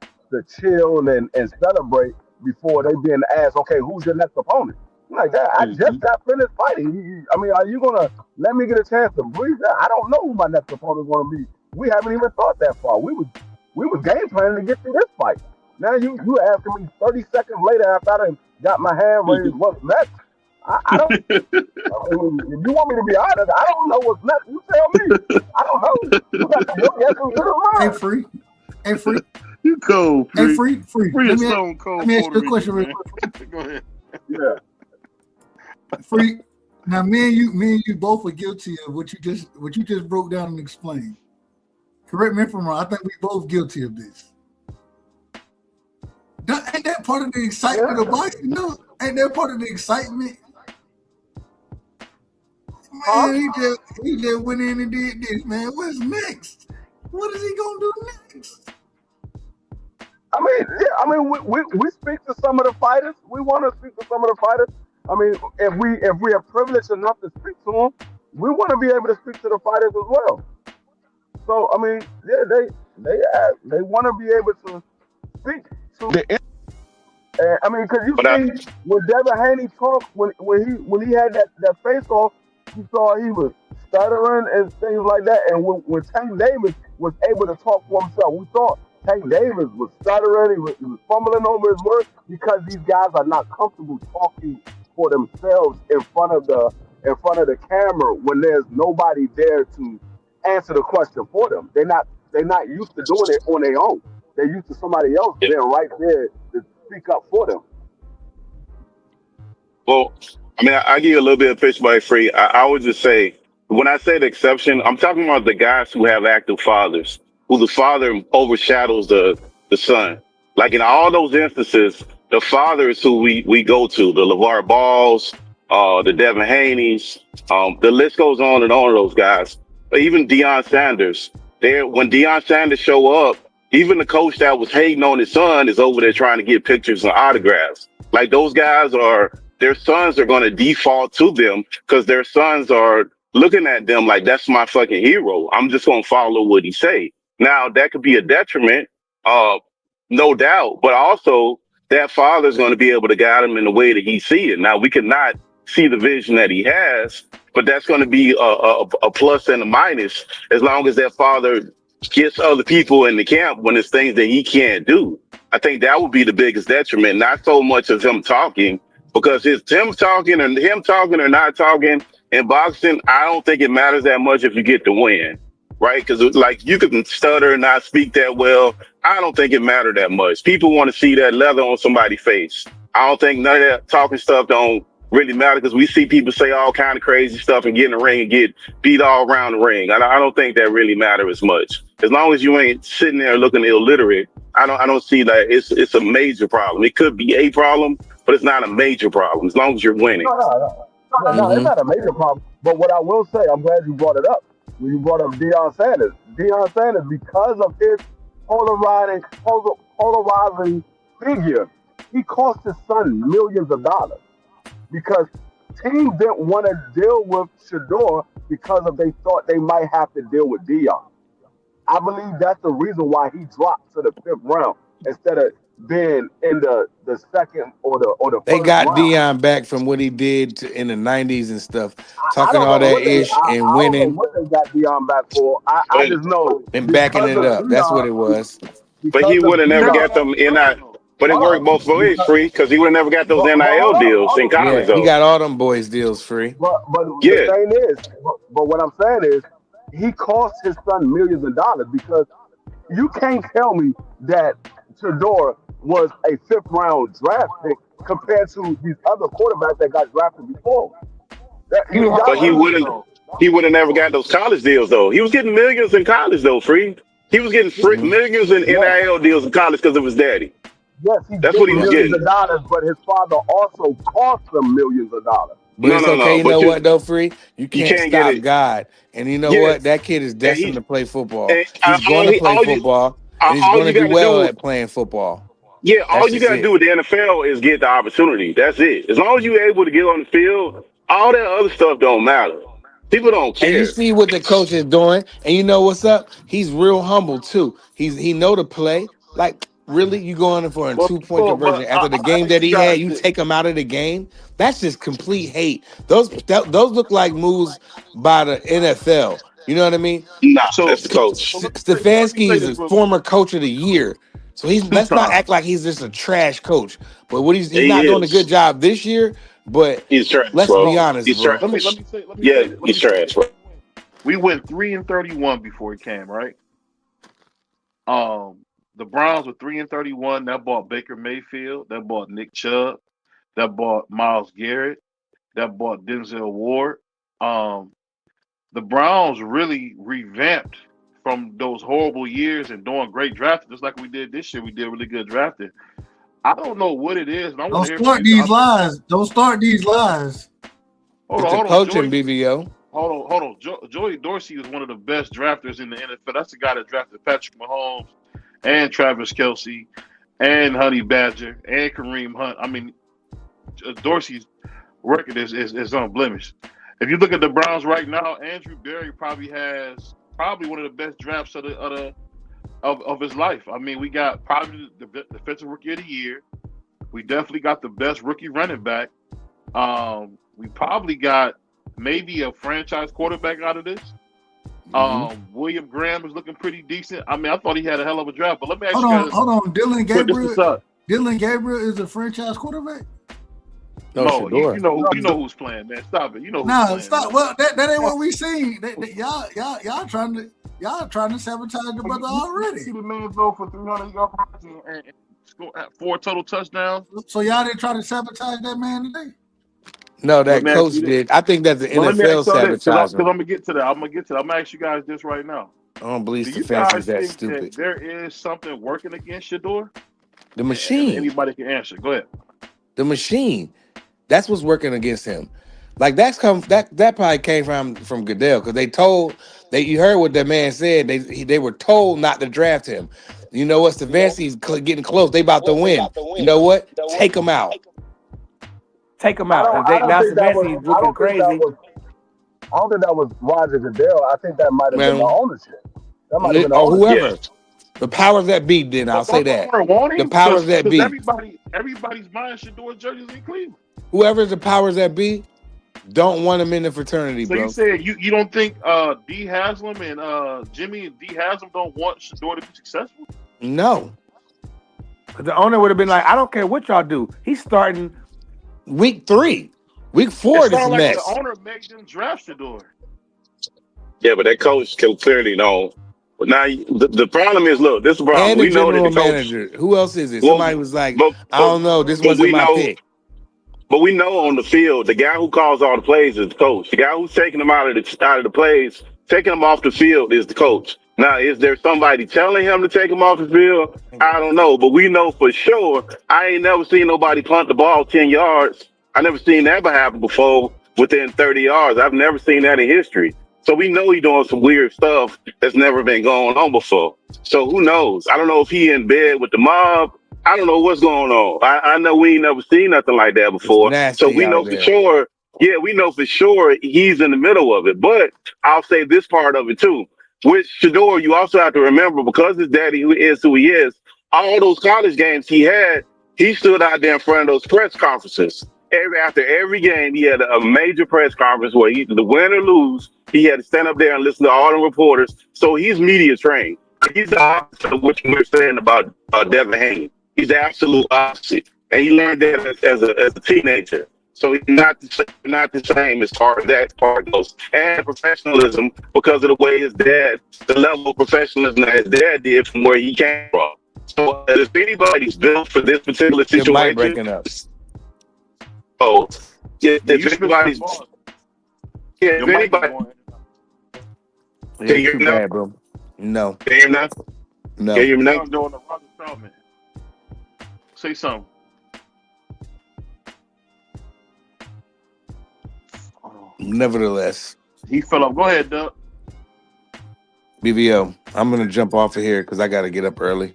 chill and celebrate before they being asked, okay, who's your next opponent? Like that, I just got finished fighting. I mean, are you gonna let me get a chance to breathe? I don't know who my next opponent is gonna be. We haven't even thought that far. We was game planning to get through this fight. Now you asking me 30 seconds later after I done got my hand raised, what's next? I don't. If you want me to be honest, I don't know what's next. You tell me. I don't know. You got your guess who's in the Hey, Free. You cold. Hey, Free. Free is stone cold. Let me ask you a question real quick. Go ahead. Yeah. Free. Now, me and you both were guilty of what you just broke down and explained. Correct me if I'm wrong. I think we both guilty of this. Ain't that part of the excitement of boxing? No, ain't that part of the excitement? Man, he just went in and did this, man. What's next? What is he gonna do next? I mean, yeah, I mean, we speak to some of the fighters. We want to speak to some of the fighters. I mean, if we are privileged enough to speak to them, we want to be able to speak to the fighters as well. So I mean, yeah, they want to be able to speak to the. I mean, because you But I, see, when Devin Haney talked, when he had that face off, you saw he was stuttering and things like that. And when Tank Davis was able to talk for himself, we saw Tank Davis was stuttering, he was fumbling over his words because these guys are not comfortable talking for themselves in front of the camera when there's nobody there to answer the question for them. They're not used to doing it on their own. They're used to somebody else being right there to speak up for them. well, I mean, I give you a little bit of pitch by free. I would just say, when I say the exception, I'm talking about the guys who have active fathers, who the father overshadows the son. Like in all those instances, the father is who we go to, the LeVar Balls, the Devin Haney's, the list goes on and on of those guys. But even Deion Sanders, when Deion Sanders show up, even the coach that was hating on his son is over there trying to get pictures and autographs. Like those guys their sons are going to default to them because their sons are looking at them like, that's my fucking hero. I'm just going to follow what he say. Now that could be a detriment, no doubt, but also that father's going to be able to guide him in the way that he see it. Now we cannot see the vision that he has, but that's going to be a plus and a minus as long as that father gets other people in the camp when it's things that he can't do. I think that would be the biggest detriment, not so much of him talking, because it's him talking or not talking in boxing. I don't think it matters that much if you get the win, right? Because like you can stutter and not speak that well. I don't think it mattered that much. People want to see that leather on somebody's face. I don't think none of that talking stuff don't really matter because we see people say all kind of crazy stuff and get in the ring and get beat all around the ring. I don't think that really matters as much. As long as you ain't sitting there looking illiterate, I don't see that it's a major problem. It could be a problem, but it's not a major problem as long as you're winning. No, it's not a major problem. But what I will say, I'm glad you brought it up. When you brought up Deion Sanders, because of his polarizing figure, he cost his son millions of dollars because teams didn't want to deal with Shador because they thought they might have to deal with Deion. I believe that's the reason why he dropped to the fifth round instead of being in the second or the They first got round. Dion back from what he did in the '90s and stuff, I talking don't all know that what they ish and I don't know winning what they got Dion back for. I But just know and backing because it of up. That's what it Dion, was. he because of would have never got Dion. them in that. But it Hold worked on, both ways, free, because he would have never got those but NIL hold on, deals in college Yeah, he though. got all them boys deals free. but the Yeah, thing is, but what I'm saying is, he cost his son millions of dollars because you can't tell me that Shador was a fifth round draft pick compared to these other quarterbacks that got drafted before. You but gotta understand. he would have never got those college deals though. He was getting millions in college though, free. He was getting Hmm. millions in Yes, NIL deals in college because of his daddy. yes, he's That's what he getting was Yeah, millions getting. of dollars, but his father also cost him millions of dollars. but No, it's no, okay. no. You know But what though, free? You you can't can't get stop it. God, and you know Yeah, what? That kid is and destined to play football. and He's going to play football, and he's all going you to do got to well do. at playing football. Yeah, all That's you just gotta do it. with the NFL is get the opportunity. That's it. As long as you're able to get on the field, all that other stuff don't matter. People don't And you care. see what the coach is doing, and you know what's up. He's real humble too. He know to play. Like really, you going in for a But 2 point but, but conversion after the I game need that you he guys had. You to take him out of the game. That's just complete hate. Those look like moves by the NFL. You know what I mean? Nah, so that's the coach. let me Stefanski say is this a real quick. former coach of the year. So he's Two let's not times. act like he's just a trash coach. But what he's He not doing a good is. job this year. But He's trash, let's bro. be So honest, He's bro. trash. let me Yeah, say he's trash, bro. we went 3-31 before he came, right? Um, the Browns were 3-31. That bought Baker Mayfield. That bought Nick Chubb. That bought Miles Garrett. That bought Denzel Ward. Um, the Browns really revamped from those horrible years and doing great drafting, just like we did this year. We did really good drafting. I don't know what it is. And I Don't want to hear start from you. these lies. Don't start these lies. Hold It's on, a hold on, coaching, Joey. BBO. Hold on. Joey Dorsey is one of the best drafters in the NFL. That's the guy that drafted Patrick Mahomes and Travis Kelce and Honey Badger and Kareem Hunt. I mean, Dorsey's record is unblemished. If you look at the Browns right now, Andrew Berry probably has one of the best drafts of his life. I mean, we got probably the defensive rookie of the year. We definitely got the best rookie running back. We probably got maybe a franchise quarterback out of this. William Graham is looking pretty decent. I mean, I thought he had a hell of a draft. But let me ask you guys. Hold on. Dylan Check this out. Gabriel is a franchise quarterback? No, you know who's playing, man. Stop it. You know who's playing. Stop. Well, that ain't what we seen. Y'all trying to sabotage the brother already. See the man throw for 300 yards and score 4 total touchdowns. So y'all didn't try to sabotage that man today? No, that coach did. I think that's the NFL sabotage. Because I'm gonna get to that. I'm gonna ask you guys this right now. I don't believe Do you Stefanski's guys that think stupid. that there is something working against Shador? The machine. Anybody can answer. Go ahead. The machine. That's what's working against him. Like that probably came from Goodell because you heard what that man said. They were told not to draft him. You know what? Stefanski's getting close. They about to win. You know what? Take him out. Take him out. Now Stefanski's looking crazy. I don't think that was Roger Goodell. I think that might have been the ownership. That might have been the ownership. Whoever. The powers that be. Then I'll say that. The powers that be. Everybody's buying Shador jerseys in Cleveland. Whoever's the powers that be, don't want him in the fraternity, so bro. So you said you don't think D. Haslam and Jimmy and D. Haslam don't want Shador to be successful? No. The owner would have been like, I don't care what y'all do. He's starting week 3. Week 4 this like mess. The owner made them draft Shador. Yeah, but that coach can clearly know. But now the problem is, look, this is the problem. And We the know that general the coach. manager. Who else is it? Well, Somebody was like, I don't know. This wasn't my pick. But we know on the field, the guy who calls all the plays is the coach. The guy who's taking them out of the plays, taking them off the field is the coach. Now, is there somebody telling him to take him off the field? I don't know. But we know for sure, I ain't never seen nobody punt the ball 10 yards. I never seen that ever happen before within 30 yards. I've never seen that in history. So we know he's doing some weird stuff that's never been going on before. So who knows? I don't know if he in bed with the mob. I don't know what's going on. I know we ain't never seen nothing like that before. So we know for sure. Yeah, we know for sure he's in the middle of it. But I'll say this part of it too. With Shador, you also have to remember, because his daddy is who he is, all those college games he had, he stood out there in front of those press conferences. After every game, he had a major press conference where the win or lose, he had to stand up there and listen to all the reporters. So he's media trained. He's the opposite of what you were saying about Devin Haney. He's the absolute opposite. And he learned that as a teenager. So he's not the same as far as that part goes. And professionalism, because of the way his dad, the level of professionalism that his dad did from where he came from. So if anybody's built for this particular situation, your mic breaking up. Oh, yeah, if anybody's, if anybody, can you hear me now, bro? No. Can you hear me now? No. Can you hear me now? I'm doing the Roger Feldman. Say something. Nevertheless, he fell up. Go ahead, Doug. BBO, I'm gonna jump off of here because I got to get up early.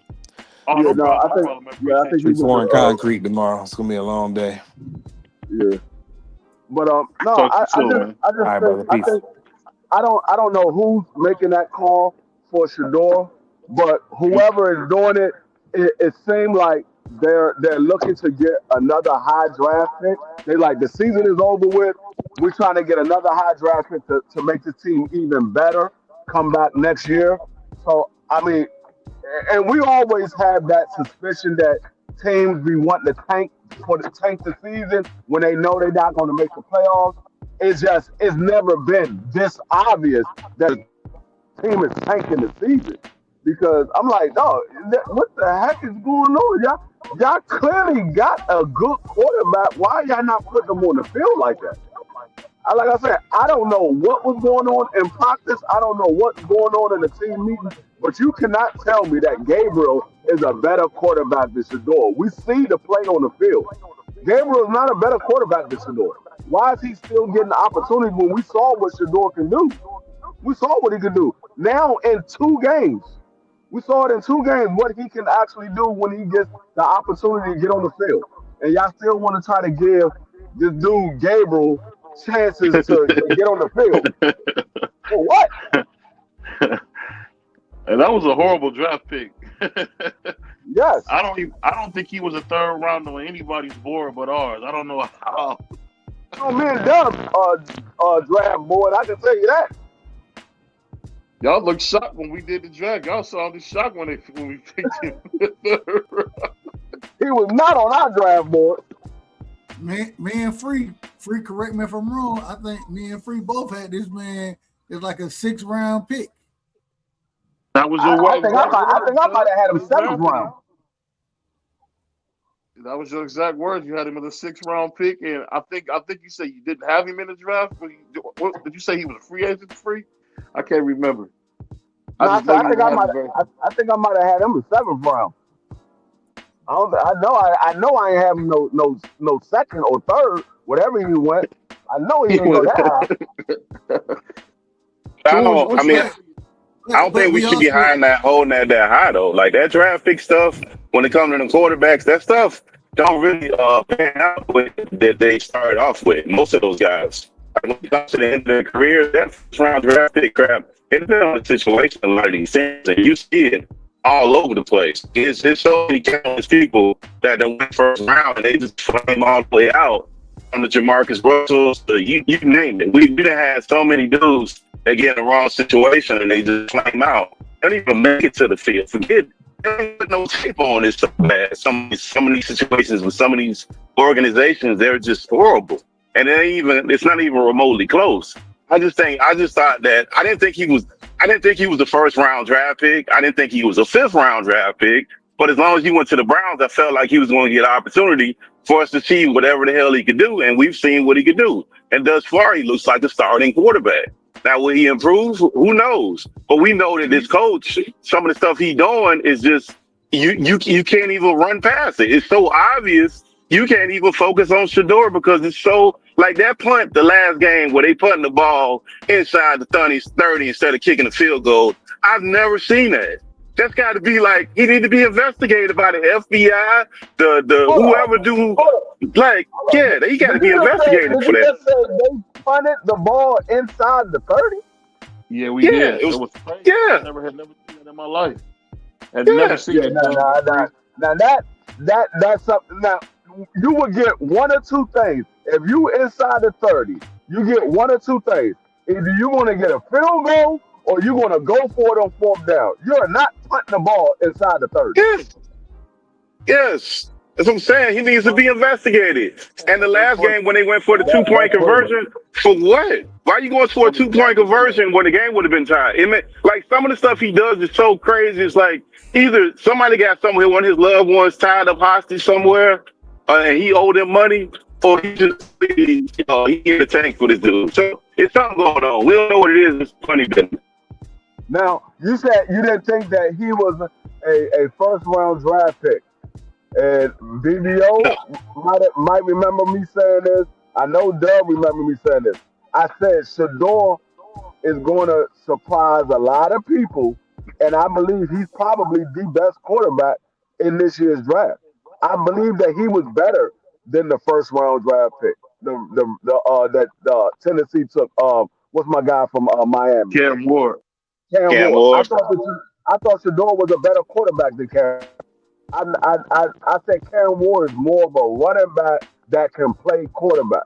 Oh, Yeah, no no, problem. I think We're pouring concrete tomorrow. It's gonna be a long day. Yeah, but no, Talk I to you soon, man. just All right, brother. I Peace. think I don't know who's making that call for Shador, but whoever is doing it, it seems like they're looking to get another high draft pick. They like, the season is over with. We're trying to get another high draft pick to make the team even better. Come back next year. So I mean, and we always have that suspicion that teams be wanting to tank the season when they know they're not going to make the playoffs. It's never been this obvious that a team is tanking the season. Because I'm like, no, what the heck is going on? Y'all clearly got a good quarterback. Why y'all not putting them on the field like that? Like I said, I don't know what was going on in practice. I don't know what's going on in the team meeting. But you cannot tell me that Gabriel is a better quarterback than Shador. We see the play on the field. Gabriel is not a better quarterback than Shador. Why is he still getting the opportunity when we saw what Shador can do? We saw what he could do. Now in 2 games, we saw it in 2 games what he can actually do when he gets the opportunity to get on the field. And y'all still want to try to give this dude Gabriel chances to get on the field. For what? And that was a horrible draft pick. Yes. I don't think he was a third rounder on anybody's board but ours. I don't know how. Oh, me and Dub draft board, I can tell you that. Y'all looked shocked when we did the draft. Y'all sounded shocked when we picked him. He was not on our draft board. Me and Free, correct me if I'm wrong. I think me and Free both had this man as like a 6th round pick. That was I think I might have had him 7th round. That was your exact words. You had him in the 6th round pick, and I think you said you didn't have him in the draft. What, did you say he was a free agent? Free? I can't remember. I think I might have had him in 7th round. I know I ain't having no 2nd or 3rd, whatever he went. I know he ain't go that high. I don't think we should be holding that high though. Like that draft pick stuff, when it comes to the quarterbacks, that stuff don't really pan out with that they started off with. Most of those guys, like, when it comes to the end of their career, that first round draft pick crap, it depends on the situation. A lot of these things, and you see it all over the place. It's so many countless people that went first round and they just flame all the way out. From the Jamarcus Russells to you name it. We've had so many dudes that get in the wrong situation and they just flame out. They don't even make it to the field. Forget, they don't put no tape on it so bad. Some of these situations with some of these organizations, they're just horrible. And it's not even remotely close. I didn't think he was the 1st round draft pick. I didn't think he was a 5th round draft pick. But as long as he went to the Browns, I felt like he was going to get an opportunity for us to see whatever the hell he could do. And we've seen what he could do. And thus far, he looks like the starting quarterback. Now, will he improve? Who knows? But we know that this coach, some of the stuff he's doing is just, you can't even run past it. It's so obvious. You can't even focus on Shador because it's so, like that punt the last game where they punting the ball inside the 30 instead of kicking a field goal. I've never seen that. That's got to be like, he need to be investigated by the FBI, whoever do, like, yeah, he got to be investigated for that. They punted the ball inside the 30? Yeah, we did. It was crazy. Yeah. I never seen that in my life. I've never seen it. Now that's something. Now, you would get 1 or 2 things. If you inside the 30, you get 1 or 2 things. Either you're going to get a field goal or you're going to go for it on 4th down. You're not punting the ball inside the 30. Yes. That's what I'm saying. He needs to be investigated. And the last game when they went for the 2-point conversion, for what? Why are you going for a 2-point conversion when the game would have been tied? Like some of the stuff he does is so crazy. It's like either somebody got one of his loved ones tied up hostage somewhere and he owed them money, or he just he in the tank for this dude. So it's something going on. We don't know what it is. It's funny business. Now, you said you didn't think that he was a 1st round draft pick. And BBO might remember me saying this. I know Dub remember me saying this. I said Shador is going to surprise a lot of people, and I believe he's probably the best quarterback in this year's draft. I believe that he was better than the 1st round draft pick. That Tennessee took. What's my guy from Miami? Cam Ward. Cam Ward. I thought Shador was a better quarterback than Cam. I think Cam Ward is more of a running back that can play quarterback.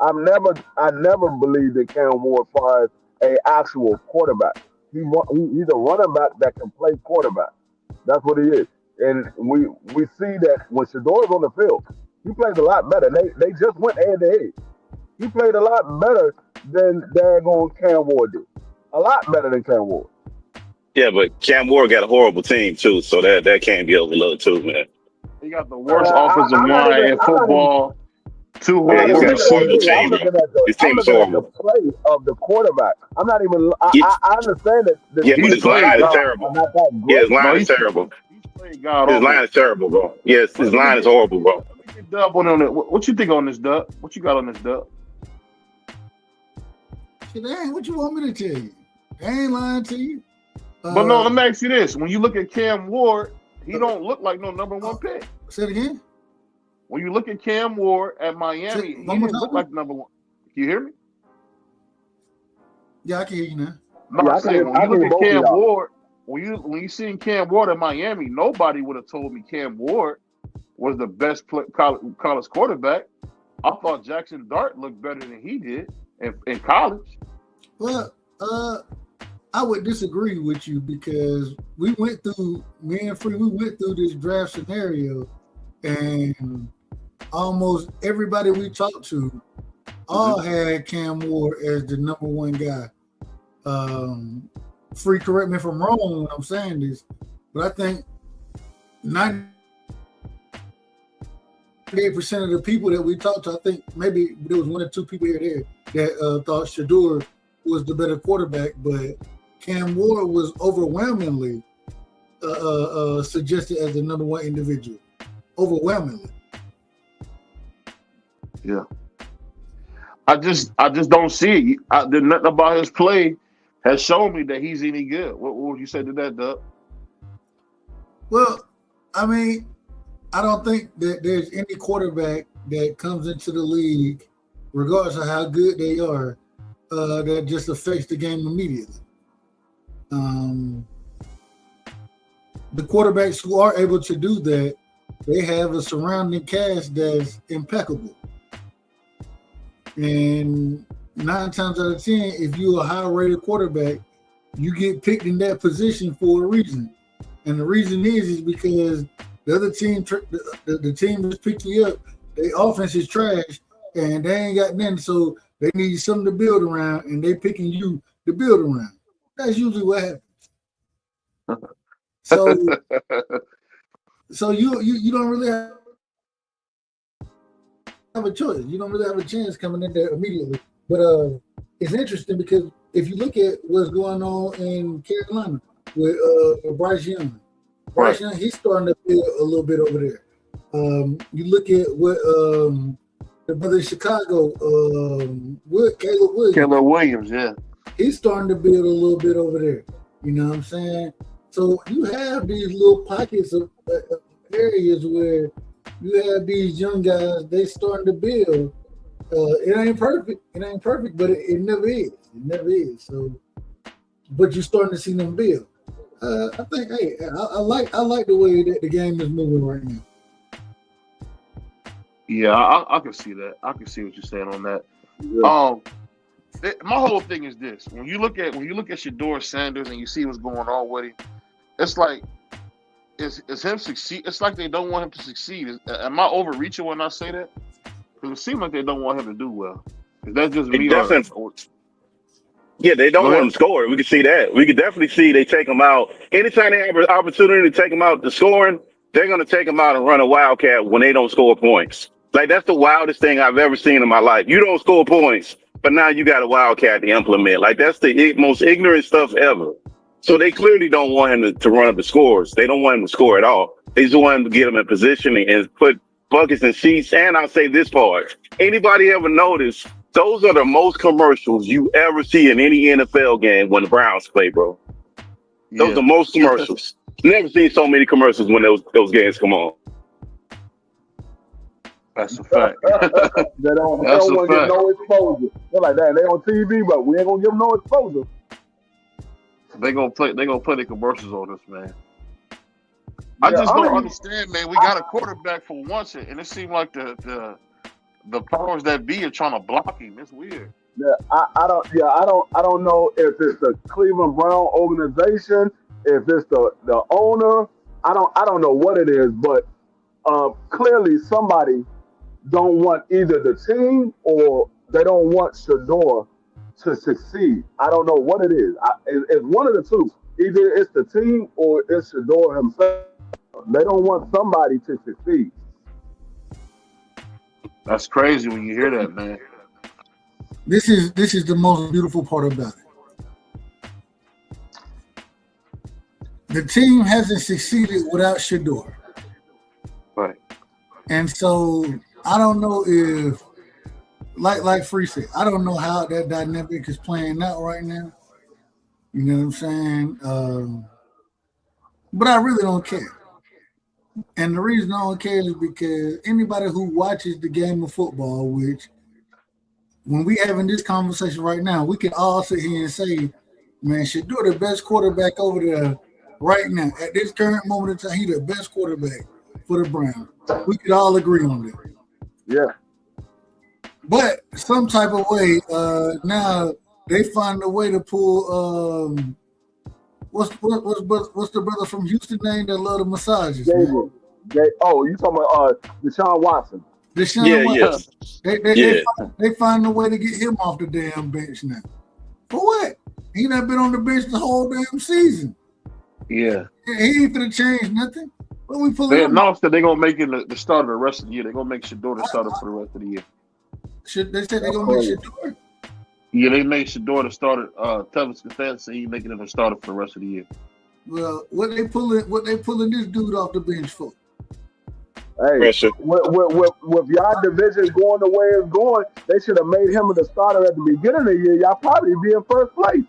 I never believed in Cam Ward as far as an actual quarterback. He's a running back that can play quarterback. That's what he is. And we see that when Shador is on the field, he plays a lot better. They just went head to head. He played a lot better than daggone Cam Ward did. A lot better than Cam Ward. Yeah, but Cam Ward got a horrible team too, so that can't be overlooked too, man. He got the worst offensive line in football. Two I'm Yeah, not horrible he's looking got at a games. the horrible team. team, bro. His I'm team is looking at the horrible. play of the quarterback. I'm not even. He I understand that the Yeah, but he's his defensive played line is God. are terrible. not that Yeah, his great. line No, is terrible. he's played God His line awful. is terrible, bro. Yes, But his line is horrible, bro. let me get Dub on it. What you think on this, Dub? What you got on this, Dub? Shit, dang, what you want me to tell you? I ain't lying to you. But no, let me ask you this: when you look at Cam Ward, he don't look like no number one pick. Say it again. When you look at Cam Ward at Miami, he didn't look like number one. Can you hear me? Yeah, I can hear you now. No, Yeah, I'm I saying can when you look hear at both of Cam y'all. Ward, when you seen Cam Ward at Miami, nobody would have told me Cam Ward was the best college quarterback. I thought Jackson Dart looked better than he did in college. Well, I would disagree with you because me and Free, we went through this draft scenario, and almost everybody we talked to all had Cam Ward as the number one guy. Free, correct me if I'm wrong when I'm saying this, but I think 98% of the people that we talked to, I think maybe there was one or two people here there that thought Shador was the better quarterback, but Cam Ward was overwhelmingly suggested as the number one individual. Overwhelmingly. Yeah. I just don't see it. There's nothing about his play has shown me that he's any good. What would you say to that, Doug? Well, I mean, I don't think that there's any quarterback that comes into the league, regardless of how good they are, that just affects the game immediately. The quarterbacks who are able to do that, they have a surrounding cast that's impeccable. And 9 times out of 10, if you're a high-rated quarterback, you get picked in that position for a reason. And the reason is because the other team, the team that's picked you up, their offense is trash, and they ain't got nothing, so they need something to build around, and they picking you to build around. That's usually what happens. So you don't really have a choice. You don't really have a chance coming in there immediately. But it's interesting because if you look at what's going on in Carolina with Bryce Young, Young, he's starting to build a little bit over there. You look at what the brother in Chicago, Caleb Williams. Caleb Williams, yeah. He's starting to build a little bit over there. You know what I'm saying? So you have these little pockets of areas where you have these young guys, they starting to build. It ain't perfect, but it never is. It never is. So, but you're starting to see them build. I think, hey, I like the way that the game is moving right now. Yeah, I can see that. I can see what you're saying on that. Yeah. My whole thing is this: when you look at Shador Sanders and you see what's going on with him, it's like is him succeed? It's like they don't want him to succeed. Am I overreaching when I say that? Because it seems like they don't want him to do well. Is that just me? Yeah, they don't want him to score. We can see that. We could definitely see they take him out. Anytime they have an opportunity to take him out to scoring, they're going to take him out and run a wildcat when they don't score points. Like, that's the wildest thing I've ever seen in my life. You don't score points, but now you got a wildcat to implement. Like, that's the most ignorant stuff ever. So they clearly don't want him to run up the scores. They don't want him to score at all. They just want him to get him in position and put buckets and seats. And I'll say this part. Anybody ever notice those are the most commercials you ever see in any NFL game when the Browns play, bro? Those are the most commercials. Never seen so many commercials when those games come on. That's a fact. They don't want to get no exposure. They're like that. They on TV, but we ain't gonna give them no exposure. They gonna play the commercials on us, man. I just don't understand, man. We got a quarterback for once, and it seemed like the powers that be are trying to block him. It's weird. Yeah, I don't know if it's the Cleveland Brown organization, if it's the owner. I don't know what it is, but clearly somebody don't want either the team or they don't want Shador to succeed. I don't know what it is. It's one of the two. Either it's the team or it's Shador himself. They don't want somebody to succeed. That's crazy when you hear that, man. This is the most beautiful part about it. The team hasn't succeeded without Shador. Right. And so I don't know if, like Free said, I don't know how that dynamic is playing out right now. You know what I'm saying? But I really don't care. And the reason I don't care is because anybody who watches the game of football, which when we having this conversation right now, we can all sit here and say, man, Shador the best quarterback over there right now. At this current moment in time, he the best quarterback for the Browns. We could all agree on that. Yeah. But some type of way, now they find a way to pull. What's the brother from Houston name that love the massages? Gabriel. Oh, you talking about Deshaun Watson? Deshaun Watson. Yeah. They find a way to get him off the damn bench now. For what? He not been on the bench the whole damn season. Yeah. He ain't finna change nothing. But we pull They him announced that they're gonna make him the starter the rest of the year. They're gonna make Shador the starter for the rest of the year. They said they're gonna make Shador. Yeah, they made Shador the starter. Teofimo Lopez said he's making him the starter for the rest of the year. Well, what they pulling this dude off the bench for? Hey, with y'all division going the way it's going, they should have made him the starter at the beginning of the year. Y'all probably be in first place.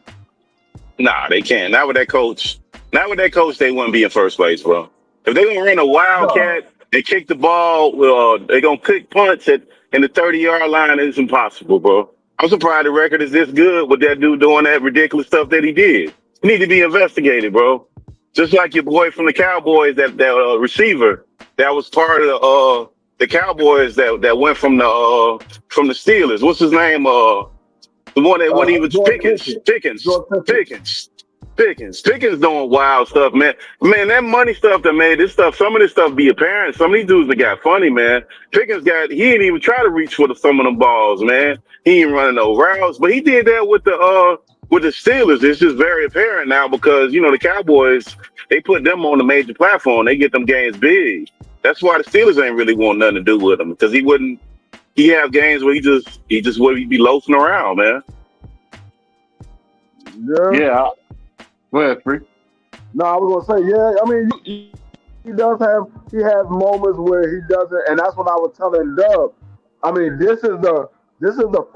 Nah, they can't. Not with that coach. Not with that coach, they wouldn't be in first place, bro. If they're gonna run a wildcat and kick the ball, they're gonna kick punts in the 30-yard line. It's impossible, bro. I'm surprised the record is this good with that dude doing that ridiculous stuff that he did. He need to be investigated, bro. Just like your boy from the Cowboys, that receiver that was part of the Cowboys that went from the Steelers. What's his name? The one that when he was Pickens doing wild stuff, man. Man, that money stuff that made this stuff, some of this stuff be apparent. Some of these dudes that got funny, man. He didn't even try to reach for some of them balls, man. He ain't running no routes, but he did that with the Steelers. It's just very apparent now because, the Cowboys, they put them on the major platform. They get them games big. That's why the Steelers ain't really want nothing to do with him because he have games where he just would be loafing around, man. Yeah. Go ahead, Free. No, I was gonna say, yeah. I mean, he has moments where he doesn't, and that's what I was telling Dub. I mean, this is the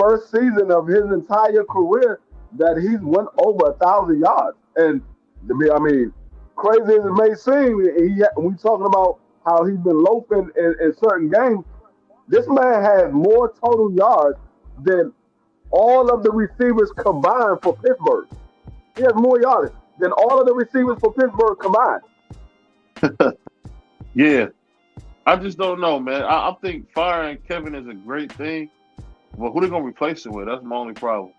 first season of his entire career that he's went over 1,000 yards, and I mean, crazy as it may seem, we talking about how he's been loafing in certain games. This man has more total yards than all of the receivers combined for Pittsburgh. He has more yards than all of the receivers for Pittsburgh combined. Yeah. I just don't know, man. I think firing Kevin is a great thing. But who they going to replace it with? That's my only problem.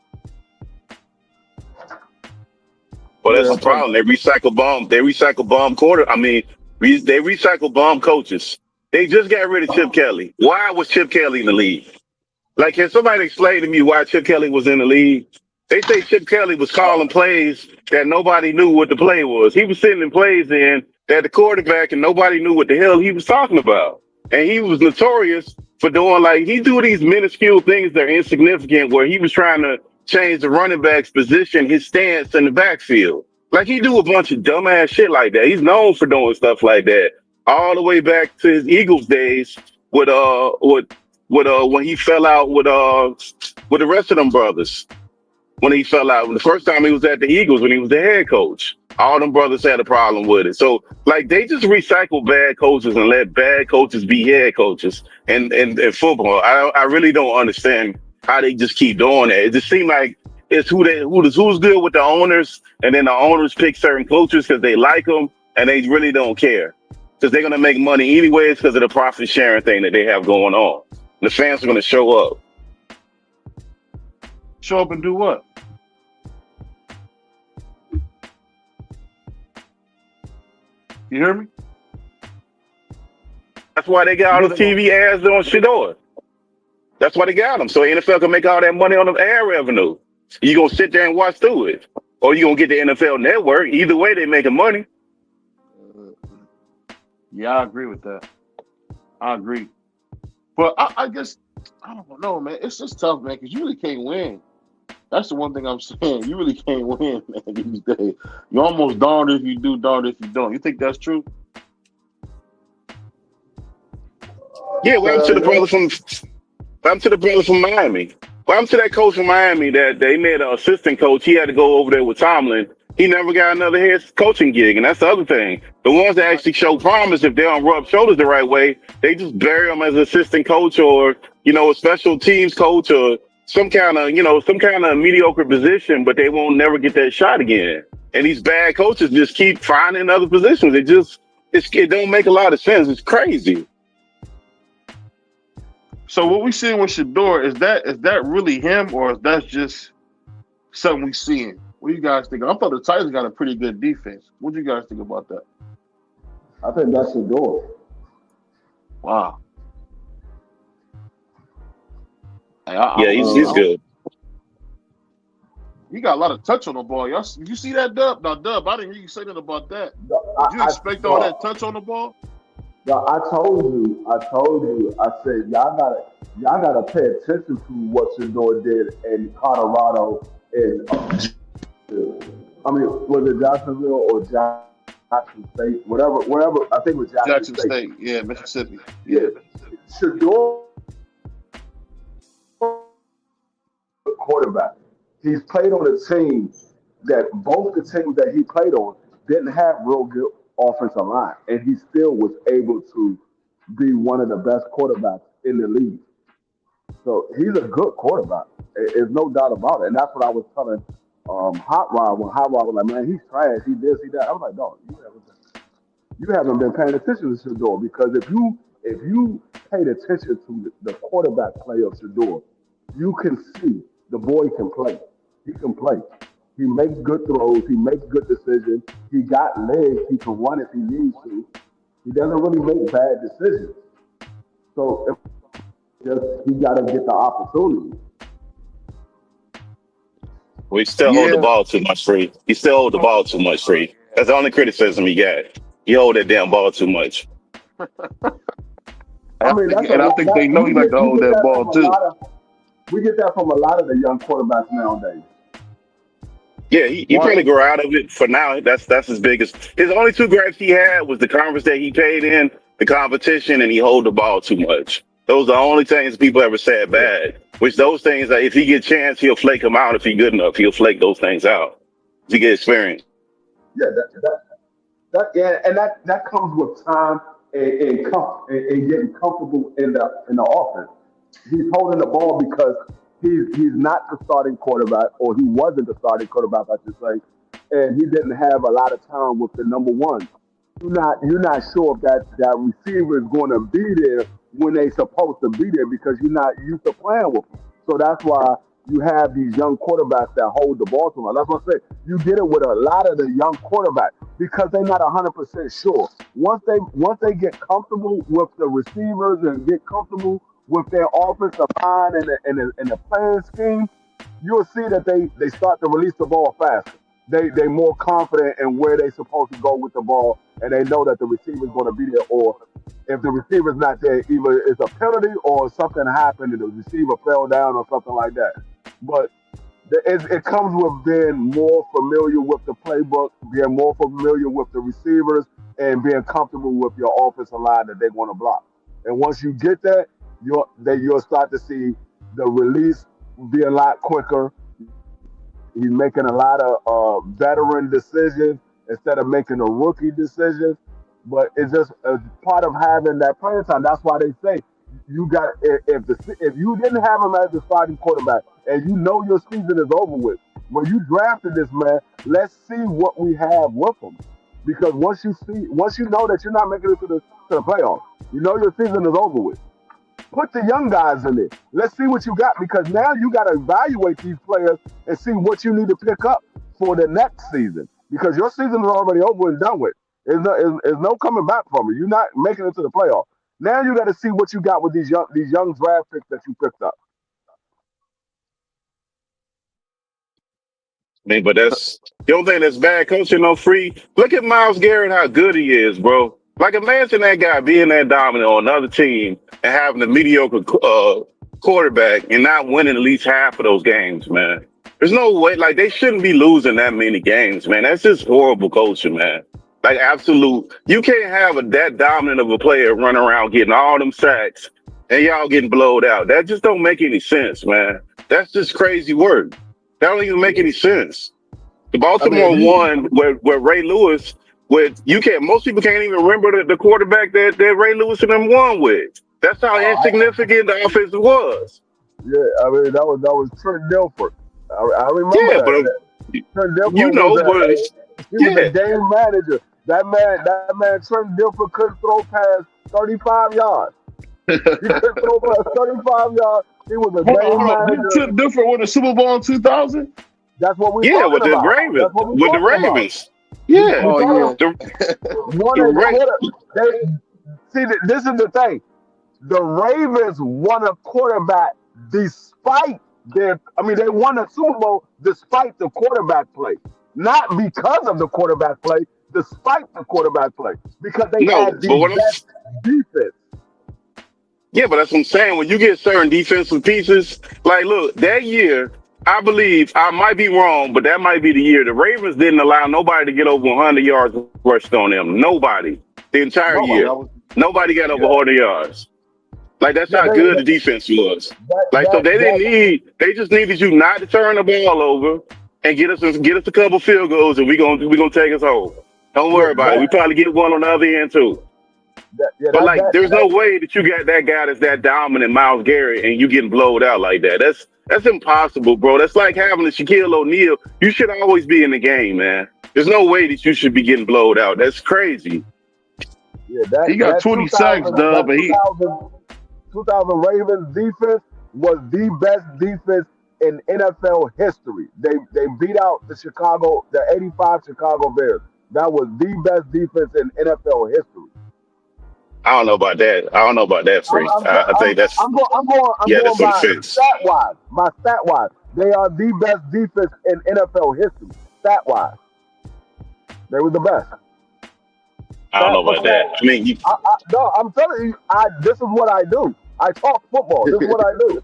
Well, that's the problem. They recycle bomb quarter. I mean, they recycle bomb coaches. They just got rid of Chip Kelly. Why was Chip Kelly in the league? Like, can somebody explain to me why Chip Kelly was in the league? They say Chip Kelly was calling plays that nobody knew what the play was. He was sending plays in that the quarterback and nobody knew what the hell he was talking about. And he was notorious for doing he do these minuscule things that are insignificant where he was trying to change the running back's position, his stance in the backfield. Like he do a bunch of dumbass shit like that. He's known for doing stuff like that. All the way back to his Eagles days with when he fell out with the rest of them brothers. When he fell out, the first time he was at the Eagles when he was the head coach, all them brothers had a problem with it. So they just recycle bad coaches and let bad coaches be head coaches in football. I really don't understand how they just keep doing that. It just seems like it's who's good with the owners, and then the owners pick certain coaches because they like them and they really don't care because they're gonna make money anyways because of the profit sharing thing that they have going on. The fans are gonna show up. Show up and do what? You hear me? That's why they got all the TV ads on Shador. That's why they got them. So NFL can make all that money on the ad revenue. You gonna sit there and watch through it, or you gonna get the NFL Network. Either way, they making money. Yeah, I agree with that. I agree. But I guess I don't know, man. It's just tough, man, because you really can't win. That's the one thing I'm saying. You really can't win, man, these days. You're almost darned if you do, darned if you don't. You think that's true? Yeah, well, I'm to the brother from Miami. Well, I'm to that coach from Miami that they made an assistant coach. He had to go over there with Tomlin. He never got another head coaching gig, and that's the other thing. The ones that actually show promise, if they don't rub shoulders the right way, they just bury them as assistant coach or a special teams coach or some kind of mediocre position, but they won't never get that shot again. And these bad coaches just keep finding other positions. It don't make a lot of sense. It's crazy. So what we seeing with Shador, is that really him, or is that just something we seeing? What do you guys think? I thought the Titans got a pretty good defense. What do you guys think about that? I think that's the door. Wow. Hey, he's good. He got a lot of touch on the ball. Y'all, did you see that, Dub? Now, Dub, I didn't hear you say that about that. Did you expect all that touch on the ball? No, I told you. I said y'all gotta pay attention to what Shador did in Colorado and was it Jacksonville or Jackson State, wherever. I think it was Jackson State. Yeah, Mississippi. Yeah, Shador quarterback. He's played on a team that both the teams that he played on didn't have real good offensive line, and he still was able to be one of the best quarterbacks in the league. So he's a good quarterback. There's no doubt about it. And that's what I was telling Hot Rod when Hot Rod was like, man, he's trash. He this, he that. I was like, dog, you haven't been paying attention to Shador, because if you paid attention to the quarterback play of Shador, you can see the boy can play. He can play. He makes good throws. He makes good decisions. He got legs. He can run if he needs to. He doesn't really make bad decisions. So he got to get the opportunity. Well, he still hold the ball too much free. He still hold the ball too much free. That's the only criticism he got. He hold that damn ball too much. I think they know he like to hold that ball too. We get that from a lot of the young quarterbacks nowadays. Yeah, he trying to grow out of it for now. That's his biggest. His only two gripes he had was the conference that he played in, the competition, and he hold the ball too much. Those are the only things people ever said bad. Which those things, if he get a chance, he'll flake them out. If he good enough, he'll flake those things out. If he get experience. Yeah, that comes with time and getting comfortable in the offense. He's holding the ball because he's not the starting quarterback, or he wasn't the starting quarterback, I should say, and he didn't have a lot of time with the number one. You're not sure if that receiver is going to be there when they're supposed to be there, because you're not used to playing with them. So that's why you have these young quarterbacks that hold the ball too much. That's what I say. You get it with a lot of the young quarterbacks because they're not 100% sure. Once they get comfortable with the receivers and get comfortable with their offensive line and the playing scheme, you'll see that they start to release the ball faster. They more confident in where they're supposed to go with the ball, and they know that the receiver's going to be there. Or if the receiver's not there, either it's a penalty or something happened and the receiver fell down or something like that. But it comes with being more familiar with the playbook, being more familiar with the receivers, and being comfortable with your offensive line that they want to block. And once you get that, you'll start to see the release be a lot quicker. He's making a lot of veteran decisions instead of making a rookie decisions. But it's just a part of having that playing time. That's why they say you got if you didn't have him as the starting quarterback and you know your season is over with, when you drafted this man, let's see what we have with him. Because once you know that you're not making it to the playoffs, you know your season is over with. Put the young guys in it. Let's see what you got, because now you got to evaluate these players and see what you need to pick up for the next season, because your season is already over and done with. There's no coming back from it. You're not making it to the playoffs. Now you got to see what you got with these young draft picks that you picked up. I mean, but that's the only thing that's bad coaching on free. Look at Myles Garrett, how good he is, bro. Like, imagine that guy being that dominant on another team and having a mediocre quarterback and not winning at least half of those games, man. There's no way. Like, they shouldn't be losing that many games, man. That's just horrible coaching, man. Like, absolute. You can't have that dominant of a player run around getting all them sacks and y'all getting blowed out. That just don't make any sense, man. That's just crazy work. That don't even make any sense. The Baltimore won where Ray Lewis, most people can't even remember the quarterback that Ray Lewis and them won with. That's how insignificant the offense was. Yeah, I mean that was Trent Dilfer. I remember that. Trent Dilfer was a game manager. That man Trent Dilfer couldn't throw past 35 yards. He couldn't throw past 35 yards. He was a game manager. Trent Dilfer won the Super Bowl in 2000. That's what we with the about. Ravens. With the Ravens. Yeah. This is the thing. The Ravens won a quarterback despite they won a Super Bowl despite the quarterback play. Not because of the quarterback play, despite the quarterback play. Because they had the best defense. Yeah, but that's what I'm saying. When you get certain defensive pieces, like, look, that year, I believe, I might be wrong, but that might be the year. The Ravens didn't allow nobody to get over 100 yards rushed on them. Nobody. The entire year. Nobody got over 100 yards. Like, that's how good the defense was. So they just needed you not to turn the ball over and get us a couple field goals, and we're gonna take us home. Don't worry about it. We probably get one on the other end too. There's no way that you got that guy that's that dominant, Myles Garrett, and you getting blowed out like that. That's impossible, bro. That's like having a Shaquille O'Neal. You should always be in the game, man. There's no way that you should be getting blowed out. That's crazy. Yeah, he got 20 sacks, but 2000 Ravens defense was the best defense in NFL history. They beat out the 85 Chicago Bears. That was the best defense in NFL history. I don't know about that, Freak. I think that's. I'm going by stat-wise. My stat-wise, they are the best defense in NFL history. Stat-wise, they were the best. I don't know about that. I mean, no, I'm telling you, this is what I do. I talk football. This is what I do.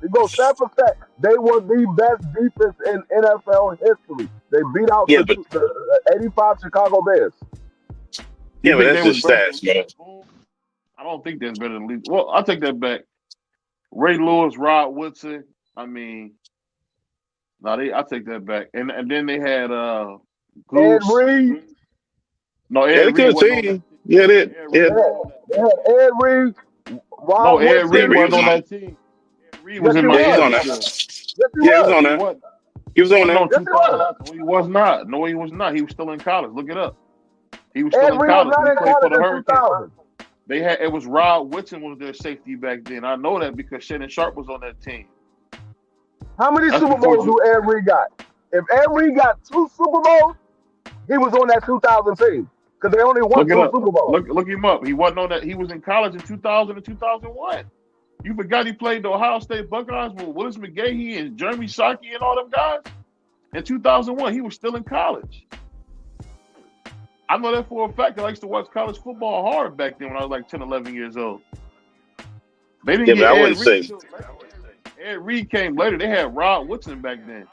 You go stat for stat. They were the best defense in NFL history. They beat out the 85 Chicago Bears. Yeah, but that's just stats, man. I don't think that's better than Lee. Well, I'll take that back. Ray Lewis, Rod Woodson. I mean, I'll take that back. And then they had Ed Reed. No, Ed Reed wasn't on that. Yeah, they had Ed Reed. Ed Reed wasn't on that team. Ed Reed was in my he was on there. He was on there. No, he was not. No, he was not. He was still in college. Look it up. He was still in college. He played for the Hurricanes. It was Rod Woodson was their safety back then. I know that because Shannon Sharp was on that team. How many Super Bowls do Ed Reed got? If Ed Reed got 2 Super Bowls, he was on that 2000 team because they only won 2 Super Bowls. Look him up. He wasn't on that. He was in college in 2000 and 2001. You forgot he played the Ohio State Buckeyes with Willis McGahee and Jeremy Shockey and all them guys? In 2001, he was still in college. I know that for a fact because I used to watch college football hard back then when I was like 10, 11 years old. They didn't get Ed Reed. Ed Reed came later. They had Rod Woodson back then.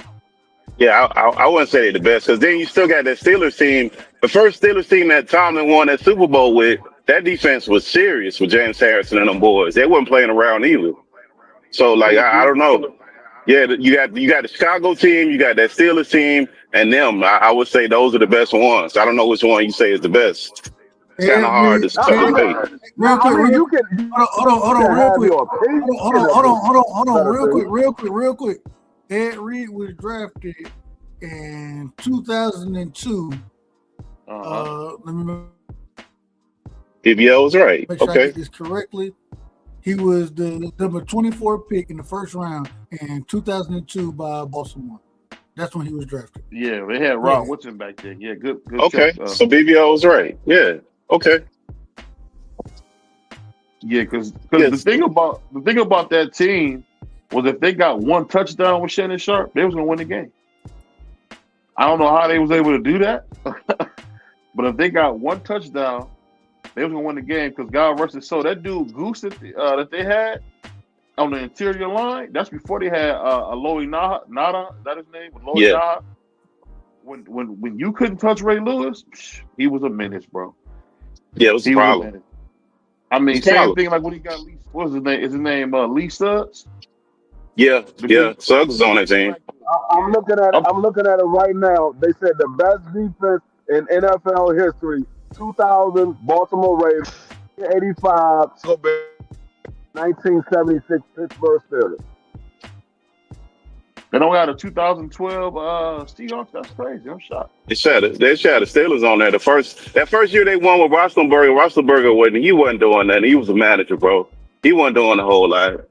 Yeah, I wouldn't say they're the best because then you still got that Steelers team. The first Steelers team that Tomlin won that Super Bowl with, that defense was serious with James Harrison and them boys. They weren't playing around either. So, like, I don't know. Yeah, you got the Chicago team, you got that Steelers team, and them. I would say those are the best ones. I don't know which one you say is the best. It's kind of hard to say. Real quick, real quick. Ed Reed was drafted in 2002. Let me PBL was right. make sure I get this correctly. He was the number 24 pick in the first round in 2002 by Baltimore. That's when he was drafted. Yeah, they had Rod Woodson back then. Yeah, good. Okay, check. So BBL was right. Yeah. Okay. Yeah, because the thing about that team was if they got 1 touchdown with Shannon Sharp, they was gonna win the game. I don't know how they was able to do that, but if they got 1 touchdown they was gonna win the game because God versus Soul. That dude Goose that they had on the interior line. That's before they had Aloy Nada. Is that his name? Aloy Yeah. Nada. When you couldn't touch Ray Lewis, he was a menace, bro. Yeah, it was a problem. menace. I mean, It's a same problem. thing like when he got Lee. What was his name? Is his name Lee Suggs? Yeah. Suggs is on that team. I'm looking at it right now. They said the best defense in NFL history: 2000 Baltimore Ravens, 85, 1976 Pittsburgh Steelers. They don't got a 2012 Seahawks. That's crazy. I'm shocked. They shot the Steelers on there. That first year they won with Roethlisberger. He wasn't doing nothing. He was a manager, bro. He wasn't doing a whole lot.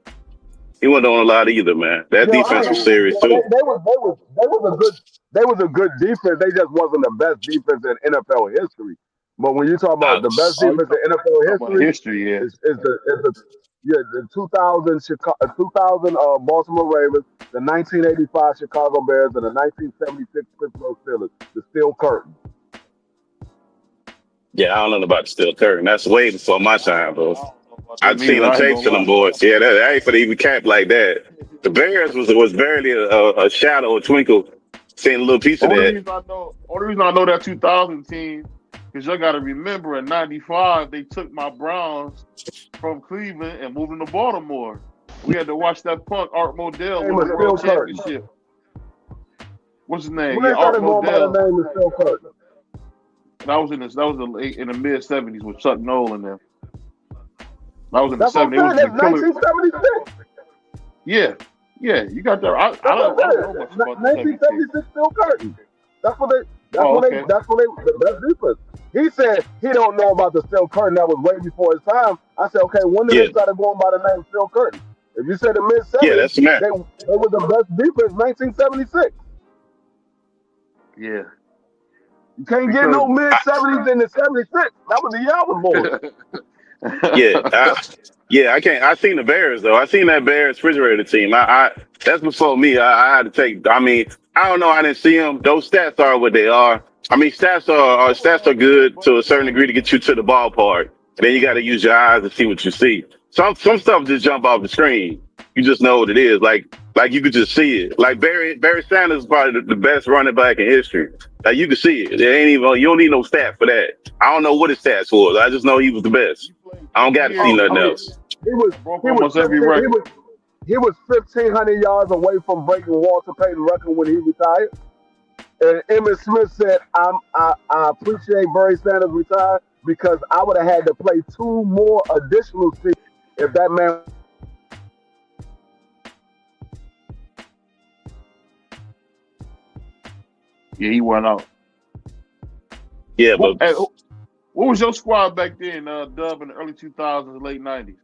He wasn't doing a lot either, man. That defense was serious too. They was a good defense. They just wasn't the best defense in NFL history. But when you talk about the best defense in NFL history, is the 2000 Baltimore Ravens, the 1985 Chicago Bears, and the 1976 Pittsburgh Steelers. The Steel Curtain. Yeah, I don't know about the Steel Curtain. That's way before my time, bro. I've seen them tapes to them boys. Yeah, that ain't for the even cap like that. The Bears was barely a shadow, a twinkle. Seeing a little piece of that. Only reason I know that 2000 team because y'all got to remember in '95 they took my Browns from Cleveland and moved them to Baltimore. We had to watch that punk Art Modell win the World Championship. What's his name? Yeah, Art Modell. That was in the mid '70s with Chuck Noll in there. That was in the '70s. That's 1976. Yeah, you got that. I don't know much about 1976 Steel Curtain. That's what they. The best defense. He said he don't know about the Steel Curtain. That was way before his time. I said, okay, when did they start going by the name Steel Curtain? If you said the mid '70s, they was the best defense. 1976. Yeah. You can't get no mid '70s in the '76. That was the year I was born. I can't. I seen the Bears though. I seen that Bears refrigerator team. I that's before me. I had to take. I mean, I don't know. I didn't see them. Those stats are what they are. I mean, stats are good to a certain degree to get you to the ballpark. Then you got to use your eyes to see what you see. Some stuff just jump off the screen. You just know what it is. Like you could just see it. Like Barry Sanders is probably the best running back in history. Like you can see it. You don't need no stat for that. I don't know what his stats was. I just know he was the best. I don't got to see nothing else. He was 1,500 yards away from breaking Walter Payton's record when he retired. And Emmitt Smith said, I appreciate Barry Sanders retired because I would have had to play 2 more additional seasons if that man. Yeah, he went out. Yeah, but what was your squad back then, Dub, in the early 2000s, late 90s?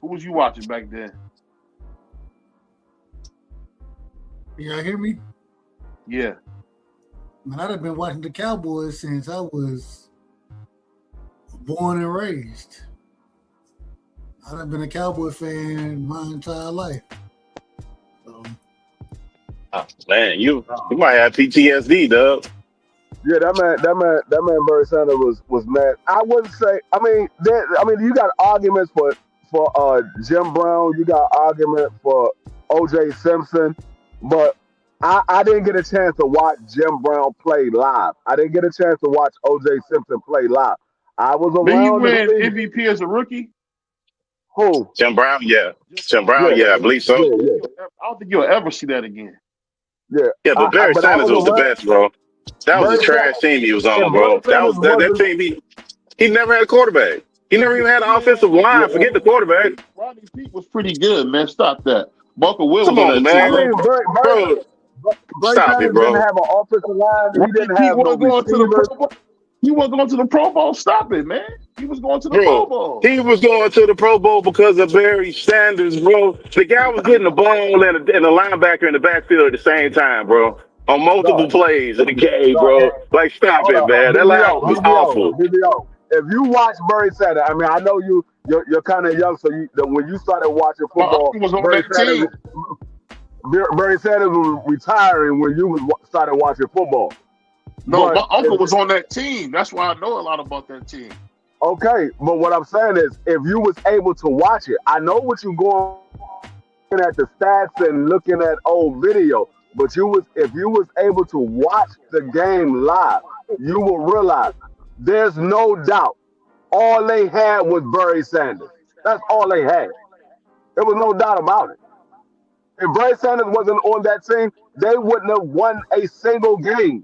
Who was you watching back then? Y'all hear me? Yeah. Man, I'd have been watching the Cowboys since I was born and raised. I'd have been a Cowboy fan my entire life. So. Oh, man, you might have PTSD, Dub. Yeah, that man Barry Sanders was mad. I wouldn't say. I mean, you got arguments for Jim Brown. You got argument for O.J. Simpson, but I didn't get a chance to watch Jim Brown play live. I didn't get a chance to watch O.J. Simpson play live. I was around. Did he win MVP as a rookie? Who? Jim Brown, yeah. Jim Brown, yeah, I believe so. Yeah. I don't think you'll ever see that again. Yeah, but Barry Sanders was the best, bro. That was a trash team he was on, bro. That team. He never had a quarterback. He never even had an offensive line. Forget the quarterback. Rodney Peete was pretty good, man. Stop that. Bunker Will Come on, man. Bro, stop it, bro. Didn't have an offensive line. He didn't have no receivers. He wasn't going to the Pro Bowl. Stop it, man. He was going to the Pro Bowl. He was going to the Pro Bowl because of Barry Sanders, bro. The guy was getting the ball and a linebacker in the backfield at the same time, bro. On multiple plays in the game, bro. Like, stop it, man. That line was awful. If you watch Barry Sanders, I mean, I know you're kind of young, so when you started watching football, Barry Sanders was retiring when you started watching football. No, But my uncle was on that team. That's why I know a lot about that team. okay, but what I'm saying is, if you was able to watch it, I know what you going at the stats and looking at old video, but if you was able to watch the game live, you will realize there's no doubt all they had was Barry Sanders. That's all they had. There was no doubt about it. If Barry Sanders wasn't on that team, they wouldn't have won a single game.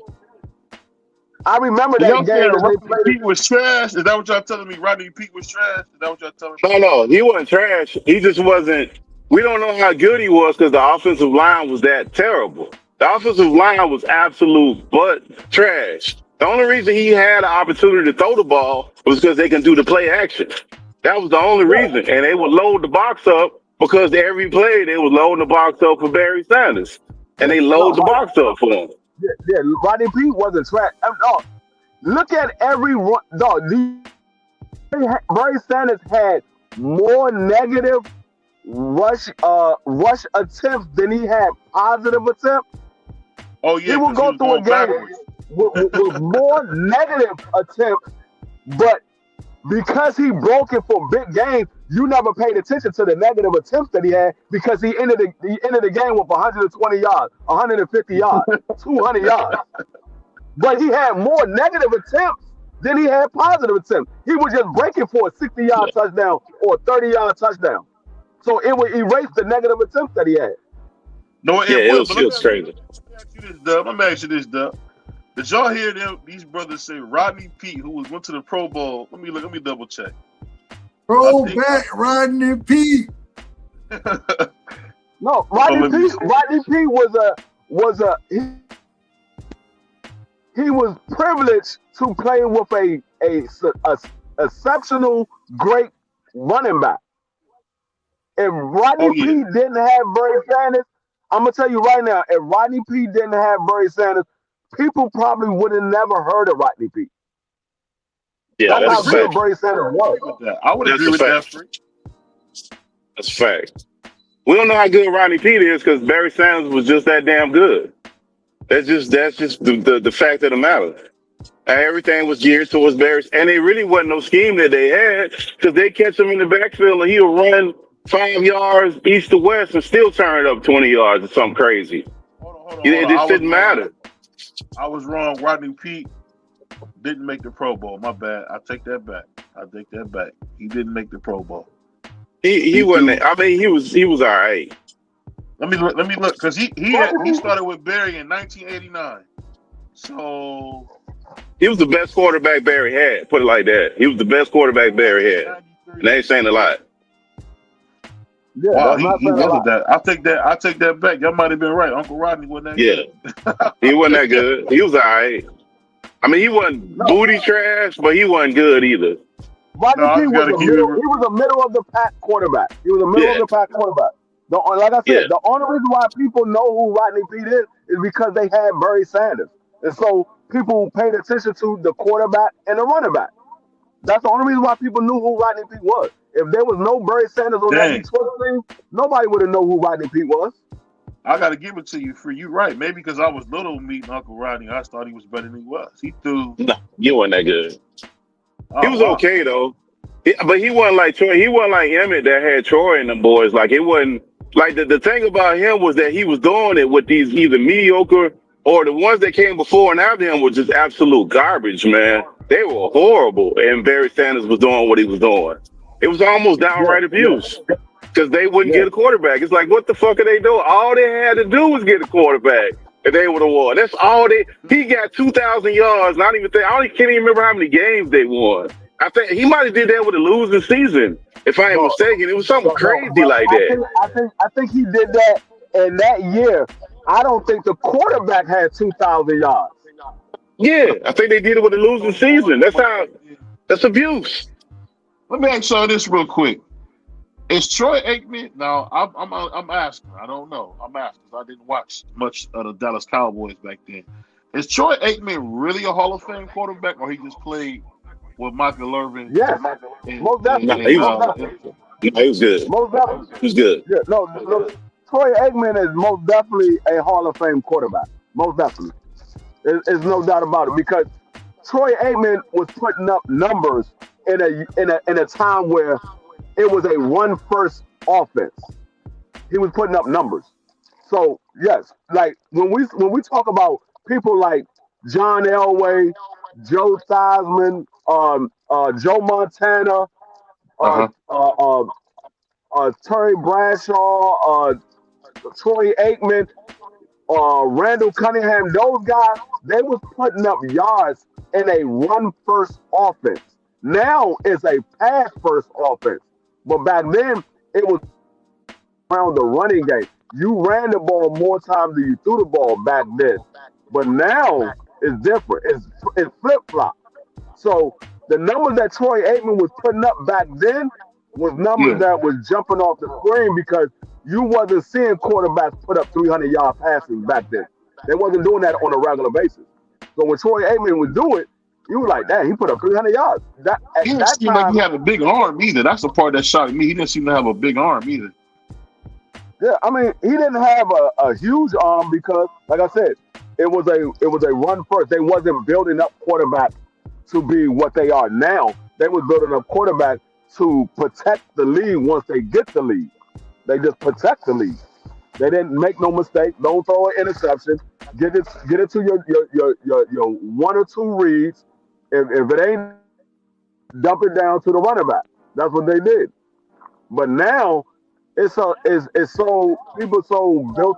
I remember that Y'all game saying that they Rodney played. Pete was trash? Is that what y'all telling me? Rodney Pete was trash? Is that what y'all telling me? No, he wasn't trash. He just wasn't. We don't know how good he was because the offensive line was that terrible. The offensive line was absolute butt trash. The only reason he had an opportunity to throw the ball was because they can do the play action. That was the only reason. And they would load the box up because every play they was loading the box up for Barry Sanders. And they load the box up for him. Yeah, Rodney Pete wasn't trash. Look at every run. Barry Sanders had more negative rush attempts than he had positive attempts. Oh yeah, he would go through a game with more negative attempts, but because he broke it for big games, you never paid attention to the negative attempts that he had because he ended the game with 120 yards, 150 yards, 200 yards. But he had more negative attempts than he had positive attempts. He was just breaking for a 60-yard touchdown or a 30-yard touchdown. So it would erase the negative attempts that he had. No, it was crazy. Let me ask you this, Dub. Did y'all hear these brothers say Rodney Pete, who went to the Pro Bowl? Let me double check. Back Rodney Pete. No, Rodney Pete he was privileged to play with a exceptional great running back. If Rodney Pete didn't have Barry Sanders, I'm gonna tell you right now, if Rodney Pete didn't have Barry Sanders, people probably would have never heard of Rodney Pete. Yeah, that's how good Barry Sanders was. I would agree with that. That's a fact. We don't know how good Rodney Pete is because Barry Sanders was just that damn good. That's just the fact of the matter. Everything was geared towards Barry, and it really wasn't no scheme that they had because they catch him in the backfield and he'll run 5 yards east to west and still turn it up 20 yards or something crazy. Hold on. It just didn't matter. I was wrong. Rodney Pete didn't make the Pro Bowl. My bad. I take that back. He didn't make the Pro Bowl. He wasn't. I mean, he was all right. Let me look because he started with Barry in 1989. So he was the best quarterback Barry had. Put it like that. He was the best quarterback Barry had. And they ain't saying a lot. Yeah, wow, he wasn't that. I take that back. Y'all might have been right. Uncle Rodney wasn't that good. He wasn't that good. He was all right. I mean, he wasn't booty trash, but he wasn't good either. Rodney Pete was a middle of the pack quarterback. He was a middle of the pack quarterback. Like I said, the only reason why people know who Rodney Pete is because they had Barry Sanders. And so people paid attention to the quarterback and the running back. That's the only reason why people knew who Rodney Pete was. If there was no Barry Sanders on that Detroit team, nobody would have known who Rodney Pete was. I got to give it to you for you right. Maybe because I was little meeting Uncle Rodney, I thought he was better than he was. He threw. No, you wasn't that good. He was okay though, but he wasn't like Troy. He wasn't like Emmett that had Troy and them boys. Like it wasn't like the thing about him was that he was doing it with these either mediocre or the ones that came before and after him were just absolute garbage, man. They were horrible, and Barry Sanders was doing what he was doing. It was almost downright abuse because they wouldn't get a quarterback. It's like, what the fuck are they doing? All they had to do was get a quarterback, and they would have won. That's all they. He got 2,000 yards. Can't even remember how many games they won. I think he might have did that with a losing season, if I ain't mistaken. It was something crazy like that. I think he did that in that year. I don't think the quarterback had 2,000 yards. Yeah, I think they did it with a losing season. That's abuse. Let me ask y'all this real quick. Is Troy Aikman? Now, I'm asking. I don't know. I'm asking. I didn't watch much of the Dallas Cowboys back then. Is Troy Aikman really a Hall of Fame quarterback, or he just played with Michael Irvin? Yeah, most definitely. He was good. Most definitely. He was good. Yeah, no, Troy Aikman is most definitely a Hall of Fame quarterback. Most definitely. There's no doubt about it because Troy Aikman was putting up numbers in a time where it was a run first offense. He was putting up numbers. So yes, like when we talk about people like John Elway, Joe Theismann, Joe Montana, uh, Uh-huh. uh, uh, Terry Bradshaw, Troy Aikman, Randall Cunningham, those guys, they was putting up yards in a run first offense. Now it's a pass first offense. But back then, it was around the running game. You ran the ball more times than you threw the ball back then. But now it's different. It's flip flop. So the numbers that Troy Aikman was putting up back then was numbers Yeah. that was jumping off the screen because you wasn't seeing quarterbacks put up 300-yard passes back then. They wasn't doing that on a regular basis. So when Troy Aikman would do it, you were like, "Damn, he put up 300 yards." That at He didn't that seem like he time, had a big arm either. That's the part that shocked me. He didn't seem to have a big arm either. yeah, I mean, he didn't have a huge arm because, like I said, it was a run first. They wasn't building up quarterbacks to be what they are now. They was building up quarterbacks to protect the lead once they get the lead. They just protect the lead. They didn't make no mistake. Don't throw an interception. Get it to your one or two reads. If it ain't, dump it down to the running back. That's what they did. But now it's so people so built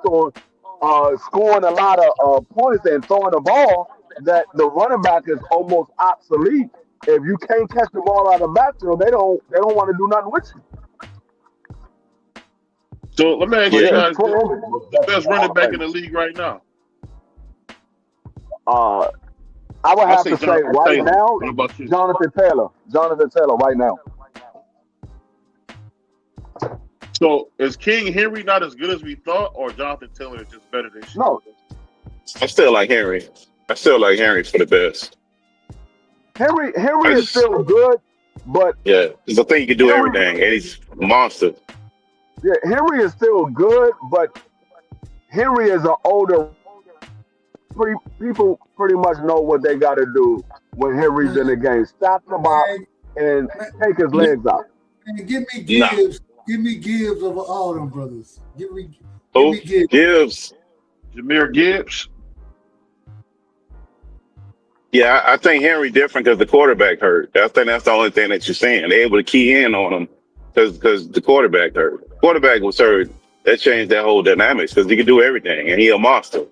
on scoring a lot of points and throwing the ball that the running back is almost obsolete. If you can't catch the ball out of the backfield, they don't want to do nothing with you. So let me ask So you Yeah. yeah, guys Troy this: Aikman was who's the best definitely a Hall running of back in Famer. the league right now? Uh, I would I have say to say Jonathan right Taylor. now, What about you? Jonathan Taylor. Jonathan Taylor right now. So is King Henry not as good as we thought, or Jonathan Taylor is just better this year? No, I still like Henry. I still like Henry for the best. Henry I is just still good, but yeah, because I think he can do Henry everything, and he's a monster. yeah, Henry is still good, but Henry is an older. People pretty much know what they got to do when Henry's Man, in the game. Stop the box man, and man, take his legs out. man, give me Nah. Gibbs. Give me Gibbs over all them brothers. Give me Who? Gibbs. Gibbs. Jameer Gibbs. Yeah, I think Henry different because the quarterback hurt. I think that's the only thing that you're saying. They're able to key in on him because the quarterback hurt. Quarterback was hurt. That changed that whole dynamics because he can do everything, and he a monster.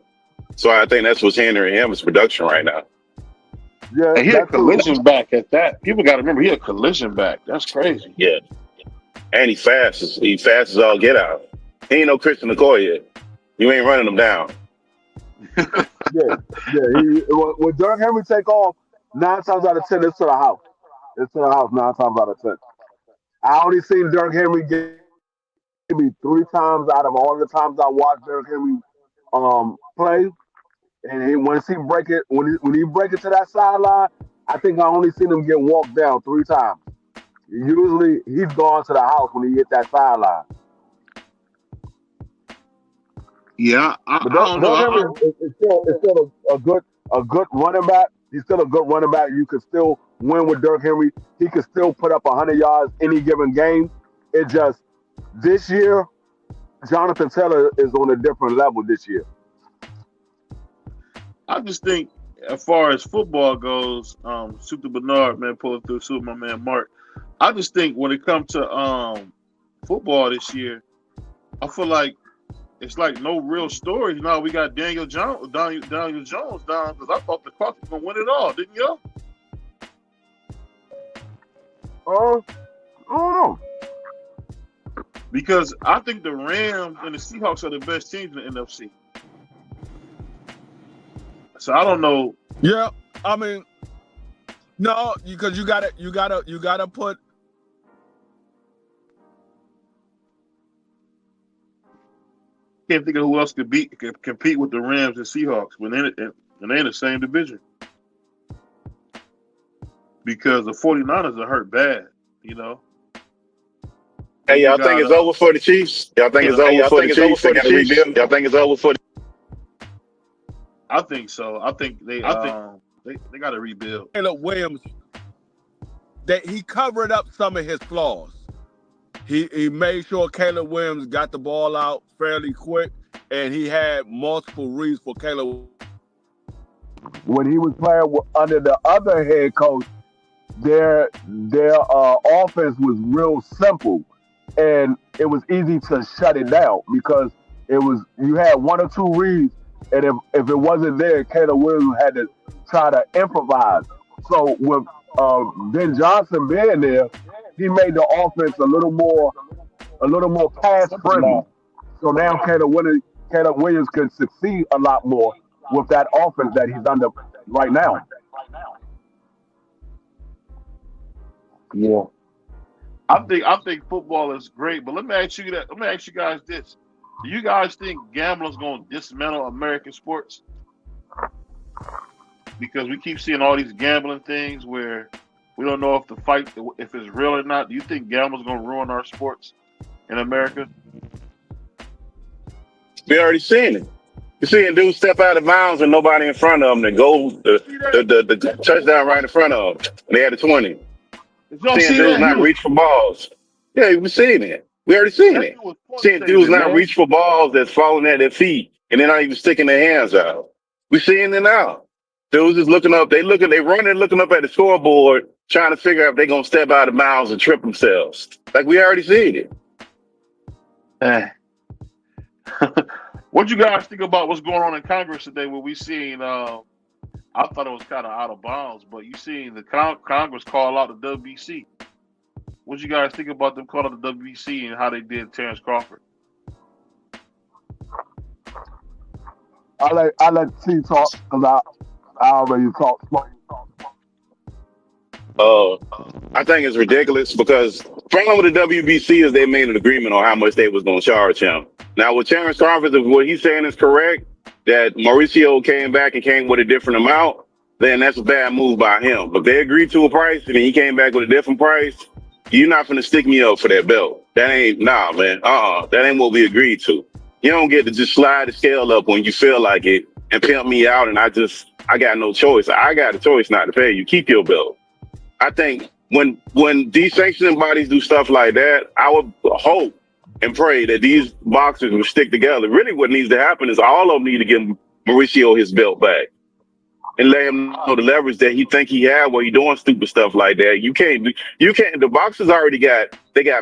So I think that's what's hindering him is production right now. Yeah, And he a that too. collision back at that. People got to remember he a collision back. That's crazy. Yeah, and he fast. He fast as all get out. He ain't no Christian McCoy yet. You ain't running him down. Yeah. When Derrick Henry take off, 9 times out of 10, it's to the house. It's to the house 9 times out of 10. I only seen Derrick Henry get maybe 3 times out of all the times I watched Derrick Henry play. And once he break it, when he break it to that sideline, I think I only seen him get walked down 3 times. Usually he's gone to the house when he hit that sideline. Yeah, I But don't know. Derrick Henry is still a good running back. He's still a good running back. You can still win with Derrick Henry. He can still put up 100 yards any given game. It just this year, Jonathan Taylor is on a different level this year. I just think, as far as football goes, Super Bernard, man, pulling through, Super my man Mark. I just think when it comes to football this year, I feel like it's like no real stories. Now we got Daniel Jones down because I thought the Cardinals were gonna win it all, didn't you? I don't know. Because I think the Rams and the Seahawks are the best teams in the NFC. So I don't know. Yeah, I mean, no, because you gotta put. Can't think of who else could compete with the Rams and Seahawks when they're in the same division. Because the 49ers are hurt bad, you know. Hey, y'all think it's over for the Chiefs? Y'all think it's over for the Chiefs? They got to rebuild? Y'all think it's over for the I think so. I think they got to rebuild. Caleb Williams, that he covered up some of his flaws. He made sure Caleb Williams got the ball out fairly quick, and he had multiple reads for Caleb. When he was playing under the other head coach, their offense was real simple, and it was easy to shut it down because you had one or two reads, and if it wasn't there, Caleb Williams had to try to improvise. So with Ben Johnson being there, he made the offense a little more pass friendly. So now Caleb Williams can succeed a lot more with that offense that he's under right now. Yeah. I think football is great, but let me ask you guys this. Do you guys think gambling's gonna dismantle American sports? Because we keep seeing all these gambling things where we don't know if it's real or not. Do you think gambling's gonna ruin our sports in America? We already seen it. You're seeing dudes step out of bounds and nobody in front of them to go the touchdown right in front of them. And they had a 20. Seeing dudes not reach for balls. Yeah, we've seen it. We already seen it. Seeing dudes not reach for balls that's falling at their feet and they're not even sticking their hands out. We're seeing it now. Dudes is looking up. They running, looking up at the scoreboard, trying to figure out if they're gonna step out of bounds and trip themselves. Like we already seen it. What you guys think about what's going on in Congress today? Where we seen, I thought it was kind of out of bounds, but you seen the Congress call out the WBC. What you guys think about them calling the WBC and how they did Terrence Crawford? I let T talk because I already talked. I think it's ridiculous because the problem with the WBC is they made an agreement on how much they was going to charge him. Now with Terrence Crawford, if what he's saying is correct, that Mauricio came back and came with a different amount, then that's a bad move by him. But they agreed to a price and then he came back with a different price. You're not going to stick me up for that belt. That ain't, nah, man. That ain't what we agreed to. You don't get to just slide the scale up when you feel like it and pimp me out and I got no choice. I got a choice not to pay you. Keep your belt. I think when these sanctioning bodies do stuff like that, I would hope and pray that these boxers will stick together. Really what needs to happen is all of them need to give Mauricio his belt back and let him know the leverage that he think he had while he doing stupid stuff like that. You can't, the boxers already got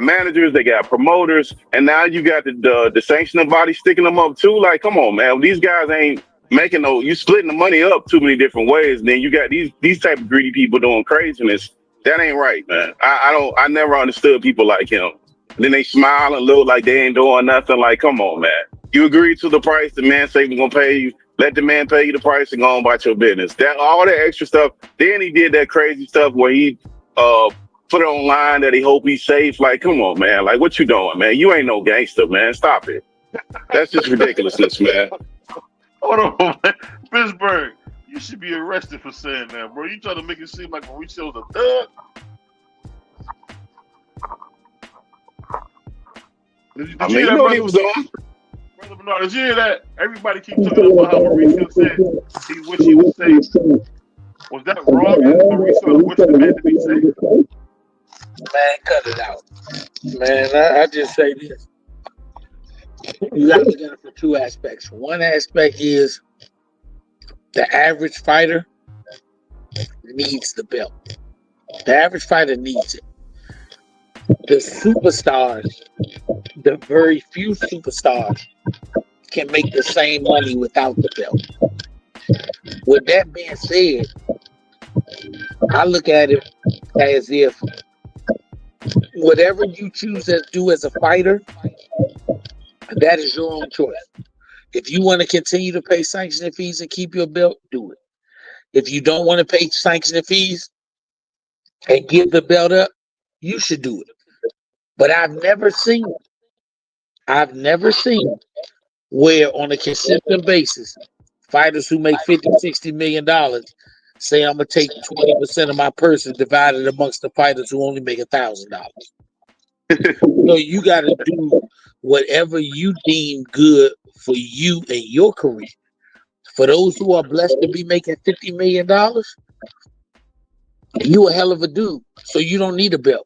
managers, they got promoters, and now you got the sanctioning body sticking them up too. Like, come on, man. These guys ain't making you splitting the money up too many different ways. And then you got these type of greedy people doing craziness. That ain't right, man. I never understood people like him. Then they smile and look like they ain't doing nothing. Like, come on, man. You agreed to the price. The man say we're gonna pay you. Let the man pay you the price and go on about your business. All that extra stuff. Then he did that crazy stuff where he put it online that he hope he's safe. Like, come on, man. Like, what you doing, man? You ain't no gangster, man. Stop it. That's just ridiculousness, man. Hold on, man. Pittsburgh, you should be arrested for saying that, bro. You trying to make it seem like Mauricio's a thug? Did you hear that, know he was on. Brother Bernard, did you hear that? Everybody keeps talking about how Mauricio said he wish he was safe. Was that wrong? Mauricio wished the man to be safe? Man, cut it out. Man, I just say this. You got to look at it from two aspects. One aspect is the average fighter needs the belt. The average fighter needs it. The superstars, the very few superstars, can make the same money without the belt. With that being said, I look at it as if whatever you choose to do as a fighter, that is your own choice. If you want to continue to pay sanctioning fees and keep your belt, do it. If you don't want to pay sanctioning fees and give the belt up, you should do it. But I've never seen where on a consistent basis, fighters who make $50-60 million say I'm gonna take 20% of my purse and divide it amongst the fighters who only make $1,000. So you gotta do whatever you deem good for you and your career. For those who are blessed to be making $50 million, you a hell of a dude. So you don't need a belt.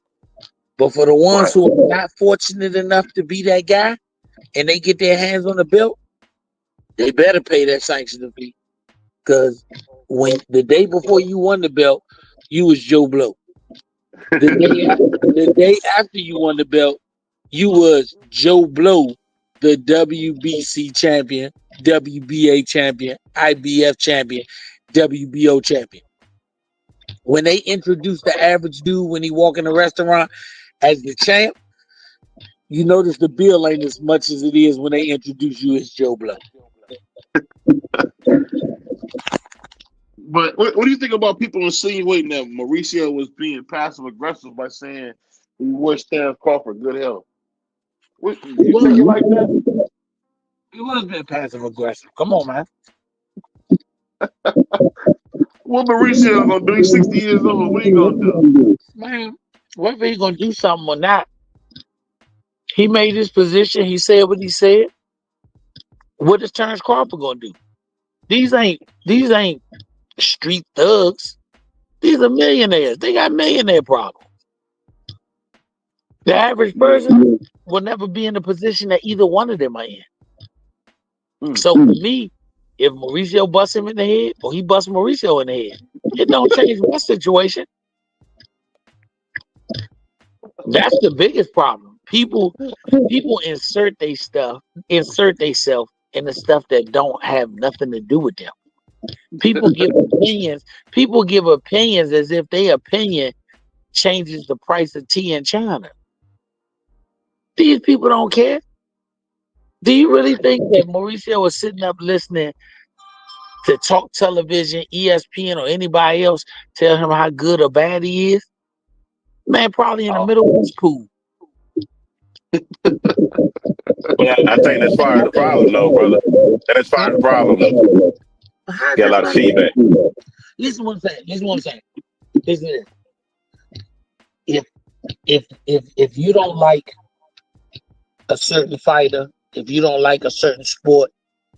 But for the ones who are not fortunate enough to be that guy and they get their hands on the belt, they better pay that sanctioning fee. Because when the day before you won the belt, you was Joe Blow. The day after you won the belt, you was Joe Blow, the WBC champion, WBA champion, IBF champion, WBO champion. When they introduced the average dude when he walk in a restaurant as the champ, you notice the bill ain't as much as it is when they introduce you as Joe Blow. But what do you think about people insinuating that Mauricio was being passive aggressive by saying he wished Terence Crawford good health? Do you take it like that? He was being passive aggressive. Come on, man. What Mauricio gonna do? He's 60 years old. What he gonna do? Man, whether he gonna do something or not, he made his position. He said what he said. What is Terence Crawford gonna do? These ain't street thugs. These are millionaires. They got millionaire problems. The average person will never be in the position that either one of them are in. So for me, if Mauricio busts him in the head or he busts Mauricio in the head, it don't change my situation. That's the biggest problem. People insert themselves in the stuff that don't have nothing to do with them. People give opinions. People give opinions as if their opinion changes the price of tea in China. These people don't care. Do you really think that Mauricio was sitting up listening to Talk Television, ESPN, or anybody else tell him how good or bad he is? Man, probably in the middle of his pool. Well, I think that's part of the problem, though, brother. That's part of the problem, though. Get a lot of feedback. Listen what I'm saying. Listen to this. If you don't like a certain fighter, if you don't like a certain sport,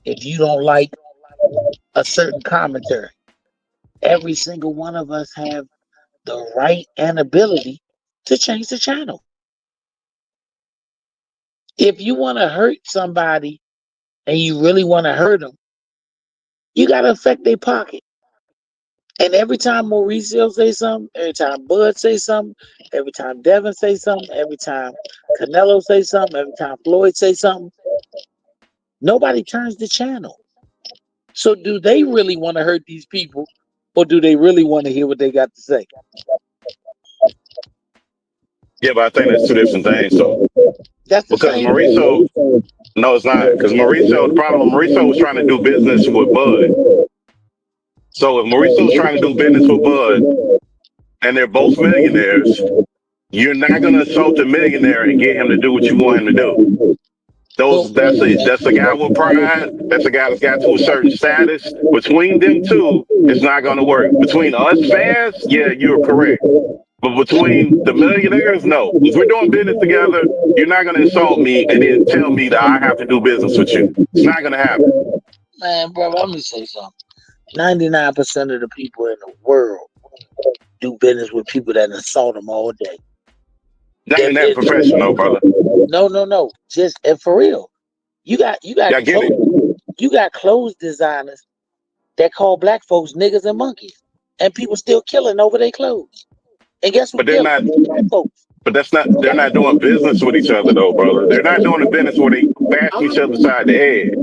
if you don't like a certain commentary, every single one of us have the right and ability to change the channel. If you want to hurt somebody and you really want to hurt them, you got to affect their pocket. And every time Mauricio say something, every time Bud say something, every time Devin say something, every time Canelo say something, every time Floyd say something, nobody turns the channel. So do they really want to hurt these people, or do they really want to hear what they got to say? Yeah, but I think that's two different things, though. That's the Because same Mauricio, no, it's not. Because Mauricio, the problem, Mauricio was trying to do business with Bud. So if Mauricio's trying to do business with Bud, and they're both millionaires, you're not going to insult the millionaire and get him to do what you want him to do. That's a guy with pride. That's a guy that's got to a certain status. Between them two, it's not going to work. Between us fans, yeah, you're correct. But between the millionaires, no. If we're doing business together, you're not going to insult me and then tell me that I have to do business with you. It's not going to happen. Man, bro, let me say something. 99% of the people in the world do business with people that insult them all day. Not in that profession, though, brother. No. Just and for real. You got clothes designers that call black folks niggas and monkeys, and people still killing over their clothes. And guess what? But they're not. But they're not doing business with each other, though, brother. They're not doing the business where they bash each other side the head.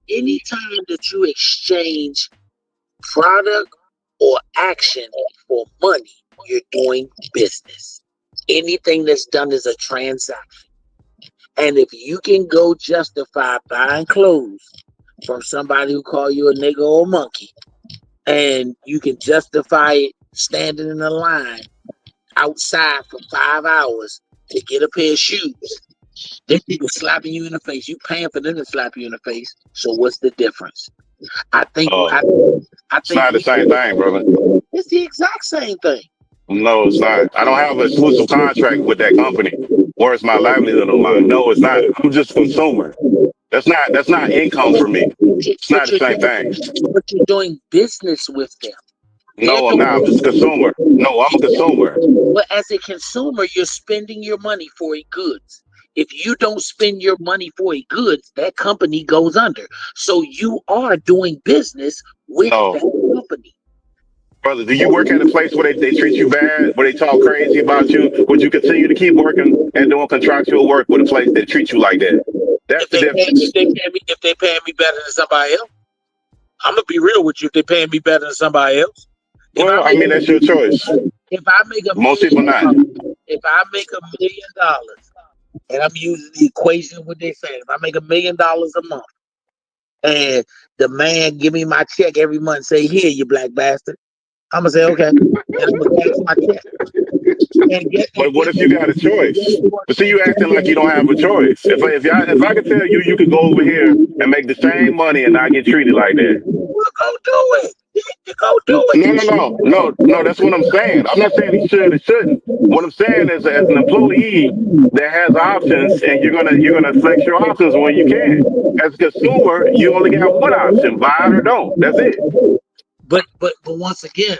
Any time that you exchange product or action for money, you're doing business. Anything that's done is a transaction. And if you can go justify buying clothes from somebody who call you a nigga or a monkey, and you can justify it standing in a line outside for 5 hours to get a pair of shoes, then people slapping you in the face. You paying for them to slap you in the face. So what's the difference? I think it's not the same thing, brother. It's the exact same thing. No, it's not. I don't have an exclusive contract with that company. Where's my livelihood on line? No, it's not. I'm just a consumer. That's not income for me. It's not the same thing. But you're doing business with them. They're No, I'm not. I'm just a doing, consumer. No, I'm a consumer. but as a consumer, you're spending your money for a goods. If you don't spend your money for a goods, that company goes under. So you are doing business with No. that company. Brother, do you work at a place where they treat you bad, where they talk crazy about you? Would you continue to keep working and doing contractual work with a place that treats you like that? That's If the they pay, difference. if they paying me better than somebody else, I'm gonna be real with you. If they paying me better than somebody else, if I Well, I make mean, that's your choice. if I make $1 Most people million, not. if I make $1 million, and I'm using the equation what they say, if I make $1 million a month, and the man give me my check every month, say, "Here, you black bastard," I'm gonna say, "Okay," and I'm gonna cash my check. But what if you got a choice? But see, you acting like you don't have a choice. If I could tell you, you could go over here and make the same money and not get treated like that. Well, go do it. You go do No, it. no, no, no, no. That's what I'm saying. I'm not saying he should or shouldn't. What I'm saying is, as an employee that has options, and you're gonna flex your options when you can. As a consumer, you only got one option: buy it or don't. That's it. But once again,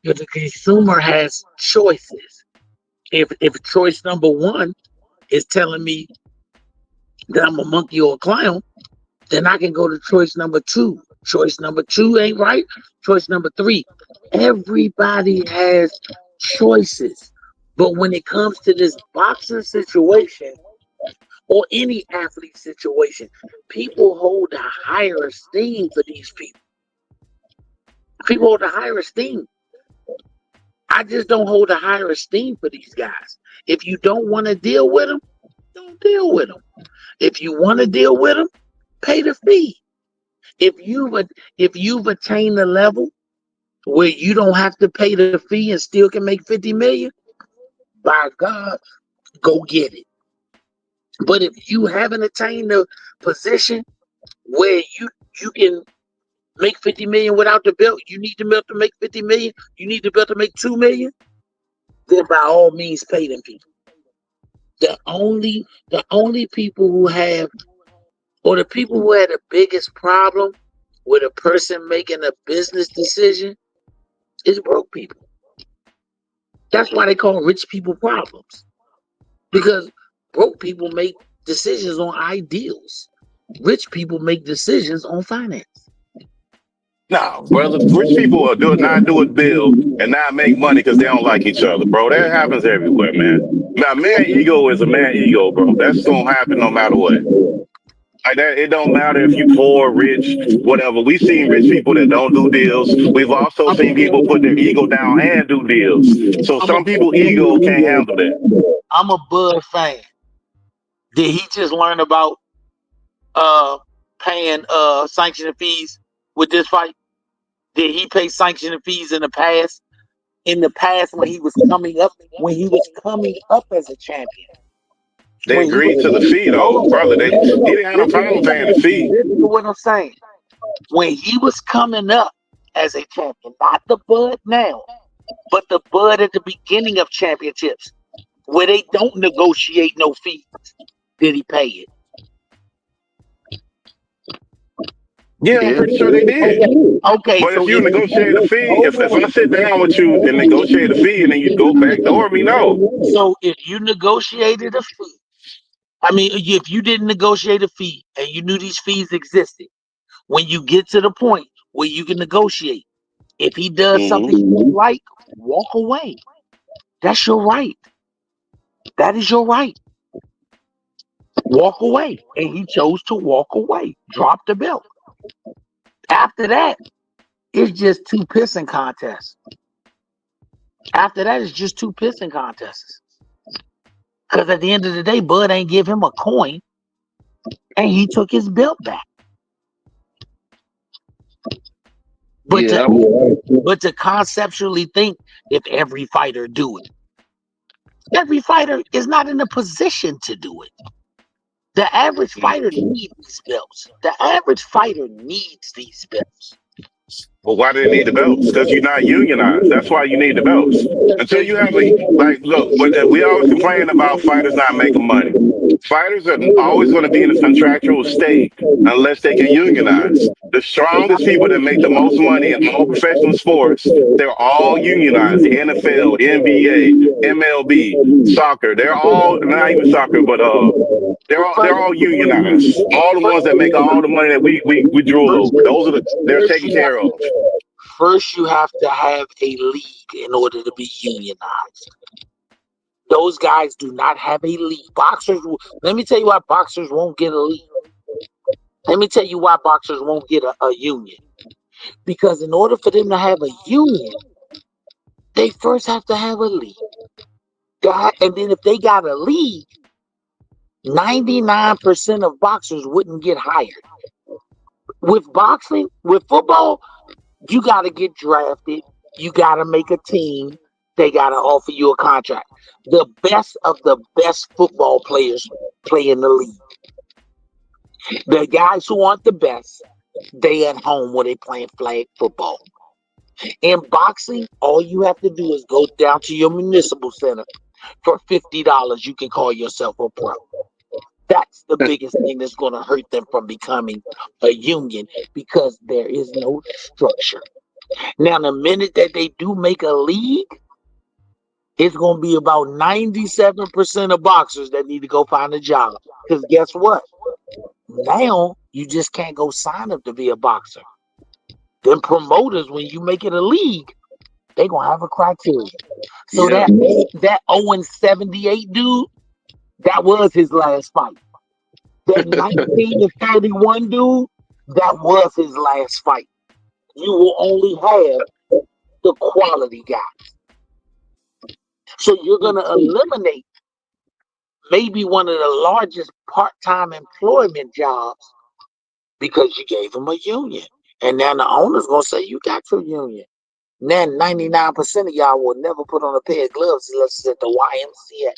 the consumer has choices. If choice number one is telling me that I'm a monkey or a clown, then I can go to choice number two. Choice number two ain't right. Choice number three. Everybody has choices. But when it comes to this boxer situation or any athlete situation, people hold a higher esteem for these people. People hold a higher esteem. I just don't hold a higher esteem for these guys. If you don't want to deal with them, don't deal with them. If you want to deal with them, pay the fee. If you've attained a level where you don't have to pay the fee and still can make 50 million, by God, go get it. But if you haven't attained the position where you can make 50 million without the belt, you need the belt to make 50 million, you need the belt to make 2 million, then by all means pay them people. The only people who have, or the people who had the biggest problem with a person making a business decision is broke people. That's why they call rich people problems. Because broke people make decisions on ideals. Rich people make decisions on finance. No, brother. Rich people will not do a deal and not make money because they don't like each other, bro. That happens everywhere, man. Now, man ego is a man ego, bro. That's gonna happen no matter what. Like that, it don't matter if you poor, rich, whatever. We've seen rich people that don't do deals. We've also seen people put their ego down and do deals. So some people ego can't handle that. I'm a Bud fan. Did he just learn about paying sanctioning fees with this fight? Did he pay sanctioning fees in the past? In the past, when he was coming up as a champion. They agreed to the fee, though, brother. He didn't have no problem paying the fee. Listen to what I'm saying. When he was coming up as a champion, not the Bud now, but the Bud at the beginning of championships, where they don't negotiate no fees, did he pay it? Yeah, I'm pretty sure they did. Okay, But so if you negotiate a fee, if I sit down with you and negotiate a fee and then you go back door me, no. So if you negotiated a fee, if you didn't negotiate a fee and you knew these fees existed, when you get to the point where you can negotiate, if he does something you don't like, walk away. That's your right. That is your right. Walk away. And he chose to walk away. Drop the belt. After that, it's just two pissing contests. After that, it's just two pissing contests. Because at the end of the day, Bud ain't give him a coin, and he took his belt back. But to conceptually think if every fighter do it, every fighter is not in a position to do it. The average fighter needs these belts. The average fighter needs these belts. Well, why do they need the belts? Because you're not unionized. That's why you need the belts. Until you have a like, look, we always complain about fighters not making money. Fighters are always going to be in a contractual state unless they can unionize. The strongest people that make the most money in all professional sports, they're all unionized. The NFL, the NBA, MLB, soccer. They're all not even soccer, but they're all unionized. All the ones that make all the money that we drool over. Those are they're First, taken you have care of. first you have to have a league in order to be unionized. Those guys do not have a league. Let me tell you why boxers won't get a league. Let me tell you why boxers won't get a union. Because in order for them to have a union, they first have to have a league. And then if they got a league, 99% of boxers wouldn't get hired. With boxing, with football, you got to get drafted. You got to make a team. They got to offer you a contract. The best of the best football players play in the league. The guys who aren't the best, they at home when they playing flag football. In boxing, all you have to do is go down to your municipal center. For $50, you can call yourself a pro. That's the biggest thing that's going to hurt them from becoming a union, because there is no structure. Now, the minute that they do make a league, it's going to be about 97% of boxers that need to go find a job. Because guess what? Now, you just can't go sign up to be a boxer. Then promoters, when you make it a league, they're going to have a criteria. So Yeah. that 0-78 dude, that was his last fight. That 19-31 dude, that was his last fight. You will only have the quality guys. So you're going to eliminate maybe one of the largest part-time employment jobs because you gave them a union. And now the owner's going to say, you got your union. Now 99% of y'all will never put on a pair of gloves unless it's at the YMCA.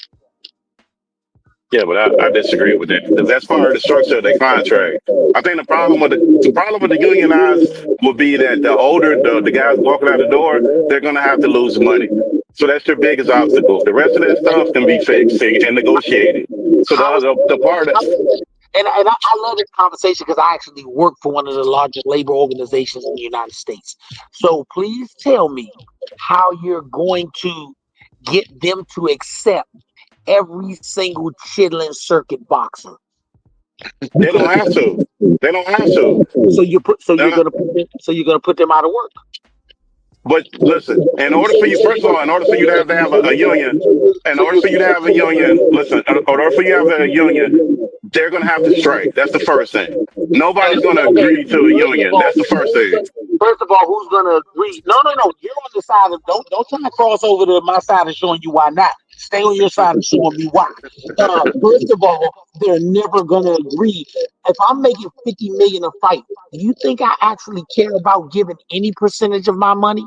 Yeah, but I disagree with that because that's part of the structure of their contract. I think the problem with the unionized would be that the older the guys walking out the door, they're gonna have to lose money. So that's their biggest obstacle. The rest of that stuff can be fixed and negotiated. So the part that And I love this conversation because I actually work for one of the largest labor organizations in the United States. So please tell me how you're going to get them to accept every single chitlin circuit boxer. they don't have to. They don't have to. So you're They're gonna put them out of work. But listen, first of all, in order for you to have a union, listen, in order for you to have a union, they're going to have to strike. That's the first thing. Nobody's going to agree to a union. That's the first thing. First of all, who's gonna agree? No. You're on the side of don't try to cross over to my side of showing you why not. Stay on your side of showing me why. First of all, they're never gonna agree. If I'm making $50 million a fight, do you think I actually care about giving any percentage of my money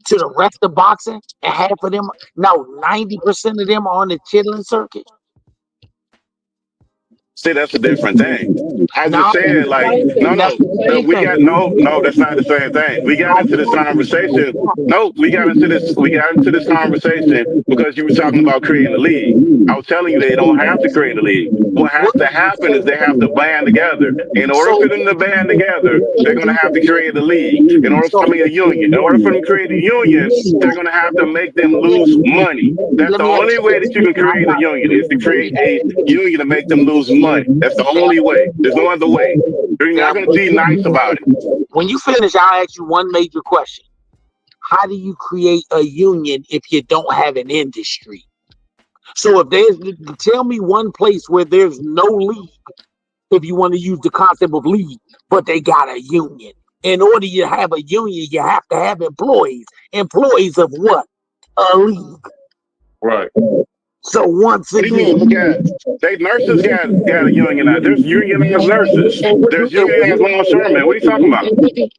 to the rest of boxing? And half of them, no, 90% of them are on the chitlin circuit. See, that's a different thing. I just said, like, no, that's not the same thing. We got into this conversation. No, we got into this conversation because you were talking about creating a league. I was telling you they don't have to create a league. What has to happen is they have to band together. In order for them to band together, they're going to have to create a league. In order for a union. In order for them to create a union, they're going to have to make them lose money. That's the only way that you can create a union is to create a union to make them lose money. That's the only way. There's no other way. You're not going to be nice about it. When you finish, I'll ask you one major question. How do you create a union if you don't have an industry? So tell me one place where there's no league, if you want to use the concept of league, but they got a union. In order to have a union, you have to have employees. Employees of what? A league. Right. So once again, nurses got a union out. There's unionized nurses. There's unionized longshoremen. What are you talking about?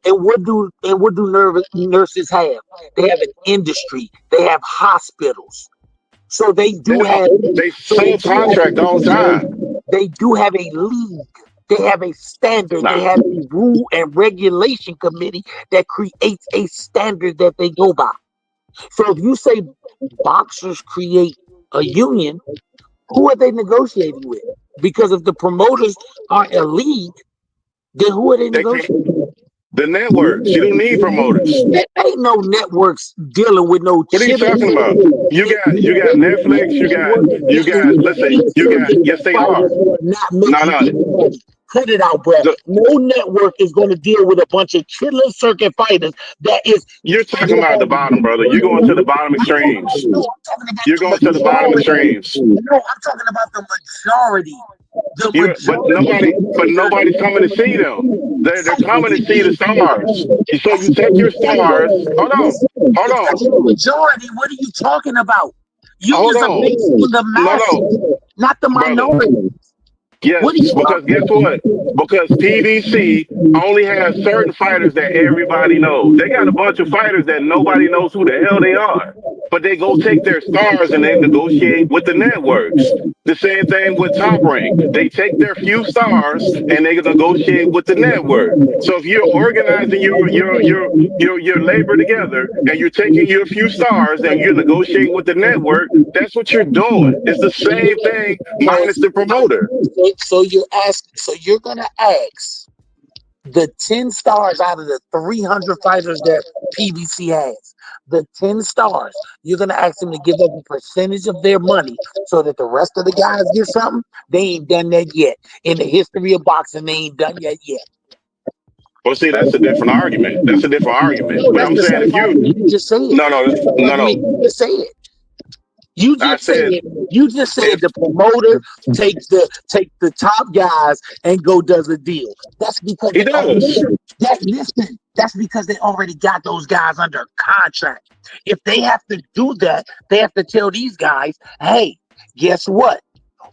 And what do nurses have? They have an industry. They have hospitals. So they do have. They subcontract all the time. They do have a league. They have a standard. They Nah. have a rule and regulation committee that creates a standard that they go by. So if you say boxers create a union, who are they negotiating with? Because if the promoters are elite, then who are they They can't. negotiating with? The networks. You don't need promoters. There ain't no networks dealing with no What are you chitlins. talking about? You got Netflix. Listen. Yes, they are. Not No, making no. any money. Cut it out, Brad. The- No network is going to deal with a bunch of chitlin circuit fighters that is. You're talking about the bottom, brother. You're going to the bottom extremes. No, I'm talking about You're going to the bottom extremes. No, I'm talking about the majority. But nobody's coming to see them. They're coming to see the stars. So you take your stars. Hold on. The majority. What are you talking about? Hold Unions are on. based on the masses, not the minority. Yes, because guess what? Because PBC only has certain fighters that everybody knows. They got a bunch of fighters that nobody knows who the hell they are. But they go take their stars and they negotiate with the networks. The same thing with Top Rank. They take their few stars and they negotiate with the network. So if you're organizing your labor together and you're taking your few stars and you're negotiating with the network, that's what you're doing. It's the same thing minus the promoter. So you're gonna ask the 10 stars out of the 300 fighters that PBC has. The 10 stars, you're gonna ask them to give up a percentage of their money so that the rest of the guys get something. They ain't done that yet. In the history of boxing, they ain't done that yet. Well, see, that's a different argument. But I'm saying if you just say it. No. You just say it. You just said if the promoter takes the top guys and does a deal. That's because he does. That's because they already got those guys under contract. If they have to do that, they have to tell these guys, hey, guess what?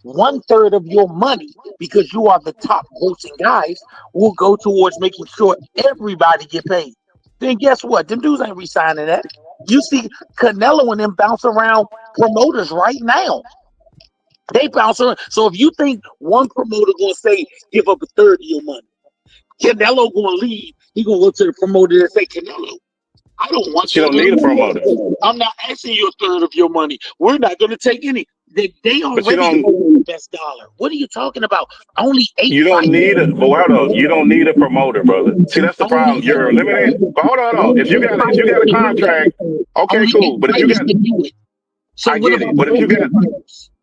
1/3 of your money, because you are the top grossing guys, will go towards making sure everybody get paid. Then guess what? Them dudes ain't re-signing that. You see Canelo and them bounce around promoters right now. They bounce around. So if you think one promoter gonna say give up 1/3 of your money, Canelo gonna leave. He gonna go to the promoter and say, Canelo, I don't want you. You Don't need a promoter. I'm not asking you 1/3 of your money. We're not gonna take any. They already don't- own the best dollar. What are you talking about? Only 8 You don't need fighters. but hold on. You don't need a promoter, brother. See, that's the problem. You're eliminating. But hold on. If you got a contract, okay, cool. But if you got, I get it. But if you got,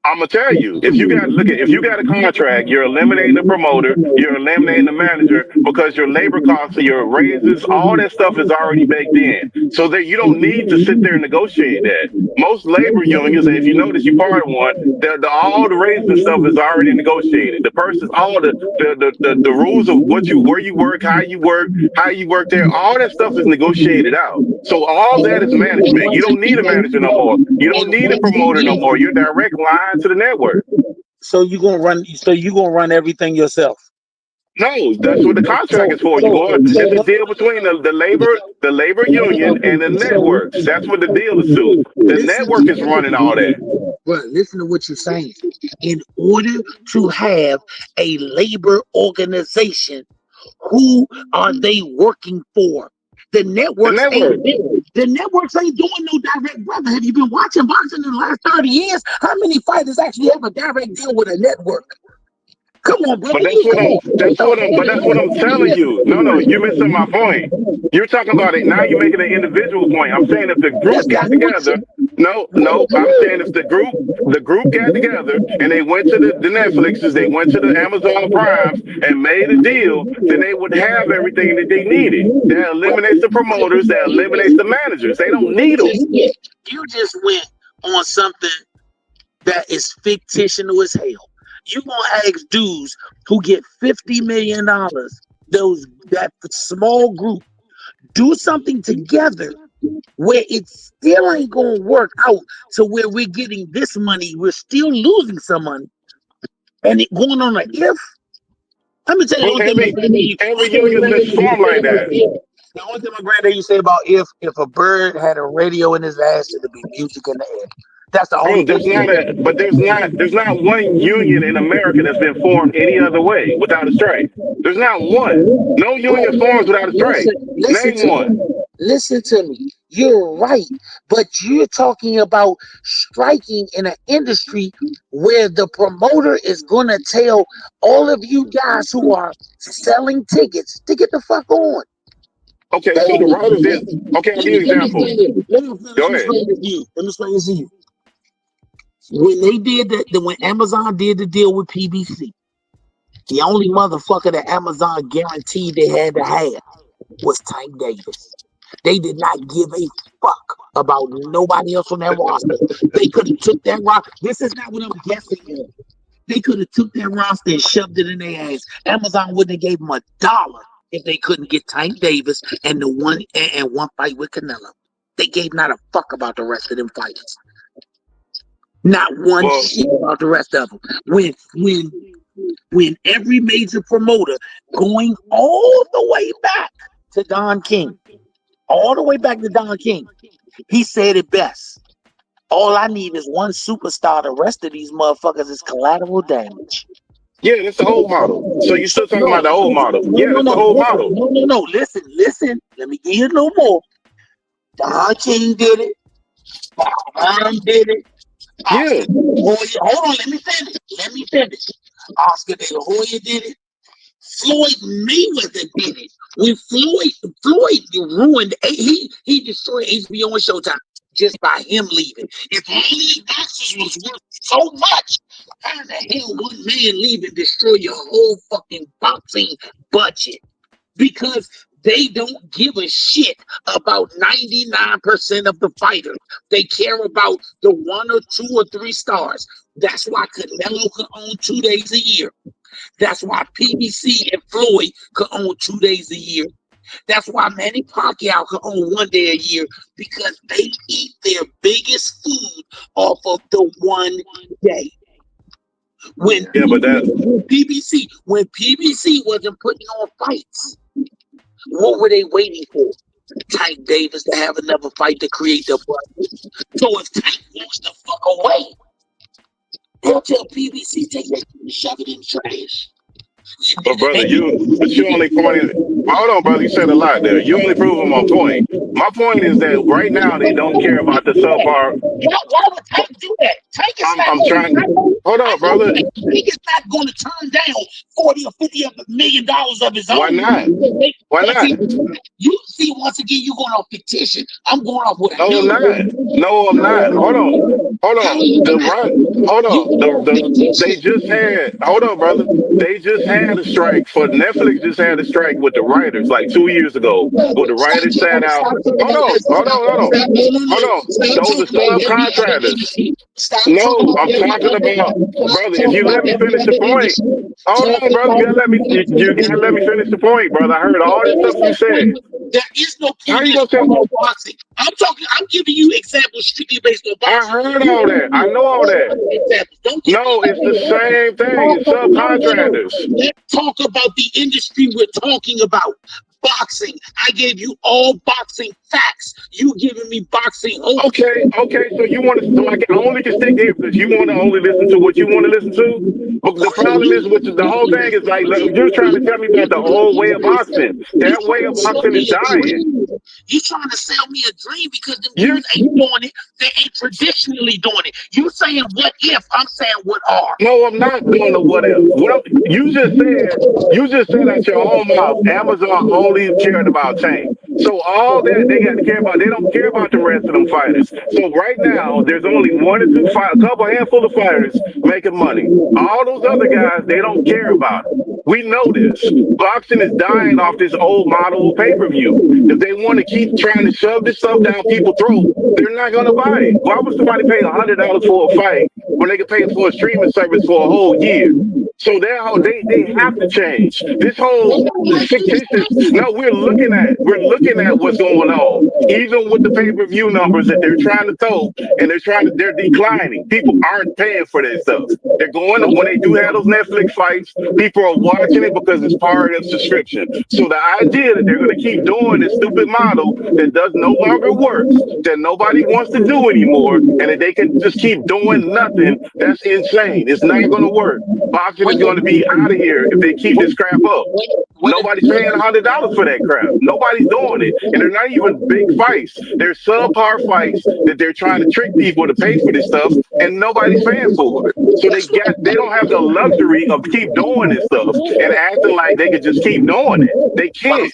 I'm gonna tell you, if you got a contract, you're eliminating the promoter, you're eliminating the manager because your labor costs, your raises, all that stuff is already baked in. So that you don't need to sit there and negotiate that. Most labor unions, and if you notice, you're part of one. All the raises and stuff is already negotiated. The person, all the rules of where you work, how you work there, all that stuff is negotiated out. So all that is management. You don't need a manager no more. You don't need a promoter no more. You're direct line to the network. So you gonna run everything yourself? No, that's what the contract is for. It's a deal between the labor union and the networks. That's what the deal is to. The network is running all that. But listen to what you're saying. In order to have a labor organization, who are they working for? The networks ain't doing no direct, brother. Have you been watching boxing in the last 30 years? How many fighters actually have a direct deal with a network? Come on, brother. But that's what I'm telling you. No, you missing my point. You're talking about it now. You're making an individual point. I'm saying if the group got together. No. I'm saying if the group got together and they went to the Netflixes, they went to the Amazon Primes and made a deal, then they would have everything that they needed. That eliminates the promoters. That eliminates the managers. They don't need them. You just went on something that is fictional as hell. You gonna ask dudes who get $50 million, that small group, do something together where it still ain't gonna work out to where we're getting this money, we're still losing some money, and it going on an if. Let me tell you, Every union's been formed like that. The only thing my granddad used to say about if a bird had a radio in his ass, it'd be music in the air. That's the only Bro, thing. there's not one union in America that's been formed any other way without a strike. There's not one. No union forms without a strike. Listen Name to one. me. Listen to me. You're right, but you're talking about striking in an industry where the promoter is gonna tell all of you guys who are selling tickets to get the fuck on. Okay, so the writers did. Okay, I'll give you an example. Let me Go ahead. explain this to you. Let me explain this to you. When they did when Amazon did the deal with PBC, the only motherfucker that Amazon guaranteed they had to have was Tank Davis. They did not give a fuck about nobody else on that roster. They could have took that roster. This is not what I'm guessing on. They could have took that roster and shoved it in their ass. Amazon wouldn't have gave them $1 if they couldn't get Tank Davis and the one fight with Canelo. They gave not a fuck about the rest of them fighters. Not one shit about the rest of them. When every major promoter going all the way back to Don King, he said it best. All I need is one superstar. The rest of these motherfuckers is collateral damage. Yeah, that's the old model. So you still talking about the old model? Yeah, that's the old model. No. Listen. Let me give you a little more. Don King did it. Brown did it. Yeah. Hold on, let me finish. Oscar De La Hoya did it. Floyd Mayweather did it. When Floyd ruined, he destroyed HBO and Showtime just by him leaving. If all these boxers was worth so much, how the hell one man leave and destroy your whole fucking boxing budget? Because they don't give a shit about 99% of the fighters. They care about the 1 or 2 or 3 stars. That's why Canelo could own 2 days a year. That's why PBC and Floyd could own 2 days a year. That's why Manny Pacquiao could own 1 day a year, because they eat their biggest food off of the 1 day. When PBC wasn't putting on fights, what were they waiting for? Tank Davis to have another fight to create the budget. So if Tank walks the fuck away, they'll tell PBC, take that and shove it in trash. But brother, you only pointed. Hold on, brother. You said a lot there. You only prove them on point. My point is that right now they don't care about the subpar. Why would Tank do that? Tank is I'm trying. Hold on, brother. Tank is not going to turn down $40 or $50 million of his own. Why not? Why not? You see, once again, you're going off fictition. I'm going off what I know. I'm not. Hold on. They just had. Hold on, brother. They just had a strike for Netflix. Just had a strike with the writers like 2 years ago. Where the writers sat out. Hold on. Those are subcontractors. No, I'm talking about, brother. If you let me finish the point. Hold on, brother. You gotta let me finish the point, brother. I heard all this stuff you said. There is no How you gonna tell me? Boxing. I'm giving you examples strictly based on boxing. I heard all that. I know all that. No, it's the same thing. It's subcontractors. Let's talk about the industry we're talking about. Boxing. I gave you all boxing facts. You giving me boxing. Okay. So you want to? So I only can stick here because you want to only listen to what you want to listen to. But the problem is, the whole thing is like you're trying to tell me about the old way of boxing. That way of boxing is dying. You trying to sell me a dream because them dudes ain't doing it. They ain't traditionally doing it. You saying what if? I'm saying what are. No, I'm not doing the what if. You just said out your own mouth, Amazon only cared about Tank. So all that they got to care about, they don't care about the rest of them fighters. So right now, there's only 1 or 2 a couple handful of fighters making money. All those other guys, they don't care about it. We know this. Boxing is dying off this old model pay-per-view. If they want to keep trying to shove this stuff down people's throats, they're not going to buy it. Why would somebody pay $100 for a fight when they can pay for a streaming service for a whole year? So they have to change. This whole fictitious. No, we're looking at what's going on. Even with the pay-per-view numbers that they're trying to throw, and they're declining. People aren't paying for that stuff. They're going when they do have those Netflix fights. People are watching it because it's part of the subscription. So the idea that they're going to keep doing this stupid model that does no longer works, that nobody wants to do anymore, and that they can just keep doing nothing, that's insane. It's not going to work. Boxing is going to be out of here if they keep this crap up. Nobody's paying $100 for that crap. Nobody's doing it, and they're not even big fights. They're subpar fights that they're trying to trick people to pay for this stuff, and nobody's paying for it. So they don't have the luxury of keep doing this stuff and acting like they could just keep doing it. They can't.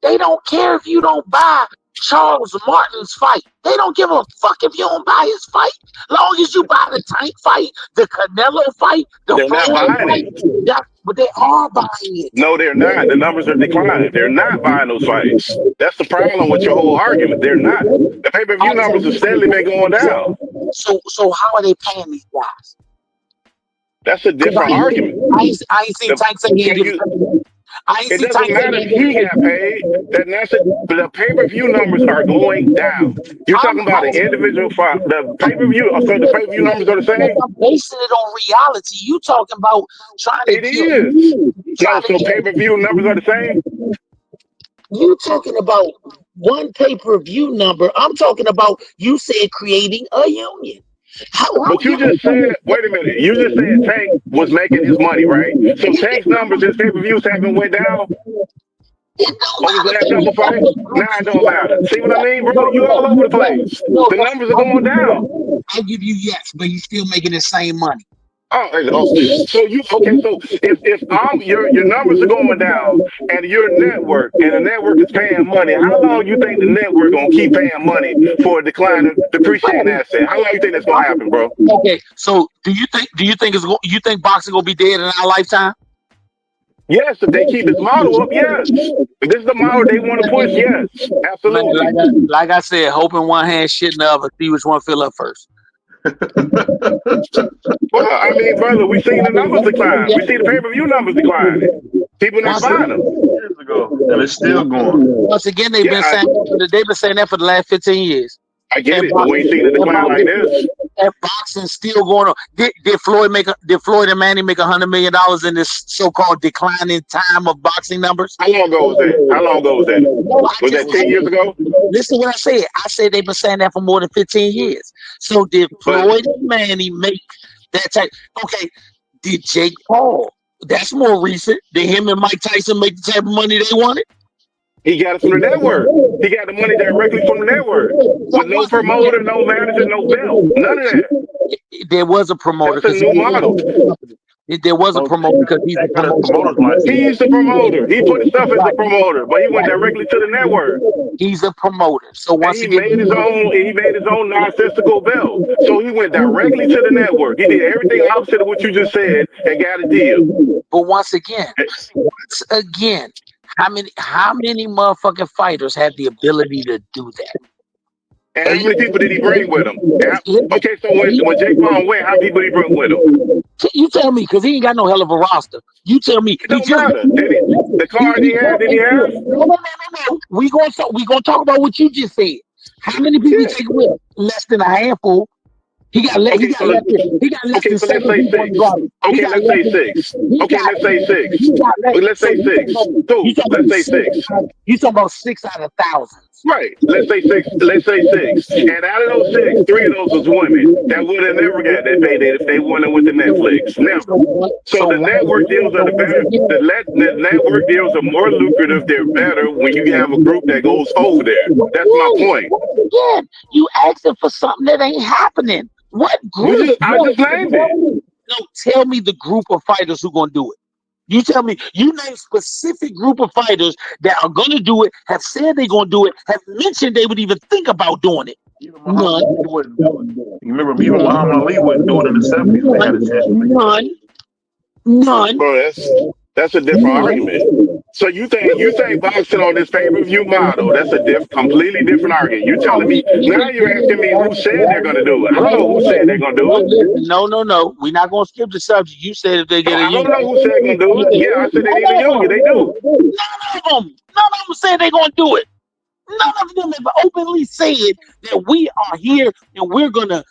They don't care if you don't buy Charles Martin's fight. They don't give a fuck if you don't buy his fight. Long as you buy the Tank fight, the Canelo fight, They're not buying it. But they are buying it. No, they're not. The numbers are declining. They're not buying those fights. That's the problem with your whole argument. They're not. The pay-per-view numbers have steadily been going down. So how are they paying these guys? That's a different argument. I ain't seen Tank say he ain't It doesn't matter if he got paid. But the pay-per-view numbers are going down. You're talking about an individual fight. The pay-per-view, so the pay-per-view numbers are the same? I'm basing it on reality. You talking about trying to It is. No, so pay-per-view numbers are the same? You talking about one pay-per-view number. I'm talking about you said creating a union. But you just said, wait a minute, you just said Tank was making his money, right? So Tank's numbers, his pay-per-views haven't went down over the last couple fights? Nah, it don't matter. See what I mean, bro? You all over the place. The numbers are going down. I'll give you yes, but he's still making the same money. So if your numbers are going down and your network and the network is paying money, how long you think the network gonna keep paying money for a declining depreciating asset? How long you think that's gonna happen, bro? Okay, so do you think boxing gonna be dead in our lifetime? Yes, if they keep this model up, yes. If this is the model they want to push, yes, absolutely. Like I said, hope in one hand, shit in the other. See which one fill up first. Well, I mean, brother, we seen the numbers decline. We see the pay-per-view numbers declining. People not buying them. Years ago, and it's still going. Once again, they've been saying that for the last 15 years. I get it, but we ain't seen a decline like this. That boxing still going on. Did Floyd and Manny make $100 million in this so-called declining time of boxing numbers? How long ago was that? Was that 10 years ago? Listen to what I said. I said they've been saying that for more than 15 years. So did Floyd and Manny make that type? Okay, did Jake Paul? That's more recent. Did him and Mike Tyson make the type of money they wanted? He got it from the network. He got the money directly from the network. With no promoter, no manager, no belt. None of that. There was a promoter. That's a new model. There was a promoter because he's the promoter. He's the promoter. He put his stuff as the promoter, but he went directly to the network. He's a promoter. So once he made his own nonsensical belt. So he went directly to the network. He did everything opposite of what you just said and got a deal. But once again, how many motherfucking fighters have the ability to do that? And how many people did he bring with him? Okay, so when Jake Paul went, how many people did he bring with him? You tell me, because he ain't got no hell of a roster. You tell me. It don't matter. The card he had, did he have? No. We gonna talk about what you just said. How many people he take with him? Less than a handful. He got less than 7 people. Okay, let's say six. Let's say six. You talking about 6 out of thousands. Right. Let's say six. And out of those 6, 3 of those was women that would have never got that payday if they went with the Netflix. Never. So the network deals are the better. The network deals are more lucrative. They're better when you have a group that goes over there. That's my point. Again, you asking for something that ain't happening. What group? I just named it. No, tell me the group of fighters who gonna do it. You tell me, you name specific group of fighters that are gonna do it, have said they're gonna do it, have mentioned they would even think about doing it. None. You remember even Muhammad Ali wouldn't do it in the 70s. They had a chance to make it. None. Bro, that's a different argument. So you think boxing on this pay-per-view model, that's a completely different argument. You telling me now you're asking me who said they're gonna do it. I don't know who said they're gonna do it. No. We're not gonna skip the subject. You said if they No, get a I don't union. know who said gonna do it. Yeah, I said they need a union. They do. None of them said they're gonna do it. None of them have openly said that we are here and we're gonna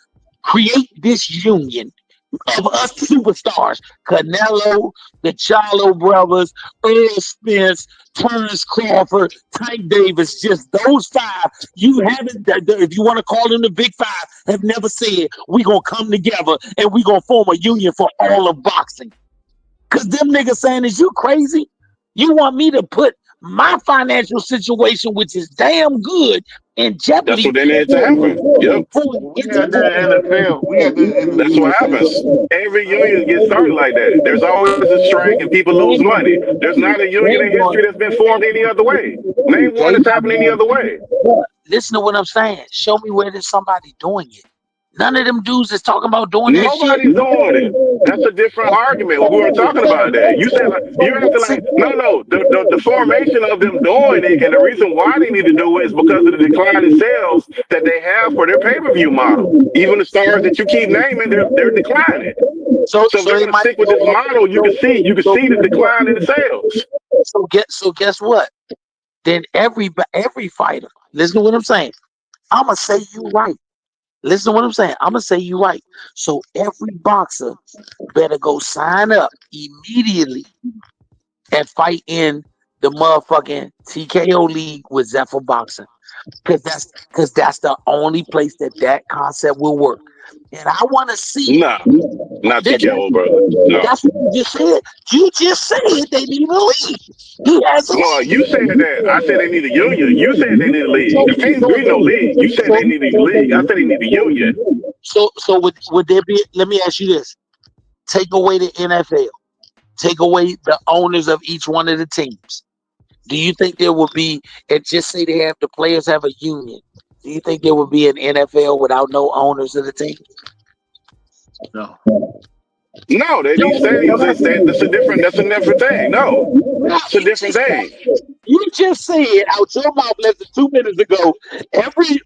create this union of us superstars. Canelo, the Charlo brothers, Earl Spence, Terrence Crawford, Tank Davis, just those five. You haven't, if you want to call them the big five, have never said we're going to come together and we're going to form a union for all of boxing. Because them niggas saying, is you crazy? You want me to put my financial situation, which is damn good, in jeopardy? That's what they need to happen. Yep. We had that in the NFL. We had that in the That's what happens. Every union gets started like that. There's always a strike and people lose money. There's not a union in history that's been formed any other way. Name one that's happened any other way. Listen to what I'm saying. Show me where there's somebody doing it. None of them dudes is talking about doing that shit. Nobody's doing it. That's a different argument. We weren't talking about that. You said you're acting like no. The formation of them doing it and the reason why they need to do it is because of the decline in sales that they have for their pay-per-view model. Even the stars that you keep naming, they're declining. So if they're gonna stick with this model, you can see the decline in the sales. So guess what? Then every fighter, listen to what I'm saying. I'ma say you right. Listen to what I'm saying. I'm going to say you right. So every boxer better go sign up immediately and fight in the motherfucking TKO league with Zephyr Boxing. Because that's the only place that concept will work. And I want to see. Nah, not TKO, brother. No. That's what you just said. You just said they need a league. Well, you said that. I said they need a union. You said they need a league. I ain't agree no league. You said they need a league. I said they need a union. So would there be? Let me ask you this: take away the NFL, take away the owners of each one of the teams. Do you think there would be? And just say the players have a union. Do you think there would be an NFL without no owners of the team? No. No, they need stadiums. That's a different thing. No, it's a different thing. You just said out your mouth less than 2 minutes ago, every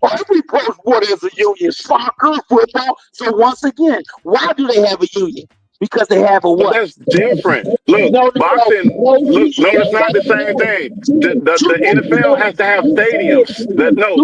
pro sport has a union, soccer, football. So once again, why do they have a union? Because they have a what? But that's different. Look, boxing. Look, no, it's not the same thing. The NFL has to have stadiums.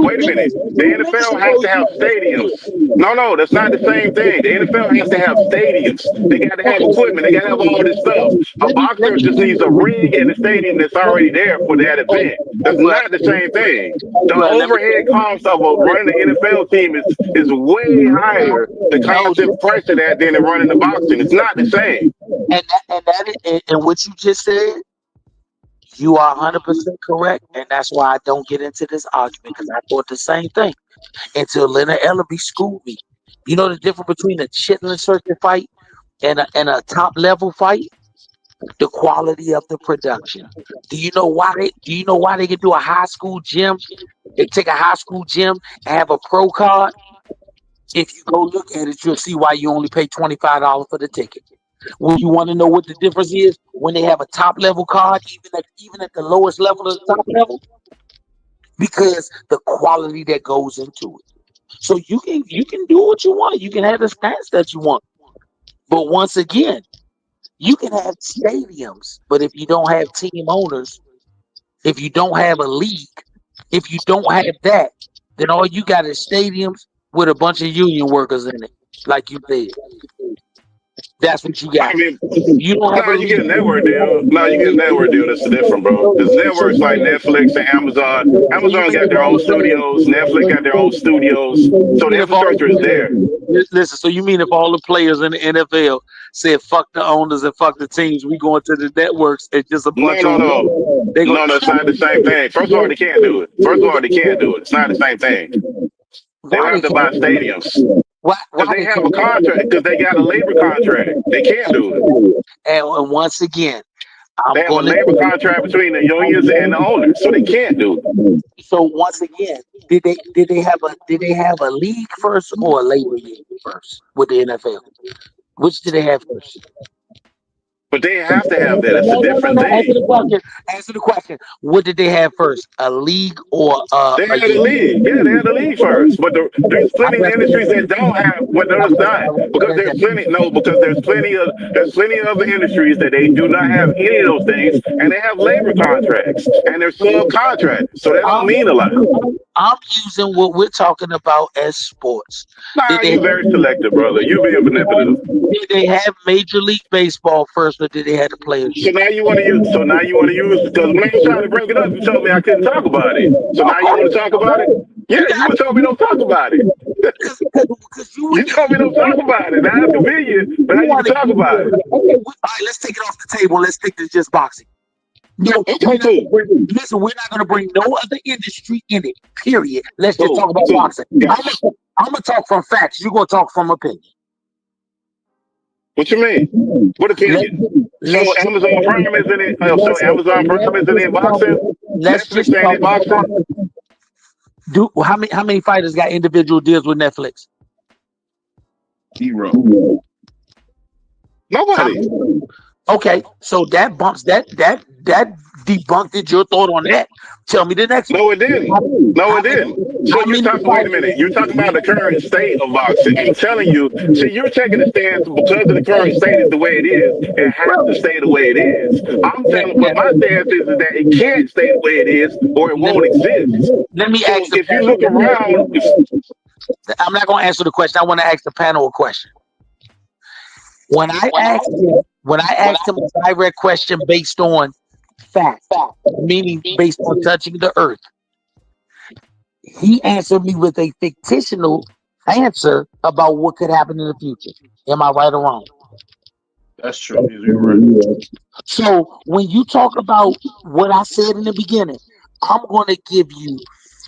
Wait a minute. The NFL has to have stadiums. No, that's not the same thing. The NFL has to have stadiums. They got to have equipment. They got to have all this stuff. A boxer just needs a ring and a stadium that's already there for that event. That's not the same thing. The overhead cost of running the NFL team is way higher. The constant pressure that than running the boxing. It's not the same. And what you just said, you are 100% correct, and that's why I don't get into this argument because I thought the same thing until Leonard Ellerby schooled me. You know the difference between a chitlin circuit fight and a top level fight? The quality of the production. Do you know why they can do a high school gym? They take a high school gym and have a pro card. If you go look at it, you'll see why you only pay $25 for the ticket. When you want to know what the difference is, when they have a top level card, even at the lowest level of the top level, because the quality that goes into it. So you can do what you want. You can have the stats that you want. But once again, you can have stadiums, but if you don't have team owners, if you don't have a league, if you don't have that, then all you got is stadiums with a bunch of union workers in it, like you said. That's what you got. I mean, you get a network deal. No, you get a network deal. That's different, bro. Because networks like Netflix and Amazon got their own studios. Netflix got their own studios. So the infrastructure is there. Listen, so you mean if all the players in the NFL said fuck the owners and fuck the teams, we going to the networks and just a bunch of No, that's not the same thing. First of all, they can't do it. It's not the same thing. They have to buy stadiums. Because they have a contract, because they got a labor contract. They can't do it. And once again, they have a labor contract between the unions and the owners, so they can't do it. So once again, did they have a league first or a labor league first with the NFL? Which did they have first? But they have to have that. It's a No, no, no, different no. Answer thing. the question. Answer the question. What did they have first? A league or They a had a union? league. Yeah, they had a league first. But there's I plenty of rest it. industries that don't have. Well, no, I it's rest, not I rest, I because rest there's that. plenty. No, because there's plenty of other industries that they do not have any of those things, and they have labor contracts and they're subcontractors. So that don't I'm, mean a lot. I'm using what we're talking about as sports. Nah, Did they you have, very selective, brother. You being manipulative. did they have Major League Baseball first, or did they have the Players So Union? now you want to use. So now you want to use because when I was trying to bring it up, you told me I couldn't talk about it. So now you want to talk about it? Yeah, You you got would told me don't talk about it. because you You told me don't talk about it. Now it's convenient. Now you can want to talk give about it. okay. All right, let's take it off the table. Let's stick to just boxing. No, Okay, cool. listen, we're not going to bring no other industry in it. Period. Let's just Cool. talk about Cool. boxing. Gotcha. I'm gonna talk from facts. You're gonna talk from opinion. What you mean? What opinion? So Amazon Prime isn't it? Oh, so Amazon Prime isn't in boxing. Netflix ain't in boxing. How many fighters got individual deals with Netflix? 0. Nobody. Okay, so that bumps that debunked your thought on that. Tell me the next one. No, it didn't. No, it didn't. So How you're many talking. Wait a fighters? minute. You're talking about the current state of boxing. I'm telling you. See, you're taking a stance because of the current state is the way it is. It has to stay the way it is. I'm telling. But my stance is that it can't stay the way it is, or it won't exist. Let me So ask the if you look around, I'm not gonna answer the question. I want to ask the panel a question. When I asked him a direct question based on fact, meaning based on touching the earth, he answered me with a fictional answer about what could happen in the future. Am I right or wrong? That's true. You're right. So when you talk about what I said in the beginning, I'm going to give you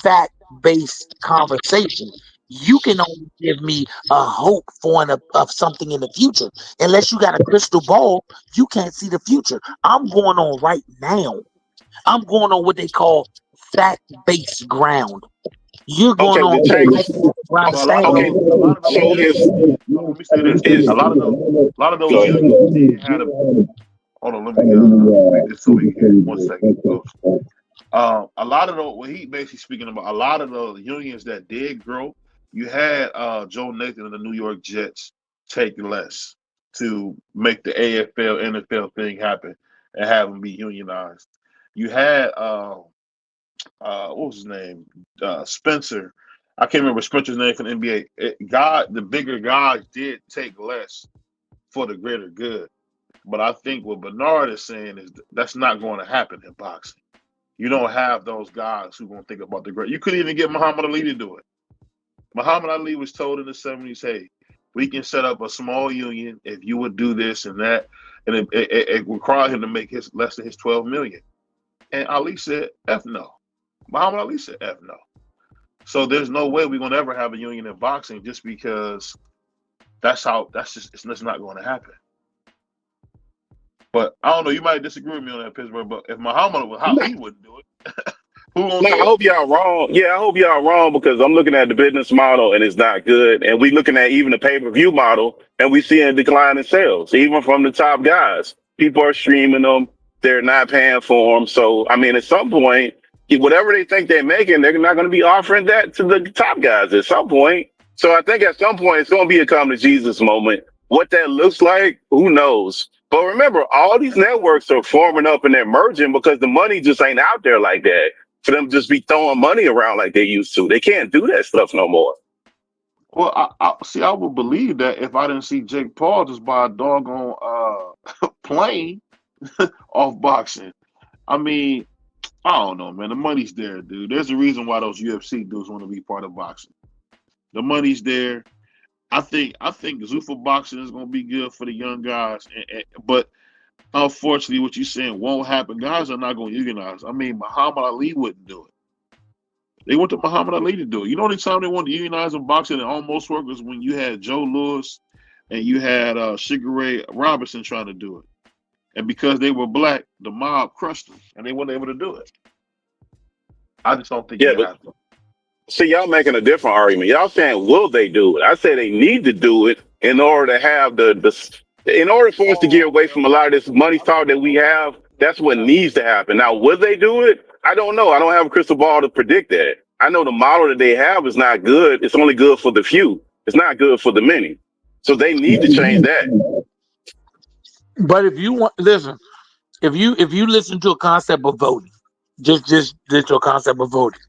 fact-based conversation. You can only give me a hope for of something in the future. Unless you got a crystal ball, you can't see the future. I'm going on right now. I'm going on what they call fact-based ground. You're going okay, on the tanks. ground So of a lot of standing. those, a lot of those So unions. is Let me say this: is a lot of those go ahead. unions did have a. Hold on, let me read this so we can hear. 1 second, Ghost. A lot of those, what he basically speaking about, a lot of the unions that did grow, you had Joe Nathan and the New York Jets take less to make the AFL, NFL thing happen and have them be unionized. You had what was his name? Spencer. I can't remember Spencer's name from the NBA. The bigger guys did take less for the greater good. But I think what Bernard is saying is that's not going to happen in boxing. You don't have those guys who are going to think about the great. You couldn't even get Muhammad Ali to do it. Muhammad Ali was told in the 70s, hey, we can set up a small union if you would do this and that. And it required him to make his less than his 12 million. And Ali said, F no. Muhammad Ali said, F no. So there's no way we're going to ever have a union in boxing just because that's just not going to happen. But I don't know, you might disagree with me on that, Pittsburgh, but if Muhammad was Ali wouldn't do it, who gonna No, do I it? hope y'all wrong. Yeah, I hope y'all wrong because I'm looking at the business model and it's not good. And we looking at even the pay-per-view model and we see a decline in sales, even from the top guys. People are streaming them. They're not paying for them. So, I mean, at some point, whatever they think they're making, they're not going to be offering that to the top guys at some point. So I think at some point it's going to be a come to Jesus moment. What that looks like, who knows? But remember, all these networks are forming up and they're merging because the money just ain't out there like that. For them to just be throwing money around like they used to. They can't do that stuff no more. Well, I would believe that if I didn't see Jake Paul just buy a doggone plane off boxing. I mean, I don't know, man. The money's there, dude. There's a reason why those UFC dudes want to be part of boxing. The money's there. I think Zuffa boxing is going to be good for the young guys, but unfortunately, what you're saying won't happen. Guys are not going to unionize. I mean, Muhammad Ali wouldn't do it. They went to Muhammad Ali to do it. You know, the time they wanted to unionize in boxing and almost worked was when you had Joe Louis and you had Sugar Ray Robinson trying to do it. And because they were black, the mob crushed them, and they weren't able to do it. I just don't think it happened. See, y'all making a different argument. Y'all saying, will they do it? I say they need to do it in order to have the In order for us to get away from a lot of this money talk that we have, that's what needs to happen. Now, will they do it? I don't know. I don't have a crystal ball to predict that. I know the model that they have is not good. It's only good for the few. It's not good for the many. So they need to change that. But if you want, listen, if you listen to a concept of voting, just to a concept of voting,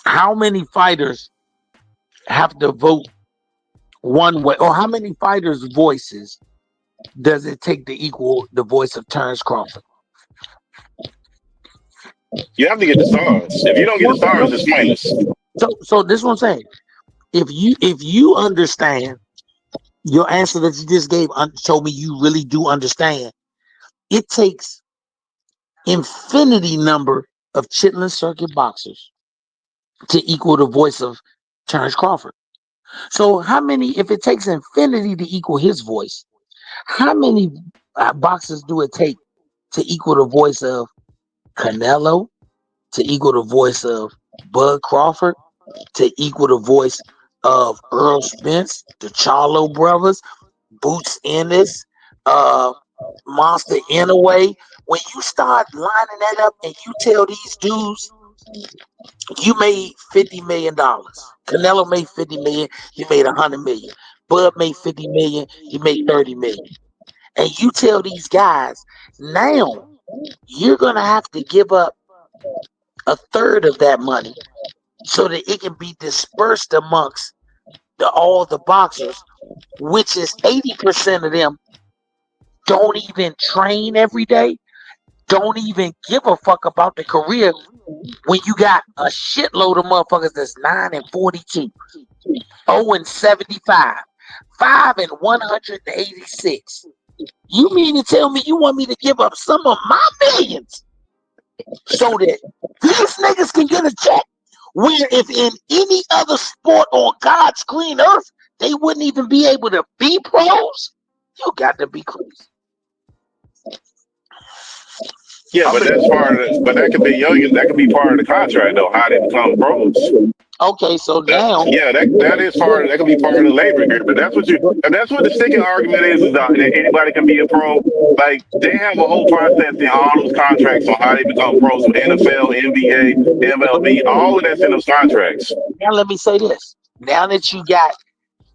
how many fighters have to vote one way, or how many fighters' voices does it take to equal the voice of Terrence Crawford? You have to get the stars. If you don't get the stars, it's pointless. So this is what I'm saying. If you understand your answer that you just gave, told me you really do understand. It takes infinity number of Chitlin Circuit boxers to equal the voice of Terrence Crawford. So how many, if it takes infinity to equal his voice, how many boxers do it take to equal the voice of Canelo, to equal the voice of Bud Crawford, to equal the voice of Earl Spence, the Charlo brothers, Boots Ennis, Monster Inouye? When you start lining that up and you tell these dudes you made $50 million, Canelo made $50 million, he made $100 million, Bud made $50 million, he made $30 million, and you tell these guys now you're gonna have to give up a third of that money so that it can be dispersed amongst all the boxers, which is 80% of them don't even train every day, don't even give a fuck about the career. When you got a shitload of motherfuckers that's 9-42, 0-75, 5-186. You mean to tell me you want me to give up some of my millions so that these niggas can get a check? Where if in any other sport on God's green earth, they wouldn't even be able to be pros? You got to be crazy. Yeah, but that's part of it. But that could be young. That could be part of the contract, though. How they become pros. Okay, so now, that is part. That could be part of the labor agreement. That's what the sticking argument is that anybody can be a pro. Like they have a whole process in all those contracts on how they become pros with NFL, NBA, MLB. All of that's in those contracts. now let me say this. Now that you got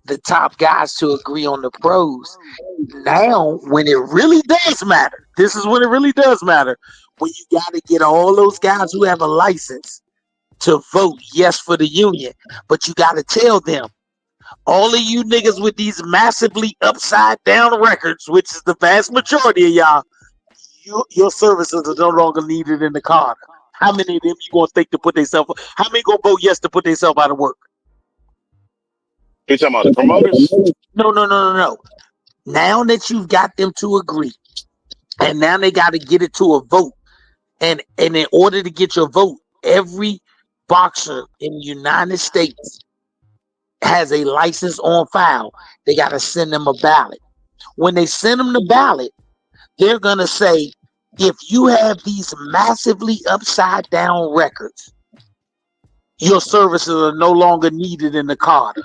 the top guys to agree on the pros, now when it really does matter, this is when it really does matter, when you got to get all those guys who have a license to vote yes for the union, but you got to tell them, all of you niggas with these massively upside down records, which is the vast majority of y'all, your services are no longer needed in the Carter. How many of them you gonna think to put themselves? How many gonna vote yes to put themselves out of work? You talking about the promoters? No. Now that you've got them to agree, and now they got to get it to a vote, and in order to get your vote, every boxer in the United States has a license on file. They got to send them a ballot. When they send them the ballot, they're gonna say, if you have these massively upside down records, your services are no longer needed in the Carter.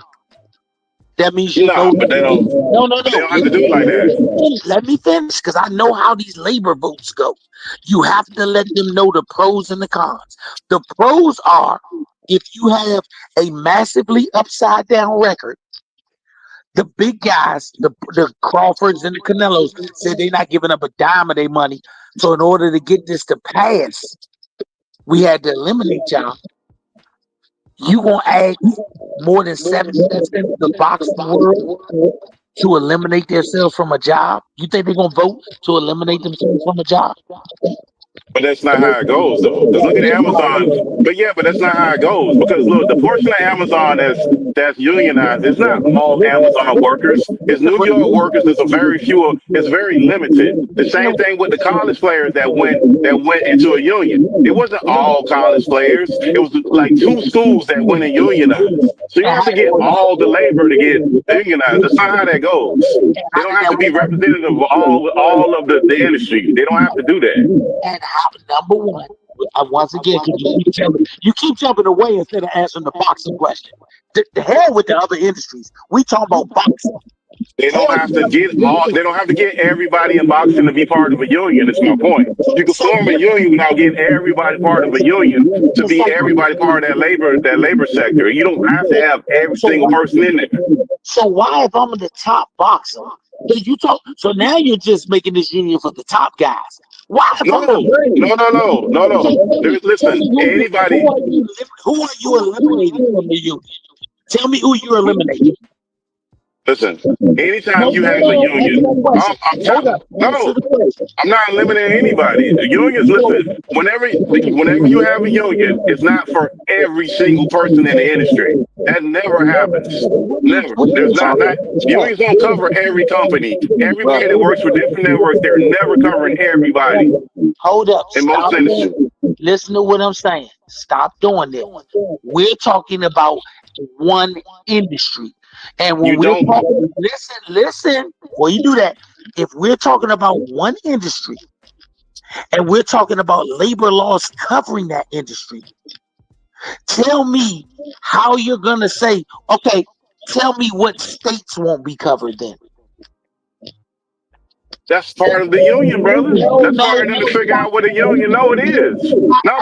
That means you know. But they don't. No. They don't have to do it like that. Let me finish, because I know how these labor votes go. You have to let them know the pros and the cons. The pros are, if you have a massively upside down record, the big guys, the Crawfords and the Canelos, said they're not giving up a dime of their money. So in order to get this to pass, we had to eliminate y'all. You gonna ask more than 70% of the boxing world to eliminate themselves from a job? You think they're gonna vote to eliminate themselves from a job? But that's not how it goes, though. Because look at Amazon. But that's not how it goes. Because look, the portion of Amazon that's unionized, it's not all Amazon workers. It's New York workers. There's a very few. It's very limited. The same thing with the college players that went into a union. It wasn't all college players. It was like 2 schools that went and unionized. So you don't have to get all the labor to get unionized. That's not how that goes. They don't have to be representative of all of the industry. They don't have to do that. And how, number one, once again, you keep jumping away instead of answering the boxing question. The hell with the other industries. We talking about boxing. They don't have to get all. They don't have to get everybody in boxing to be part of a union. That's my point. You can form a union without getting everybody part of a union to be everybody part of that labor sector. You don't have to have every single person in there. So why, if I'm the top boxer, did you talk? So now you're just making this union for the top guys. Why, if I'm Listen, anybody. Who are you eliminating from the union? Tell me who you're eliminating. Listen, anytime you have a union, I'm not eliminating anybody. The unions, listen, whenever you have a union, it's not for every single person in the industry. That never happens. Never. There's not unions don't cover every company. Everybody that works for different networks, they're never covering everybody. Hold up. In most industries. Listen to what I'm saying. Stop doing this. We're talking about one industry. And when we're talking, listen, before you do that, if we're talking about one industry and we're talking about labor laws covering that industry, tell me how you're going to say, okay, tell me what states won't be covered then. That's part of the union, brother. That's part of them to figure out what a union. No, it is. No,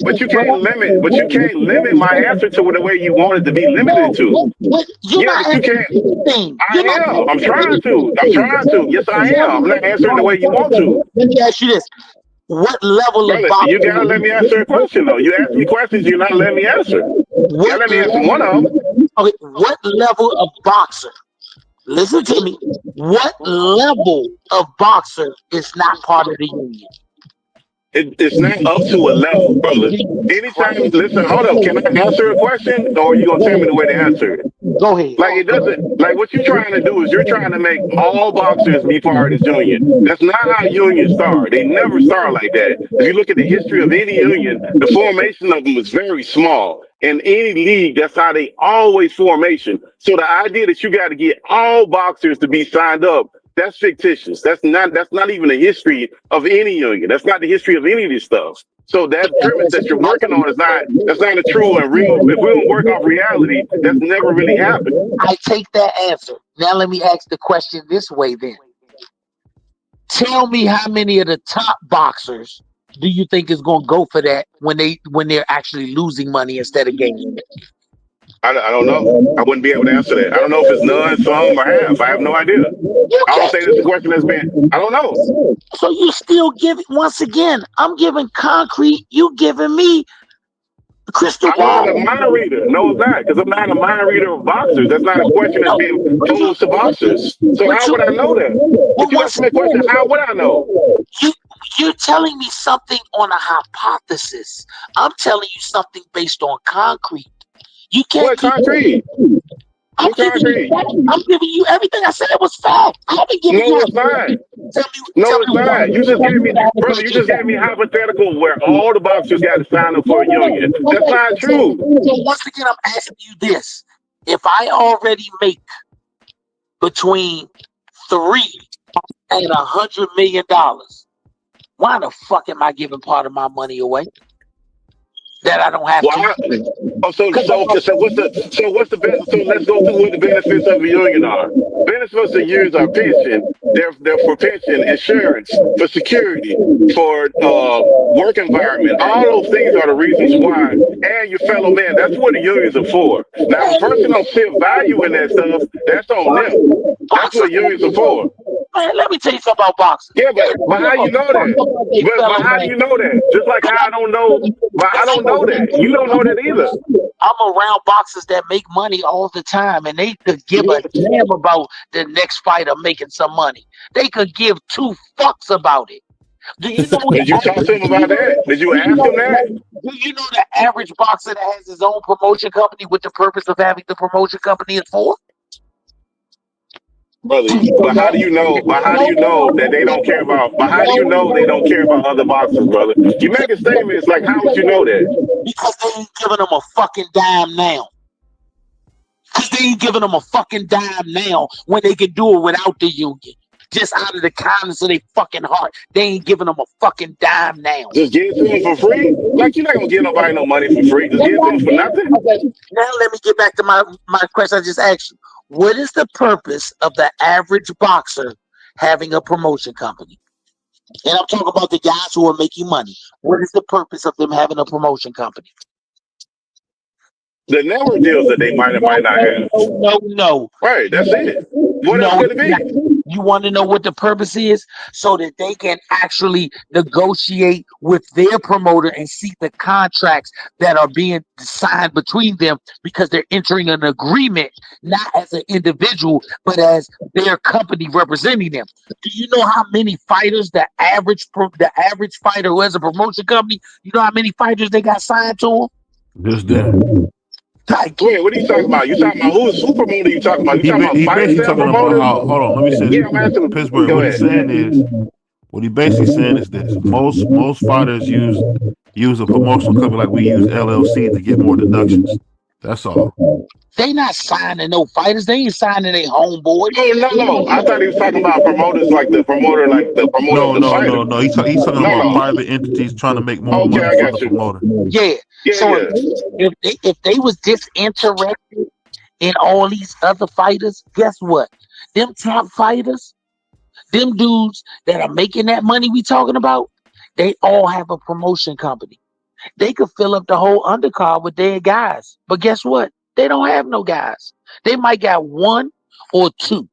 but you can't limit my answer to the way you want it to be limited to. Yeah, but you can't. I am. I'm trying to. Yes, I am. I'm not answering the way you want to. Let me ask you this. What level of boxing? You gotta let me answer a question though. You ask me questions, you're not letting me answer. You gotta let me answer one of them. Okay, what level of boxer? Listen to me. What level of boxer is not part of the union? It's not up to a level, brother. Anytime, listen, hold up. Can I answer a question, or are you gonna tell me the way to answer it? Go ahead. Like it doesn't. Like what you're trying to do is you're trying to make all boxers be part of this union. That's not how unions start. They never start like that. If you look at the history of any union, the formation of them is very small. In any league, that's how they always formation. So the idea that you got to get all boxers to be signed up, that's fictitious. That's not even the history of any union. That's not the history of any of this stuff. So that premise that you're working on that's not a true and real. If we don't work off reality, that's never really happened. I take that answer. Now let me ask the question this way then. Tell me how many of the top boxers do you think is going to go for that when they're actually losing money instead of gaining it? I don't know. I wouldn't be able to answer that. I don't know if it's none, some, or half. I have no idea. I don't think this is a question that's been. I don't know. So you still giving, once again, I'm giving concrete, you giving me crystal ball. I'm not a mind reader. No, it's not, because I'm not a mind reader of boxers. That's not a question that's being posed to boxers. So how would I know that? If you ask me a question, how would I know? You're telling me something on a hypothesis. I'm telling you something based on concrete. You can't. What concrete? I'm giving you everything I said was fact. I haven't given you. No, it's not. No, it's not. You just gave me, brother. You just gave me hypothetical where all the boxers got to sign up for a union. That's not true. So once again, I'm asking you this: if I already make between $3 and $100 million, why the fuck am I giving part of my money away that I don't have to? So let's go through what the benefits of a union are. Benefits of unions are pension. They're for pension, insurance, for security, for work environment. All those things are the reasons why. And your fellow man. That's what the unions are for. Now, if a person don't see value in that stuff, that's on them. That's what unions are for. Man, let me tell you something about boxing. Yeah, but how you know that? But how do you know that? Just like how I don't know, but I don't know that. You don't know that either. I'm around boxers that make money all the time, and they could give a damn about the next fighter making some money. They could give two fucks about it. Do you know? Did you talk to him about that? Did you ask him that? Do you know the average boxer that has his own promotion company, what the purpose of having the promotion company is for? Brother, but how do you know? But how do you know that they don't care about? But how do you know they don't care about other boxers, brother? You make a statement. It's like, how would you know that? Because they ain't giving them a fucking dime now. Because they ain't giving them a fucking dime now when they can do it without the union. just out of the kindness of their fucking heart. They ain't giving them a fucking dime now. Just give it to them for free. Like you're not gonna give nobody no money for free. Just That's give it to what them I'm for saying. nothing. Okay, now let me get back to my question I just asked you. What is the purpose of the average boxer having a promotion company? And I'm talking about the guys who are making money. What is the purpose of them having a promotion company? The network deals that they might or might not have. No. Right, that's it. What else No, could it be? you want to know what the purpose is? So that they can actually negotiate with their promoter and seek the contracts that are being signed between them because they're entering an agreement, not as an individual, but as their company representing them. Do you know how many fighters the average fighter who has a promotion company, you know how many fighters they got signed to them? Just them. Wait, what are you talking about? You talking about who promoter you talking about? You talking about He fighters basically that are talking about promoters? how. Hold on, let me say this. Yeah, I'm asking. Pittsburgh. Go What he's ahead. saying is, what he basically saying is this: most fighters use a promotional company like we use LLC to get more deductions. That's all. They not signing no fighters. They ain't signing their homeboys. Oh no! I thought he was talking about promoters like the promoter of the fighter. No. He's talking No, about no. private entities trying to make more Okay, money I for the got you. promoter. Yeah. Yeah, So yeah. if they was disinterested in all these other fighters, guess what? Them top fighters, them dudes that are making that money we talking about, they all have a promotion company. They could fill up the whole undercard with their guys. But guess what? They don't have no guys. They might got one or two.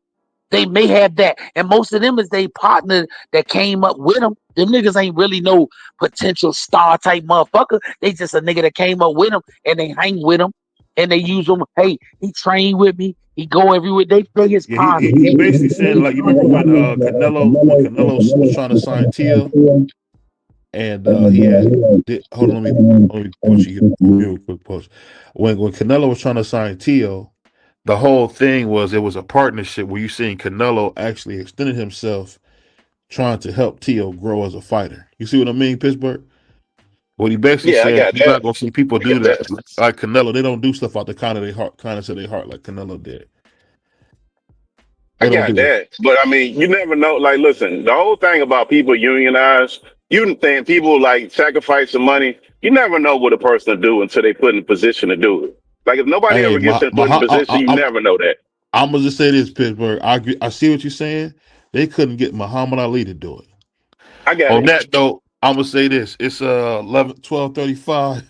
They may have that. And most of them is they partner that came up with them. Them niggas ain't really no potential star type motherfucker. They just a nigga that came up with them and they hang with them and they use them. Hey, he trained with me. He go everywhere. They his Yeah, partner. he basically saying like you remember when Canelo was trying to sign Tio and he had hold on let me punch you real quick post when Canelo was trying to sign Tio. The whole thing was it was a partnership where you seeing Canelo actually extended himself trying to help Tio grow as a fighter. You see what I mean, Pittsburgh? What he basically Yeah, I said, got you're not that. gonna see people I do got that that. like Canelo. They don't do stuff out the kindness of their heart like Canelo did. I They don't got do it. that. But I mean, you never know. Like, listen, the whole thing about people unionize, you think people like sacrifice some money. You never know what a person will do until they put in a position to do it. Like, if nobody Hey, ever gets put in a position, you never know that. I'm gonna just say this, Pittsburgh. I agree. I see what you're saying. They couldn't get Muhammad Ali to do it. I got On it. that note, I'm gonna say this. It's 12:35.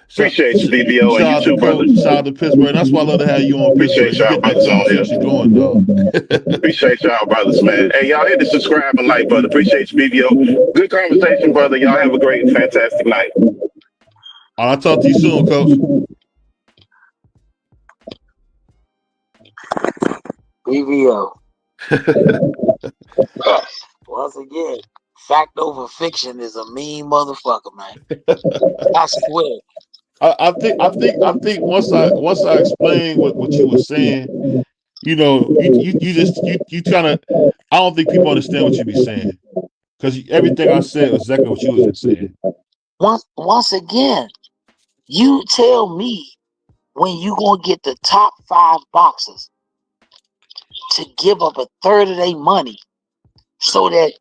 shout, Appreciate you, BBO, and shout you out to too, brother. Coach. Shout out to Pittsburgh. That's why I love to have you on Pittsburgh. Appreciate You y'all get that brothers on here. conversation going, dog. Appreciate y'all brothers, man. Hey, y'all hit the subscribe and like, brother. Appreciate you, BBO. Good conversation, brother. Y'all have a great and fantastic night. I'll talk to you soon, Coach. BVO. Once again, fact over fiction is a mean motherfucker, man. I swear. I think once I explain what you were saying, you know, you kind of. I don't think people understand what you be saying because everything I said was exactly what you was just saying. Once again, you tell me when you gonna get the top 5 boxers to give up a third of their money so that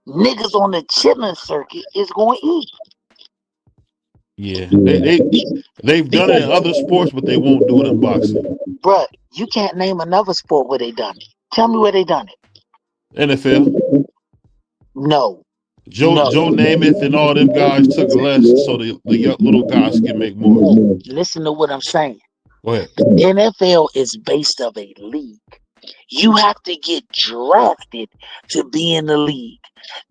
niggas on the chilling circuit is gonna eat. Yeah, they've done it in other sports, but they won't do it in boxing. Bruh, you can't name another sport where they done it. Tell me where they done it. NFL. No. Joe Namath and all them guys took less so the young, little guys can make more. Listen to what I'm saying. Go ahead. NFL is based of a league. You have to get drafted to be in the league.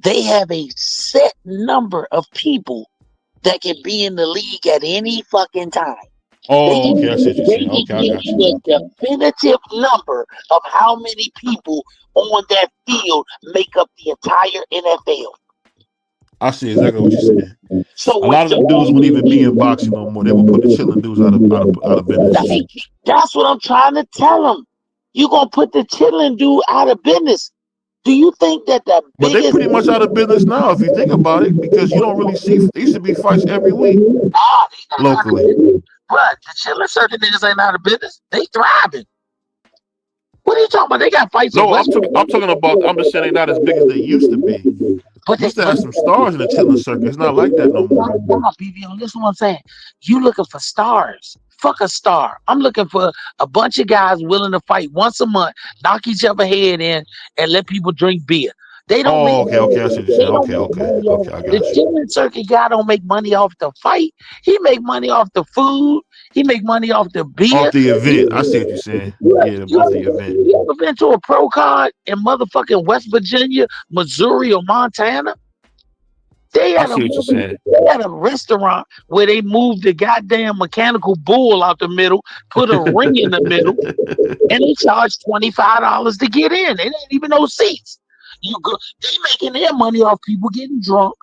They have a set number of people that can be in the league at any fucking time. Oh, okay, I see what you're saying. Okay, I got you. The definitive number of how many people on that field make up the entire NFL. I see exactly what you're saying. So a lot of them dudes wouldn't even be in boxing no more. They would put the chilling dudes out of business. That's what I'm trying to tell them. You're gonna put the chilling dude out of business. Do you think that the But they're pretty much out of business now, if you think about it, because you don't really see. There used to be fights every week locally. But the chilling circuit niggas ain't out of business. They thriving. What are you talking about? They got fights in No, I'm Westbrook. talking about. I'm just saying they're not as big as they used to be. But Used to have some stars in the chitlin circuit. It's not like that no more. Nah, BBO, listen what I'm saying. You looking for stars. Fuck a star. I'm looking for a bunch of guys willing to fight once a month, knock each other head in, and let people drink beer. They don't make Oh, okay. I see what you're saying. Okay. I the got you. chitlin circuit guy don't make money off the fight. He make money off the food. He make money off the beer. Off the event. I see what you're saying. Yeah, off the event. You ever been to a pro card in motherfucking West Virginia, Missouri, or Montana? They I had see what you're saying. a restaurant where they moved the goddamn mechanical bull out the middle, put a ring in the middle, and they charged $25 to get in. They ain't even no seats. They making their money off people getting drunk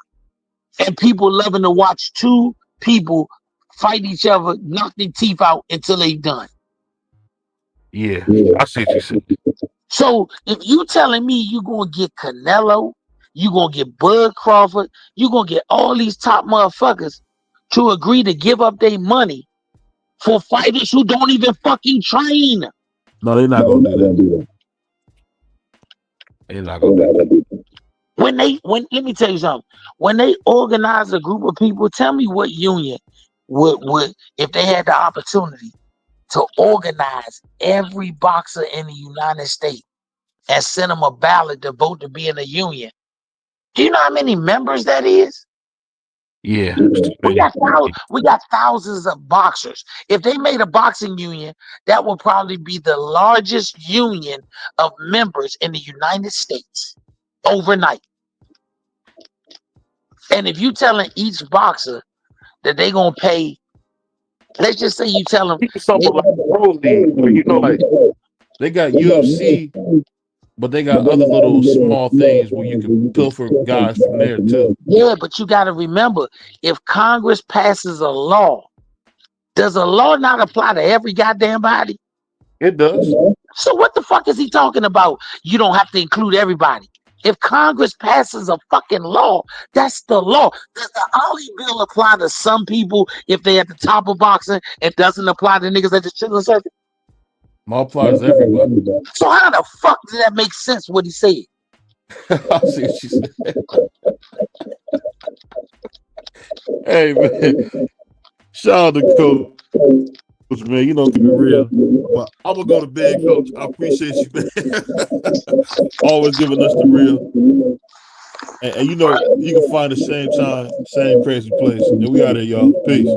and people loving to watch two people fight each other, knock their teeth out until they done. Yeah, I see what you said. So if you telling me you gonna get Canelo, you gonna get Bud Crawford, you gonna get all these top motherfuckers to agree to give up their money for fighters who don't even fucking train. No, they're not gonna do that. They're not gonna do that. When let me tell you something. When they organize a group of people, tell me what union would if they had the opportunity to organize every boxer in the United States and send them a ballot to vote to be in a union. Do you know how many members that is? Yeah. We got thousands of boxers. If they made a boxing union, that would probably be the largest union of members in the United States overnight. And if you telling each boxer that they gonna pay, let's just say you tell them something like pro league, where like they got UFC, but they got other little small things where you can pilfer guys from there too. Yeah, but you got to remember, if Congress passes a law, does a law not apply to every goddamn body? It does. So what the fuck is he talking about? You don't have to include everybody. If Congress passes a fucking law, that's the law. Does the Ali bill apply to some people if they at the top of boxing? It doesn't apply to niggas at the chitlin circuit. Applies to everybody. So how the fuck does that make sense? What he said? I see what you said. Hey man, shout out to Coach, man. You know, keep it real. But I'm gonna go to bed, Coach. I appreciate you, man. Always giving us the real. And you know, you can find the same time, same crazy place. And we out here, y'all. Peace.